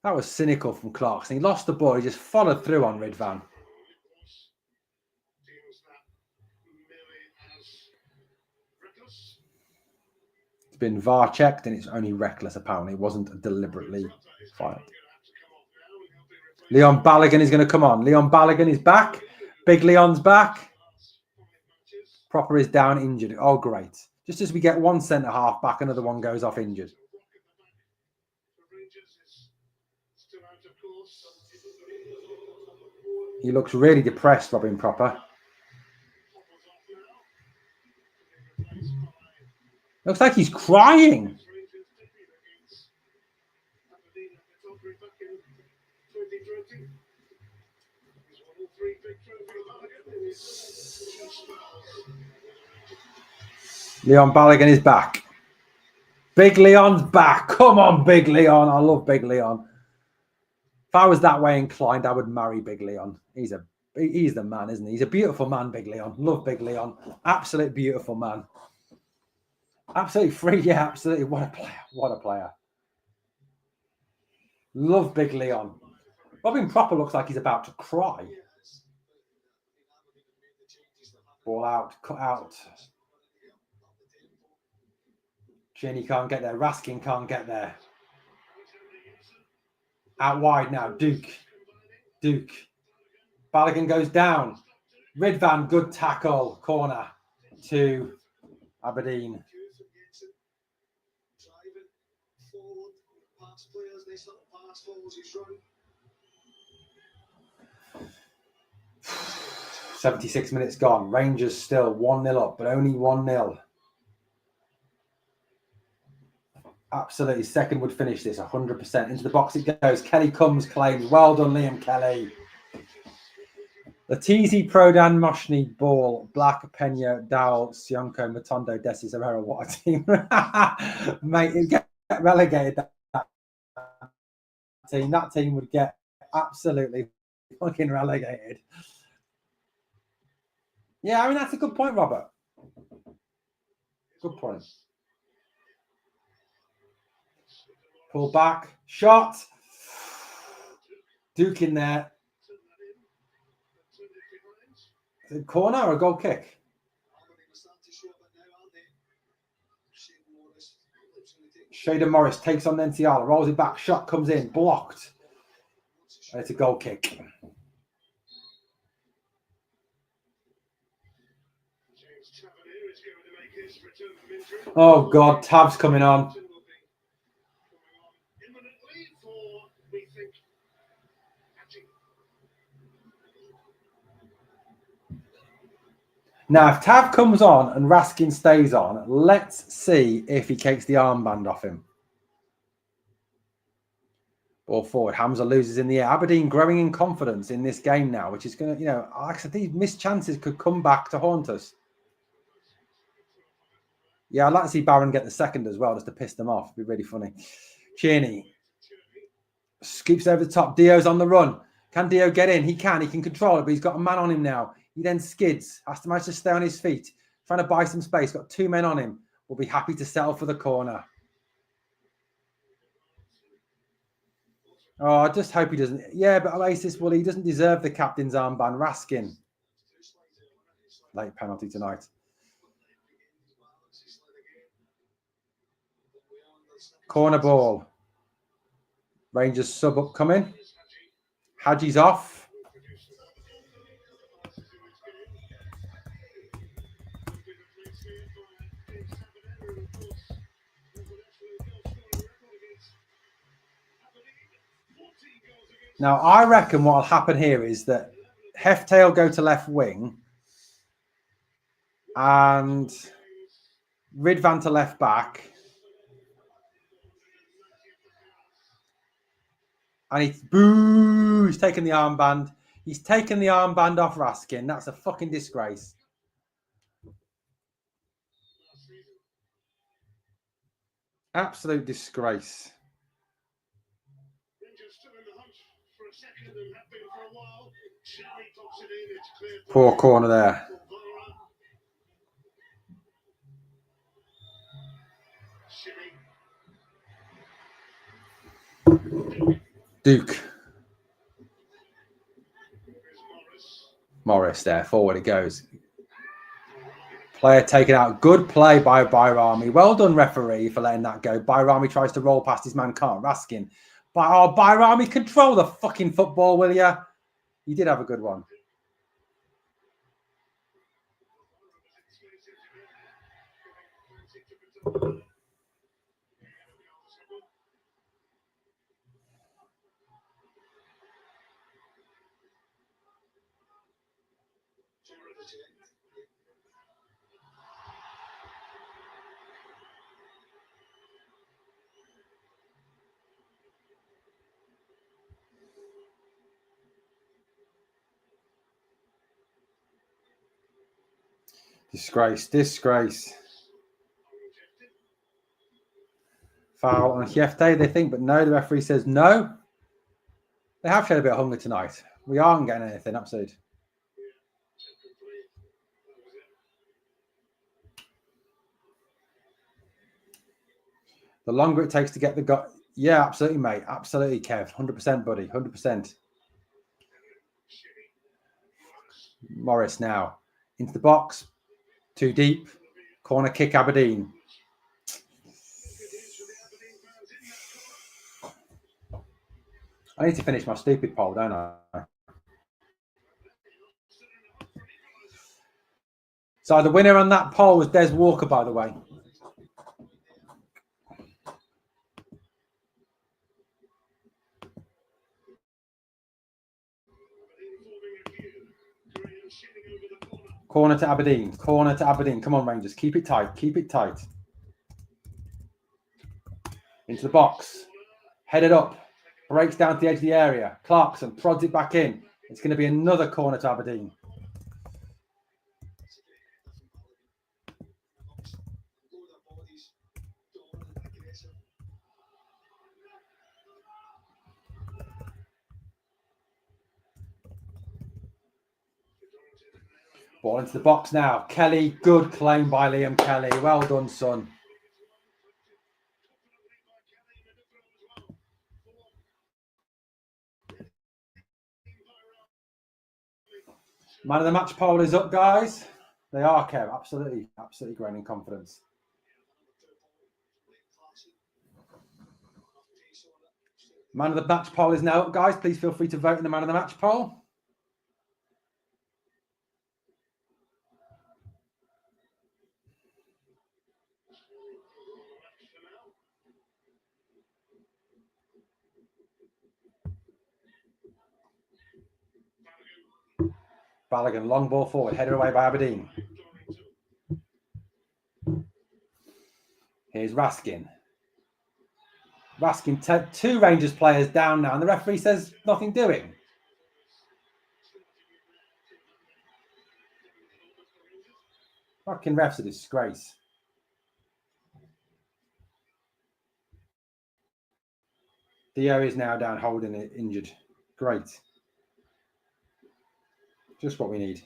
That was cynical from Clarkson. He lost the ball. He just followed through on Ridvan. It's been VAR checked and it's only reckless, apparently. It wasn't deliberately fired. Leon Balogun is going to come on. Leon Balogun is back. Big Leon's back. Proper is down injured. Oh, great. Just as we get one centre-half back, another one goes off injured. He looks really depressed, Robin Proper. Looks like he's crying. Leon Balogun is back. Big Leon's back. Come on, Big Leon. I love Big Leon. If I was that way inclined, I would marry Big Leon. He's the man, isn't he? He's a beautiful man, Big Leon. Love Big Leon. Absolute beautiful man. Absolutely free. Yeah, absolutely. What a player. What a player. Love Big Leon. Robin Proper looks like he's about to cry. Ball out. Cut out. Cheney can't get there. Raskin can't get there. Out wide now. Duke. Balogun goes down. Ridvan, good tackle. Corner to Aberdeen. 76 minutes gone. Rangers still 1-0 up, but only 1-0. Absolutely. Second would finish this 100%. Into the box it goes. Kelly comes, claims. Well done, Liam Kelly. Latizi, Prodan, Moshny, Ball, Black, Pena, Dowell, Sionko, Matondo, Desis, Herrera. What a team. Mate, it'd get relegated. That team would get absolutely fucking relegated. Yeah, I mean, that's a good point, Robert. Good point. Pull back. Shot. Duke in there. Is it a corner or a goal kick? Shader Morris takes on Nentiala. Rolls it back. Shot comes in. Blocked. And it's a goal kick. Oh, God. Tab's coming on. Now, if Tav comes on and Raskin stays on, let's see if he takes the armband off him. Ball forward. Hamza loses in the air. Aberdeen growing in confidence in this game now, which is going to, like I said, these missed chances could come back to haunt us. Yeah, I'd like to see Barron get the second as well, just to piss them off. It'd be really funny. Cheney scoops over the top. Dio's on the run. Can Dio get in? He can. He can control it, but he's got a man on him now. He then skids. Has to manage to stay on his feet. Trying to buy some space. Got two men on him. Will be happy to settle for the corner. Oh, I just hope he doesn't. Yeah, but Oasis, well, he doesn't deserve the captain's armband. Raskin. Late penalty tonight. Corner ball. Rangers sub upcoming. Hadji's off. Now, I reckon what will happen here is that Hefte will go to left wing and Ridvan to left back. And he's taken the armband. He's taken the armband off Raskin. That's a fucking disgrace. Absolute disgrace. Poor corner there. Duke. Morris there. Forward it goes. Player taken out. Good play by Bayrami. Well done, referee, for letting that go. Bayrami tries to roll past his man, can't. Raskin. Bayrami, control the fucking football, will ya? You did have a good one. Disgrace. Foul on Hiefte, they think, but no, the referee says no. They have showed a bit of hunger tonight. We aren't getting anything, absolutely. The longer it takes to get the guy. Yeah, absolutely, mate. Absolutely, Kev. 100%, buddy. 100%. Morris now. Into the box. Too deep. Corner kick, Aberdeen. I need to finish my stupid poll, don't I? So the winner on that poll was Des Walker, by the way. Corner to Aberdeen. Corner to Aberdeen. Come on, Rangers. Keep it tight. Keep it tight. Into the box. Headed up. Breaks down to the edge of the area. Clarkson prods it back in. It's going to be another corner to Aberdeen. Ball into the box now. Kelly, good claim by Liam Kelly. Well done, son. Man of the match poll is up, guys. They are, Kev. Absolutely growing in confidence. Man of the match poll is now up, guys. Please feel free to vote in the man of the match poll. Balogun, long ball forward, headed away by Aberdeen. Here's Raskin. Raskin, two Rangers players down now, and the referee says nothing doing. Fucking ref's a disgrace. Dio is now down, holding it, injured. Great. Just what we need.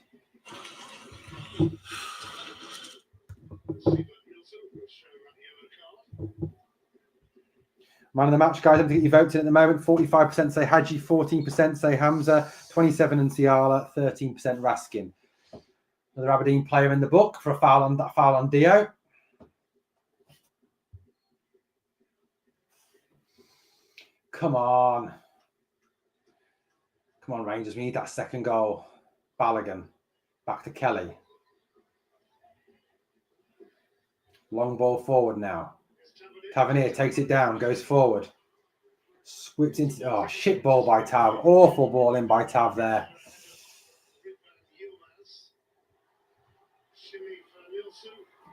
Man of the match, guys. I'm going to get you voted at the moment. 45% say Hadji, 14% say Hamza, 27% Nsiala, 13% Raskin. Another Aberdeen player in the book for a foul on Dio. Come on, Rangers. We need that second goal. Balogun. Back to Kelly. Long ball forward now. Tavernier takes it down, goes forward. Whips into... Oh, shit ball by Tav. Awful ball in by Tav there.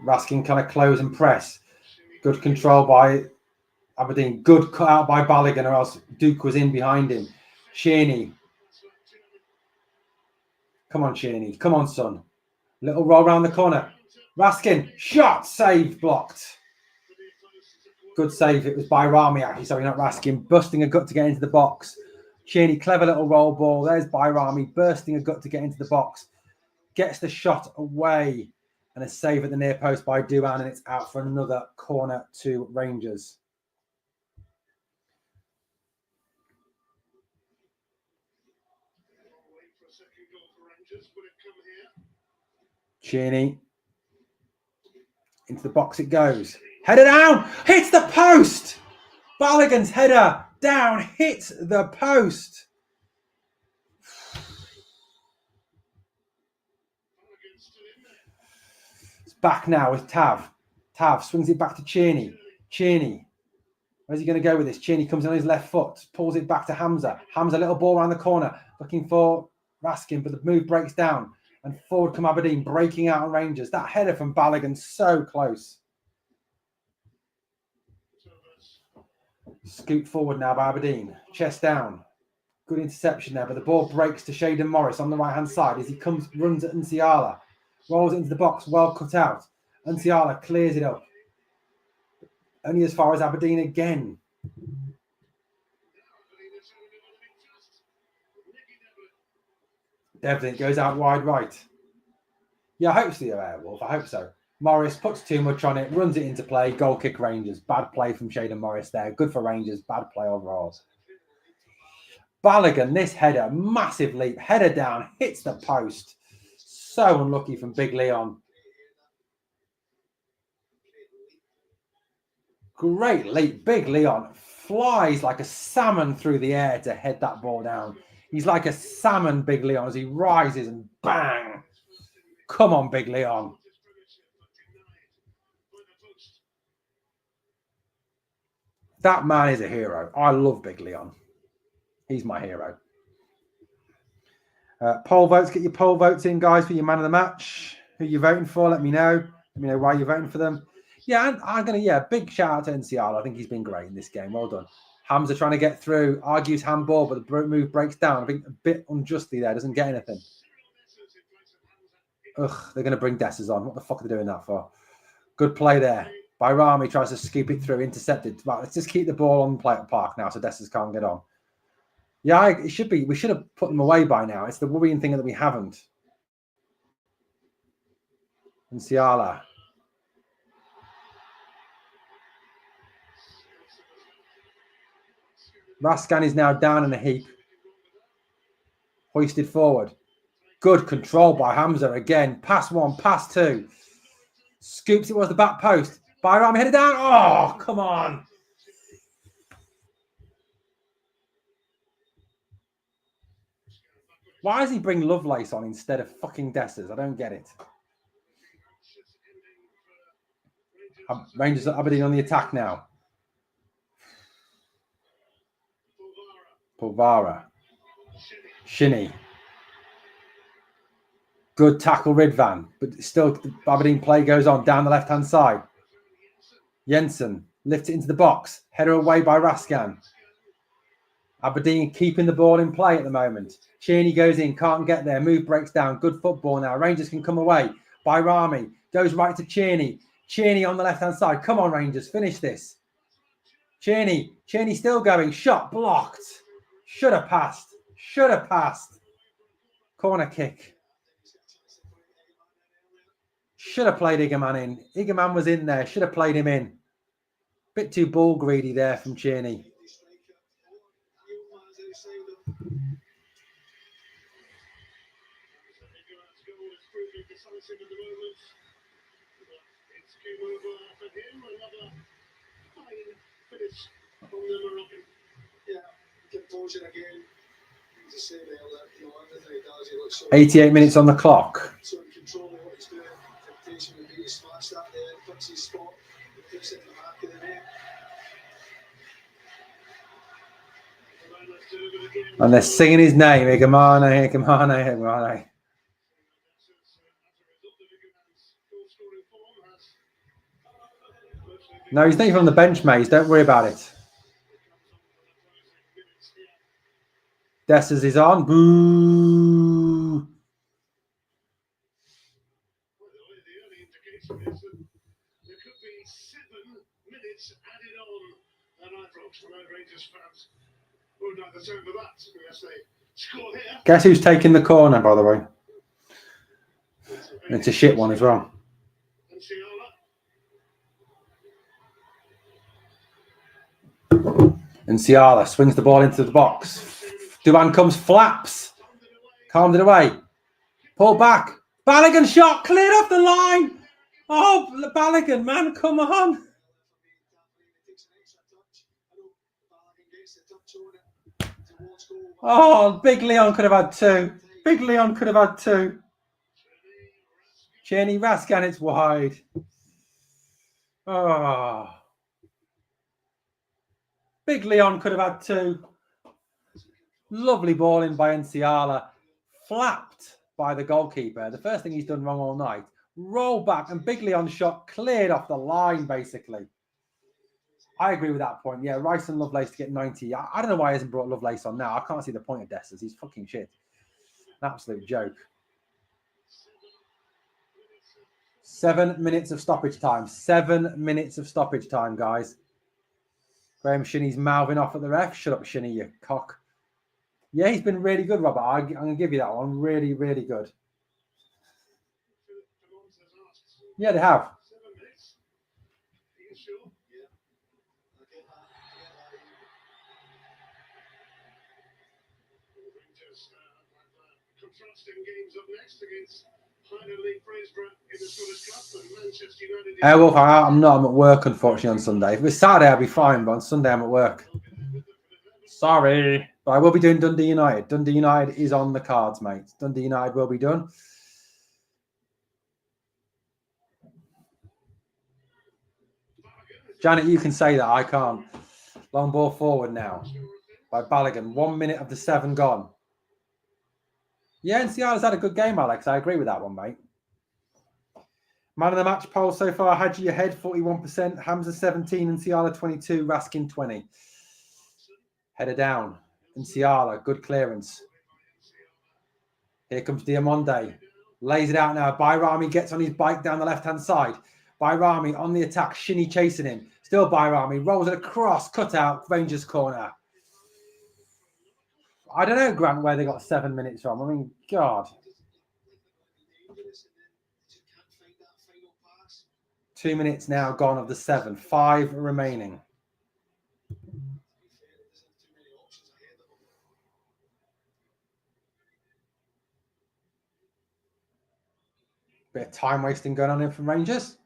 Raskin kind of close and press. Good control by Aberdeen. Good cut out by Balogun, or else Duke was in behind him. Shearney. Come on, Shearney. Come on, son. Little roll around the corner. Raskin. Shot. Save. Blocked. Good save. It was by Rami, actually. Sorry, not Raskin. Busting a gut to get into the box. Shearney, clever little roll ball. There's by Rami. Bursting a gut to get into the box. Gets the shot away. And a save at the near post by Duan. And it's out for another corner to Rangers. Cheney. Into the box it goes. Header down. Hits the post. Balogun's header down. Hits the post. It's back now with Tav. Tav swings it back to Cheney. Cheney. Where's he going to go with this? Cheney comes in on his left foot. Pulls it back to Hamza. Hamza, little ball around the corner. Looking for Raskin, but the move breaks down. And forward come Aberdeen, breaking out on Rangers. That header from Balogun, so close. Scoot forward now by Aberdeen. Chest down. Good interception there, but the ball breaks to Shaden Morris on the right-hand side as he runs at Nsiala. Rolls it into the box, well cut out. Nsiala clears it up. Only as far as Aberdeen again. Devlin goes out wide right. Yeah, I hope so, Wolf. I hope so. Morris puts too much on it, runs it into play. Goal kick Rangers. Bad play from Shaden Morris there. Good for Rangers. Bad play overall. Balogun, this header, massive leap. Header down, hits the post. So unlucky from Big Leon. Great leap. Big Leon flies like a salmon through the air to head that ball down. He's like a salmon, Big Leon, as he rises and bang. Come on, Big Leon. That man is a hero. I love Big Leon. He's my hero. Poll votes. Get your poll votes in, guys, for your man of the match. Who you're voting for, let me know. Let me know why you're voting for them. Yeah, I'm going to, big shout out to Nsiala. I think he's been great in this game. Well done. Hamza trying to get through, argues handball, but the move breaks down. I think a bit unjustly there, doesn't get anything. Ugh, they're going to bring Dessers on. What the fuck are they doing that for? Good play there. Bayrami tries to scoop it through, intercepted. Right, let's just keep the ball on the park now so Dessers can't get on. Yeah, it should be. We should have put them away by now. It's the worrying thing that we haven't. Nsiala. Raskan is now down in a heap. Hoisted forward. Good control by Hamza again. Pass one, pass two. Scoops it was the back post. Bayrami headed down. Oh, come on. Why does he bring Lovelace on instead of fucking Dessers? I don't get it. Rangers at Aberdeen on the attack now. Pulvara. Shinny. Good tackle, Ridvan. But still, the Aberdeen play goes on down the left-hand side. Jensen lifts it into the box. Header away by Raskan. Aberdeen keeping the ball in play at the moment. Cheney goes in, can't get there. Move breaks down. Good football now. Rangers can come away. Bayrami goes right to Cheney. Cheney on the left-hand side. Come on, Rangers. Finish this. Cheney still going. Shot blocked. Should have passed. Should have passed. Corner kick. Should have played Igaman in. Igaman was in there. Should have played him in. Bit too ball greedy there from Cheney. Composure again. 88 minutes on the clock. So controlling what he's doing. Temptation would be to smash that there, puts his spot, puts it in the back of the net. And they're singing his name. Igamane, Igamane, Igamane. No, he's not even on the bench, mate. Don't worry about it. Dessers is on. Boo. Guess who's taking the corner, by the way? It's a shit one as well. Nsiala swings the ball into the box. Duan comes, flaps. Calmed it away. Pull back. Balogun shot cleared off the line. Oh, Balogun, man, come on. Oh, Big Leon could have had 2. Big Leon could have had 2. Cheney Raskan, it's wide. Oh. Big Leon could have had 2. Lovely ball in by Nsiala. Flapped by the goalkeeper. The first thing he's done wrong all night. Roll back and Big Leon's shot cleared off the line, basically. I agree with that point. Yeah, Rice and Lovelace to get 90. I don't know why he hasn't brought Lovelace on now. I can't see the point of Dessers. He's fucking shit. An absolute joke. 7 minutes of stoppage time. 7 minutes of stoppage time, guys. Graham Shinney's mouthing off at the ref. Shut up, Shinney, you cock. Yeah, he's been really good, Robert. I'm going to give you that one. Really, really good. Yeah, they have. Wolf, I'm not. I'm at work, unfortunately, on Sunday. If it was Saturday, I'd be fine, but on Sunday, I'm at work. Sorry. But I will be doing Dundee United. Dundee United is on the cards, mate. Dundee United will be done. Janet, you can say that. I can't. Long ball forward now by Balogun. 1 minute of the 7 gone. Yeah, Nsiala's had a good game, Alex. I agree with that one, mate. Man of the match poll so far, Hadji ahead, 41%, Hamza 17, Nsiala 22, Raskin 20. Header down. Nsiala, good clearance. Here comes Diamonde. Lays it out now. Bayrami gets on his bike down the left-hand side. Bayrami on the attack. Shinny chasing him. Still Bayrami. Rolls it across. Cut out. Rangers corner. I don't know, Grant, where they got 7 minutes from. I mean, God. 2 minutes now gone of the 7. 5 remaining. Bit of time wasting going on here from Rangers.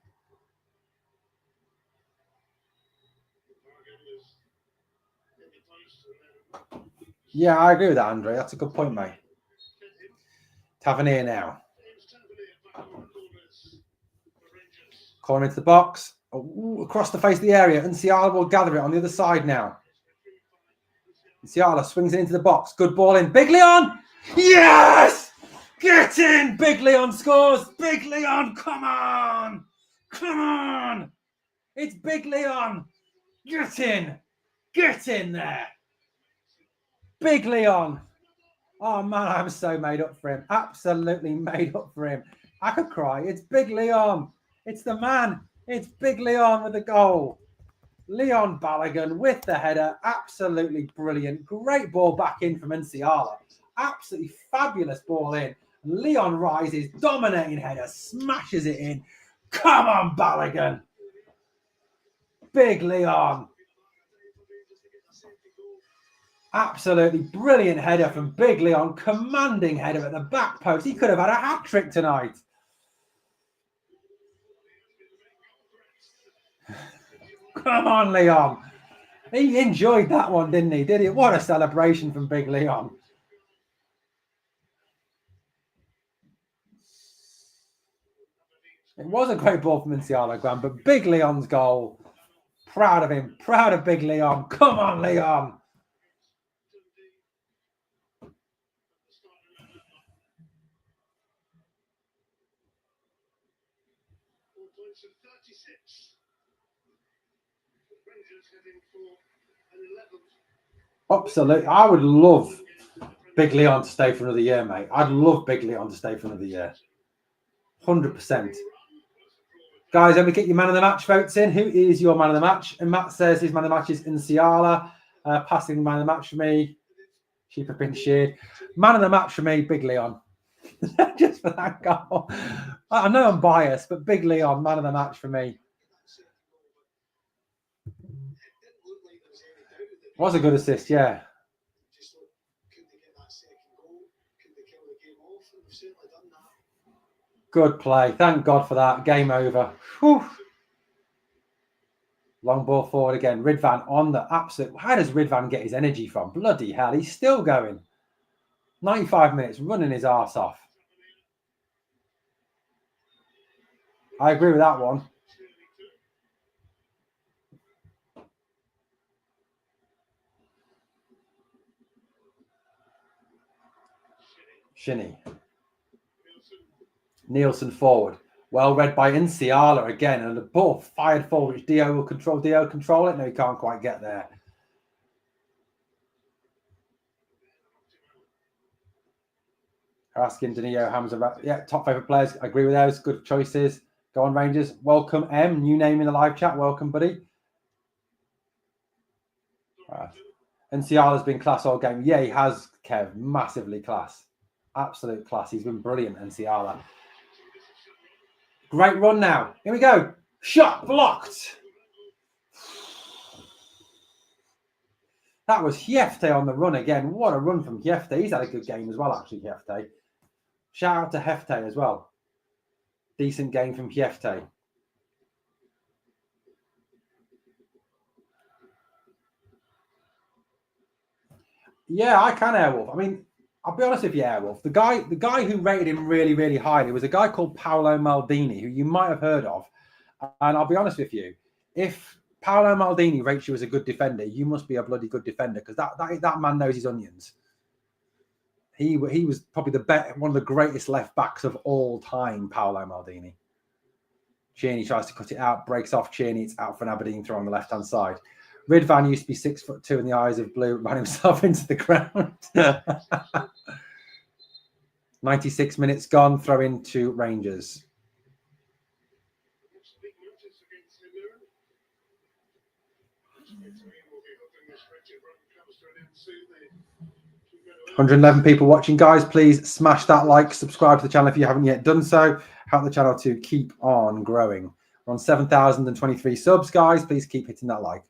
Yeah, I agree with that, Andre. That's a good point, mate. Tavernier now. Corner into the box. Ooh, across the face of the area. Nsiala will gather it on the other side now. Nsiala swings it into the box. Good ball in. Big Leon! Yes! Get in! Big Leon scores! Big Leon, come on! Come on! It's Big Leon! Get in! Get in there! Big Leon! Oh, man, I'm so made up for him. Absolutely made up for him. I could cry. It's Big Leon. It's the man. It's Big Leon with the goal. Leon Balogun with the header. Absolutely brilliant. Great ball back in from Nsiala. Absolutely fabulous ball in. Leon rises. Dominating header. Smashes it in. Come on, Balogun. Big Leon. Absolutely brilliant header from Big Leon. Commanding header at the back post. He could have had a hat-trick tonight. Come on, Leon. He enjoyed that one, didn't he? Did he? What a celebration from Big Leon. It was a great ball from Nsiala, Graham, but Big Leon's goal. Proud of him. Proud of Big Leon. Come on, Leon. Absolutely. I would love Big Leon to stay for another year, mate. I'd love Big Leon to stay for another year. 100%. Guys, let me get your man of the match votes in. Who is your man of the match? And Matt says his man of the match is Nsiala. Passing man of the match for me. Sheep have been sheared. Man of the match for me, Big Leon. Just for that goal. I know I'm biased, but Big Leon, man of the match for me. Was a good assist, yeah. Good play. Thank God for that. Game over. Whew. Long ball forward again. Ridvan on the absolute. How does Ridvan get his energy from? Bloody hell. He's still going. 95 minutes running his arse off. I agree with that one. Shinny. Nielsen forward. Well read by Nsiala again. And the ball fired forward, which Dio will control. Dio control it. No, he can't quite get there. Asking Danilo, Hamza. Yeah, top favourite players. I agree with those. Good choices. Go on, Rangers. Welcome, M. New name in the live chat. Welcome, buddy. Nsiala's been class all game. Yeah, he has, Kev. Massively class. Absolute class. He's been brilliant, Nsiala. Great run now. Here we go. Shot blocked. That was Hefte on the run again. What a run from Hefte. He's had a good game as well, actually, Hefte. Shout out to Hefte as well. Decent game from Hefte. Yeah, I can Airwolf. I mean, I'll be honest with you, Airwolf. The guy who rated him really, really highly was a guy called Paolo Maldini, who you might have heard of. And I'll be honest with you, if Paolo Maldini rates you as a good defender, you must be a bloody good defender, because that man knows his onions. He was probably one of the greatest left backs of all time, Paolo Maldini. Cheney tries to cut it out, breaks off Cheney. It's out for an Aberdeen throw on the left-hand side. Ridvan used to be 6'2" in the eyes of blue, ran himself into the ground. 96 minutes gone, throw into Rangers. $111 people watching, guys. Please smash that like, subscribe to the channel if you haven't yet done so. Help the channel to keep on growing. We're on 7,023 subs, guys. Please keep hitting that like.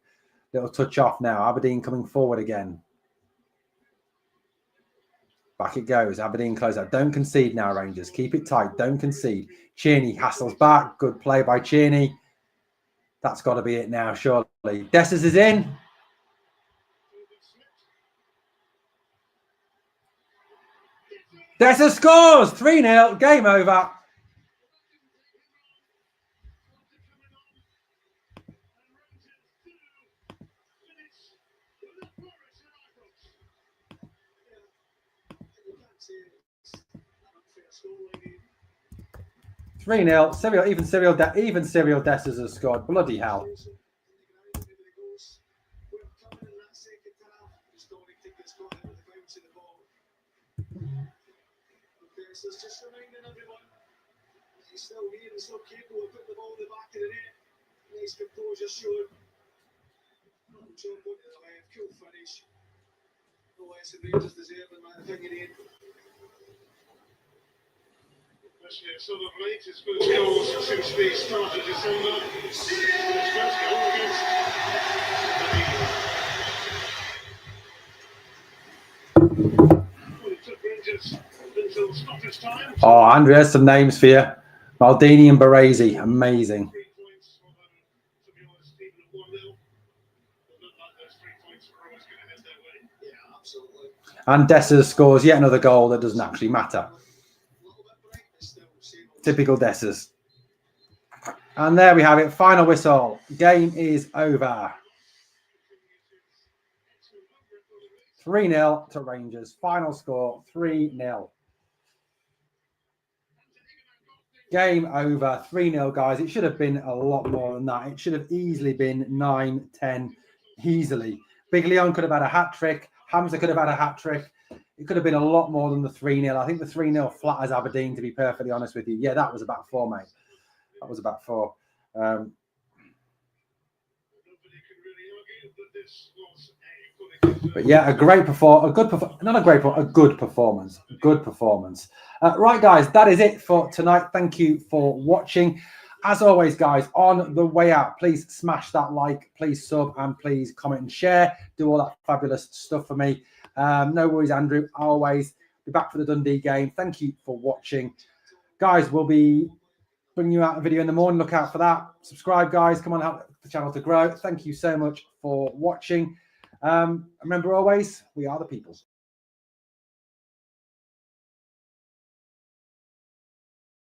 Little touch off now. Aberdeen coming forward again. Back it goes. Aberdeen close out. Don't concede now, Rangers. Keep it tight. Don't concede. Cheney hassles back. Good play by Cheney. That's got to be it now, surely. Dessers is in. Dessers scores. 3-0. Game over. $3-0. Even Cyril Dessers has scored. Bloody hell. Just reminding everyone he's still here and still capable of putting the ball in the back of the net. Nice composure shown. John going to the left, cool finish. No less than Rangers deserve, in my opinion. Sort of late, his first goal since they started December. His first goal against until stoppage time. Oh, Andrew has some names for you. Maldini and Baresi. Amazing. And Dessers scores yet another goal that doesn't actually matter. Typical Dessers. And there we have it. Final whistle. Game is over. 3-0 to Rangers. Final score, 3-0. Game over, 3-0, guys. It should have been a lot more than that. It should have easily been 9-10, easily. Big Leon could have had a hat-trick. Hamza could have had a hat-trick. It could have been a lot more than the 3-0. I think the 3-0 flatters Aberdeen, to be perfectly honest with you. Yeah, that was about 4, mate. That was about 4. But yeah, a good performance. Good performance. Right, guys, that is it for tonight. Thank you for watching. As always, guys, on the way out, please smash that like, please sub, and please comment and share. Do all that fabulous stuff for me. No worries, Andrew. I'll always be back for the Dundee game. Thank you for watching. guys, we'll be bringing you out a video in the morning. Look out for that. Subscribe, guys. Come on, help the channel to grow. Thank you so much for watching. Remember always, we are the people.